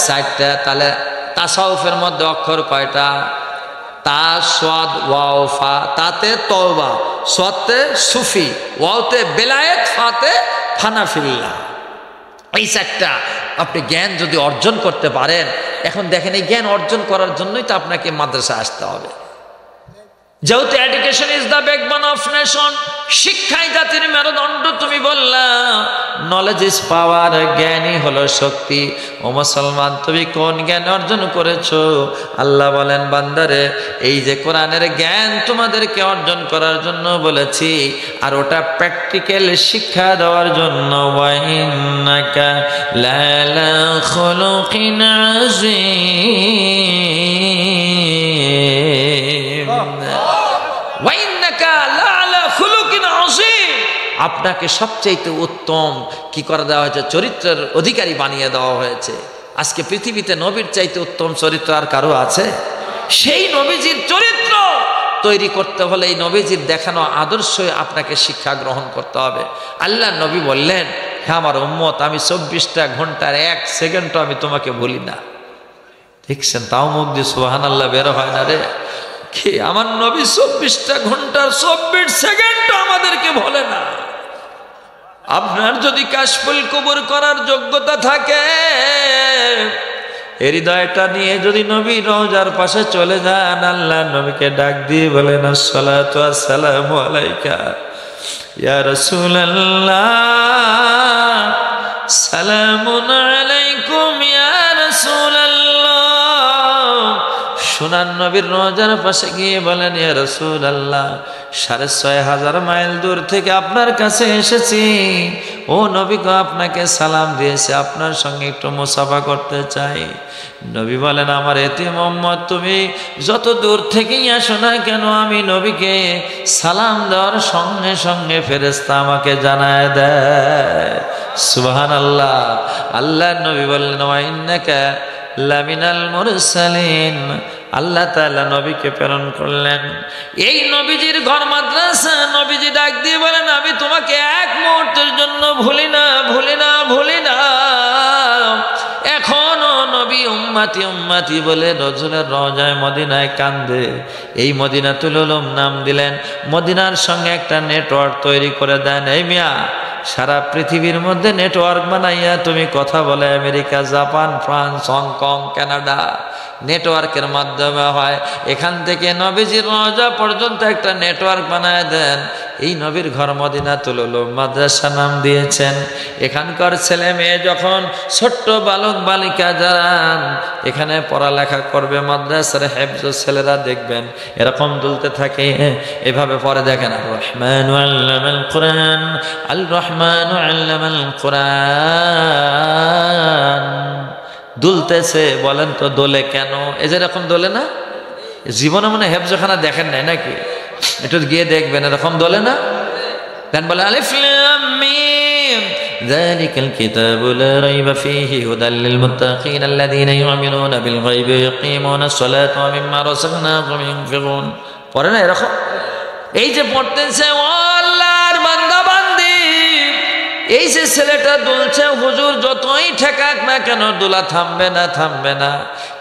4টা। তাহলে তাসাউফের মধ্যে অক্ষর কয়টা? তা, সাদ, ওয়াও, ফা। তাতে তওবা, সাদে সুফি, ওয়াওতে বেলায়েত, ফাতে ফানাফিল্লাহ। এই 4টা আপনি জ্ঞান যদি অর্জন করতে পারেন, এখন দেখেন এই জ্ঞান অর্জন করার জন্যই তো আপনাকে মাদ্রাসা আসতে হবে। যেহেতু education is the backbone of nation, শিক্ষাই জাতির মেরুদণ্ড। তুমি বললা নলেজ ইজ পাওয়ার, জ্ঞানই হলো শক্তি। ও মুসলমান, তুমি কোন জ্ঞান অর্জন করেছো? আল্লাহ বলেন, বান্দারে এই যে কোরআনের জ্ঞান তোমাদেরকে অর্জন করার জন্য বলেছি, আর ওটা প্র্যাকটিক্যাল শিক্ষা দেওয়ার জন্য। ওয়াইন্নাকা লালা খুলুকিন আযীম, আপনাকে সবচেয়ে উত্তম কি করে দেওয়া হয়েছে? চরিত্রের অধিকারী বানিয়ে দেওয়া হয়েছে। আজকে পৃথিবীতে নবীর চাইতে উত্তম চরিত্র আর কারো আছে? সেই নবীজির চরিত্র তৈরি করতে হলে এই নবীজির দেখানো আদর্শই আপনাকে শিক্ষা গ্রহণ করতে হবে। আল্লাহ নবী বললেন, হ্যাঁ আমার উম্মত, আমি 24টা ঘন্টার 1 সেকেন্ডও আমি তোমাকে বলি না। দেখছেন, তাও মুখ দিয়ে সুবহানাল্লাহ বের হয় না রে। কি আমার নবী 24টা ঘন্টার 24 সেকেন্ডও আমাদেরকে বলে না। আপনার যদি কাশফুল কবুর করার যোগ্যতা থাকে, হৃদয়টা নিয়ে যদি নবী রওজার পাশে চলে যান, আল্লাহ নবীকে ডাক দিয়ে বলেন, আসসালাতু আসসালামু আলাইকা ইয়া রাসূলুল্লাহ, সালামুন আলাইকুম ইয়া রাসূলুল্লাহ। সোনার নবীর রওজার পাশে গিয়ে বলেন, ইয়া রাসূলুল্লাহ, 6500 মাইল দূর থেকে আপনার কাছে এসেছি। ও নবী গো, আপনাকে সালাম দিয়েছে, আপনার সঙ্গে একটু মুসাফা করতে চাই। নবী বলেন, আমার এতিম উম্মত, তুমি যত দূর থেকেই আসো না কেন, আমি নবীকে সালাম দেওয়ার সঙ্গে সঙ্গে ফেরেশতা আমাকে জানায় দেয়। সুবহানাল্লাহ। আল্লাহ নবী বললেন, ওয়া ইন্নাকা লামিনাল মুরসালিন। আল্লাহ তাআলা নবীকে প্রেরণ করলেন। এই নবীজির ঘর মাদ্রাসা। নবীজি ডাক দিয়ে বলেন, আমি তোমাকে এক মুহূর্তের জন্য ভুলি না, ভুলি না, ভুলি না। এখনো নবী উম্মতি উম্মতি বলে রসুলের রওজায় মদিনায় কান্দে। এই মদিনাতুল উলুম নাম দিলেন। মদিনার সঙ্গে একটা নেটওয়ার্ক তৈরি করে দেন। এই মিয়া, সারা পৃথিবীর মধ্যে নেটওয়ার্ক বানাইয়া তুমি কথা বলে, America, Japan, France, Hong Kong, Canada, নেটওয়ার্কের মাধ্যমে হয়। এখান থেকে নবীজির রওজা পর্যন্ত একটা নেটওয়ার্ক বানায় দেন। এই নবীর ঘর মদিনাতুল উলুম মাদ্রাসা নাম দিয়েছেন। এখানকার ছেলে মেয়ে যখন ছোট্ট বালক বালিকা যারা এখানে পড়ালেখা করবে, মাদ্রাসার হেফজ ছেলেরা দেখবেন এরকম দুলতে থাকে। এভাবে পরে দেখেন, আর রহমান আল্লামাল কোরআন, আল রহমান আল্লামাল কোরআন, দুলতেছে। বলেন তো দোলে কেন? এই যে এরকম দোলে না? জীবনে মনে হেফজখানা দেখেন নাই নাকি? একটু গিয়ে দেখবেন, এরকম দোলে না? কেন বলে আলিফ লাম মিম যালিকাল কিতাবু লা রাইবা ফীহি হুদাল লিল মুত্তাকিন আল্লাযীনা ইউমিনুনা বিল গায়বি ওয়া ইয়াকিমুনাস সালাতা ওয়া মিম্মা রাযাকনাহুম ইউনফিকুন। পড়ে না এরকম? এই যে পড়তেছে, ও আল্লাহর বান্দা বান্দি, এই যে ছেলেটা দুলছে, হুজুর যতই ঠেকাক না কেন দোলা থামবে না, থামবে না।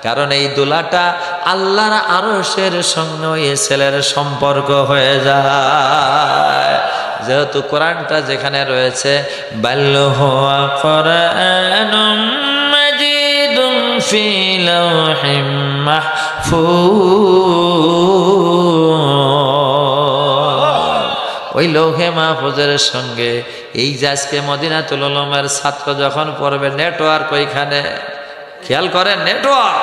কারণ এই দোলাটা আল্লাহর আরশের সঙ্গে ওই ছেলের সম্পর্ক হয়ে যায়। যেহেতু কোরআনটা যেখানে রয়েছে, বাল হুয়া কুরআনুম মাজিদুন ফি লাওহিম মাহফুজ, ওই লৌহে মাহফুজের সঙ্গে এই যে আজকে মদিনাতুল উলুমের ছাত্র যখন পড়বে, নেটওয়ার্ক ওইখানে। খেয়াল করেন, নেটওয়ার্ক,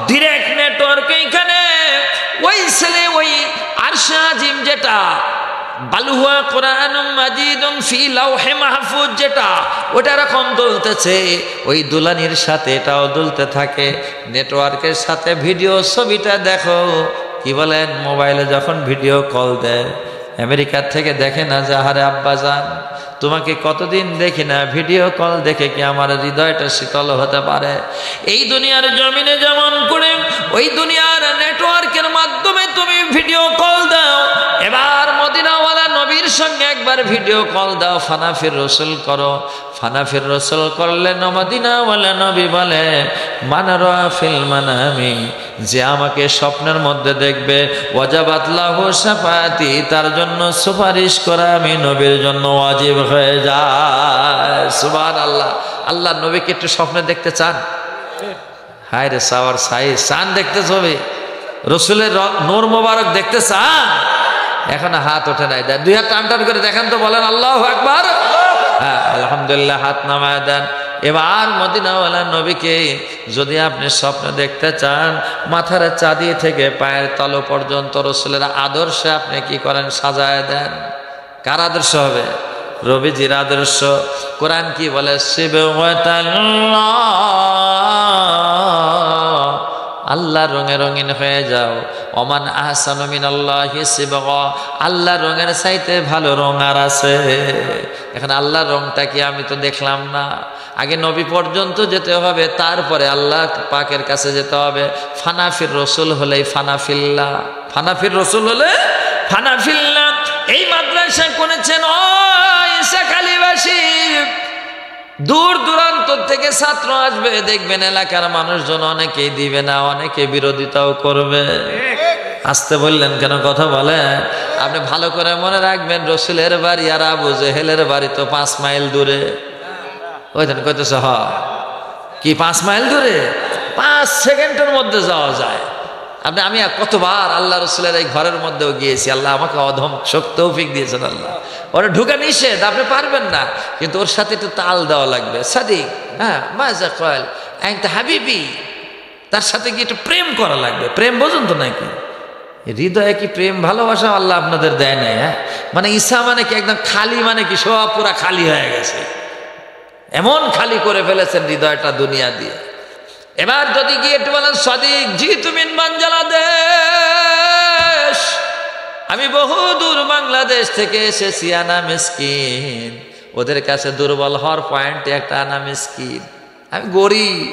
ডিরেক্ট নেটওয়ার্ক এইখানে। ওই ছেলে ওই আরশে আজিম যেটা, বাল হুয়া কুরআনুম মাজিদুন ফি লাওহে মাহফুজ যেটা, ওটা এরকম দুলতেছে। ওই দুলানির সাথে এটাও দুলতে থাকে। নেটওয়ার্কের সাথে ভিডিও ছবিটা দেখো। কি বলেন? মোবাইলে যখন ভিডিও কল দেয়, আমেরিকার থেকে দেখে না যে আহারে আব্বাজান তোমাকে কতদিন দেখি না, ভিডিও কল দেখে কি আমার হৃদয়টা শীতল হতে পারে? এই দুনিয়ার জমিনে যেমন করে ওই দুনিয়ার নেটওয়ার্কের মাধ্যমে তুমি ভিডিও কল দাও, এবার মদিনাওয়ালা নবীর সঙ্গে একবার ভিডিও কল দাও, ফানাফির রসুল করো। ফানাফির রসুল করলে মদিনাওয়ালা নবী বলে মান রাআ ফিল মানামি, যে আমাকে স্বপ্নের মধ্যে দেখবে ওয়াজাবাত লাহু শাফাআতি, তার জন্য সুপারিশ করা আমি নবীর জন্য ওয়াজিব হয়ে যায়। সুবহানাল্লাহ। আল্লাহ নবীকে একটু স্বপ্নে দেখতে চান? হায় রে সাওয়ার সাই, চান দেখতে ছবি রসুলের নূর মোবারক দেখতে চান? এখন হাত ওঠে নাই, দেন দুই হাত টান টান করে দেখান তো, বলেন আল্লাহু আকবার। হ্যাঁ আলহামদুলিল্লাহ, হাত নামায় দেন। এবার মদিনাওয়ালা নবীকে যদি আপনি স্বপ্ন দেখতে চান, মাথার চাঁদি থেকে পায়ের তালু পর্যন্ত রসুলের আদর্শে আপনি কি করেন? সাজায় দেন। কার আদর্শ হবে? রবিজির আদর্শ। কোরআন কি বলে? আল্লাহ রঙে রঙিন হয়ে যাও। ওমান আহসানু মিনাল্লাহি সিবগা, আল্লাহ রঙের চাইতে ভালো রং আর আছে? এখন আল্লাহর রংটা কি আমি তো দেখলাম না। আগে নবী পর্যন্ত যেতে হবে, তারপরে আল্লাহ পাকের কাছে যেতে হবে। ফানাফির রসুল হলেই ফানাফিল্লাহ, ফানাফির রসুল হলে ফানাফিল্লাহ। এই মাদ্রাসা করেছেন শেখালিবাসী, দূর দূরান্ত থেকে ছাত্র আসবে, দেখবেন এলাকার মানুষজন অনেকেই দিবে না, অনেকে বিরোধিতাও করবে। আসতে বললেন কেন? কথা বলে। আপনি ভালো করে মনে রাখবেন, রসুলের বাড়ি আর আবু জেহেলের বাড়ি তো 5 মাইল দূরে। ওইখানে কইতেছ হ কি 5 মাইল দূরে? 5 সেকেন্ডের মধ্যে যাওয়া যায়। আমি কতবার আল্লাহ রসুলের এই ঘরের মধ্যেও গিয়েছি, আল্লাহ আমাকে অধম শক্তি তৌফিক দিয়েছেন। আল্লাহ ওরা ঢুকা নিষেধ, আপনি পারবেন না, কিন্তু ওর সাথে একটু তাল দেওয়া লাগবে। সাদিক, হ্যাঁ মাজা কয়েল একটা হাবিবি, তার সাথে কি একটু প্রেম করা লাগবে। প্রেম বোঝেন তো নাকি? হৃদয়ে কি প্রেম ভালোবাসা আল্লাহ আপনাদের দেয় নাই? হ্যাঁ মানে ঈসা মানে কি একদম খালি, মানে কি সব পুরা খালি হয়ে গেছে, এমন খালি করে ফেলেছেন হৃদয়টা দুনিয়া দিয়ে। এবার যদি গিয়ে একটু বলেন সাদিক জি তুমি বাংলাদেশ, আমি বহু দূর বাংলাদেশ থেকে এসেছি, আনা মিসকিন। ওদের কাছে দুর্বল হওয়ার পয়েন্টে একটা আনা মিসকিন, আমি গরিব,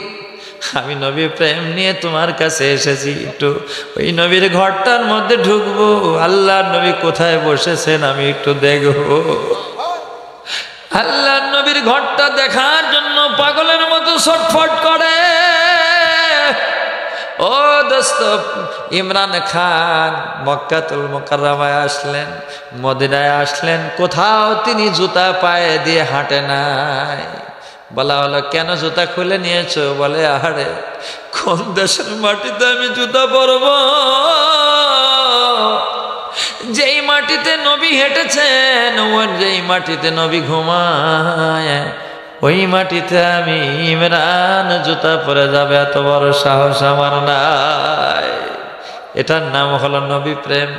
আমি নবী প্রেম নিয়ে তোমার কাছে এসেছি, একটু ওই নবীর ঘরটার মধ্যে ঢুকবো, আল্লাহর নবী কোথায় বসেছেন আমি একটু দেখবো। আল্লাহর নবীর ঘরটা দেখার জন্য পাগলের মতো ছটফট করে। ও দোস্ত, ইমরান খান মক্কাতুল মুকাররমায় আসলেন, মদিনায় আসলেন, কোথাও তিনি জুতা পায়ে দিয়ে হাঁটে নাই। বলা হলো কেন জুতা খুলে নিয়েছো? বলে আহারে কোন দেশের মাটিতে আমি জুতা পরব, যেই মাটিতে নবী হেঁটেছেন, যেই মাটিতে নবী ঘুমায়, ওই মাটিতে আমি ইমরান জুতা পরে যাবে এত বড় সাহস আমার নাই। এটার নাম হলো নবী প্রেম।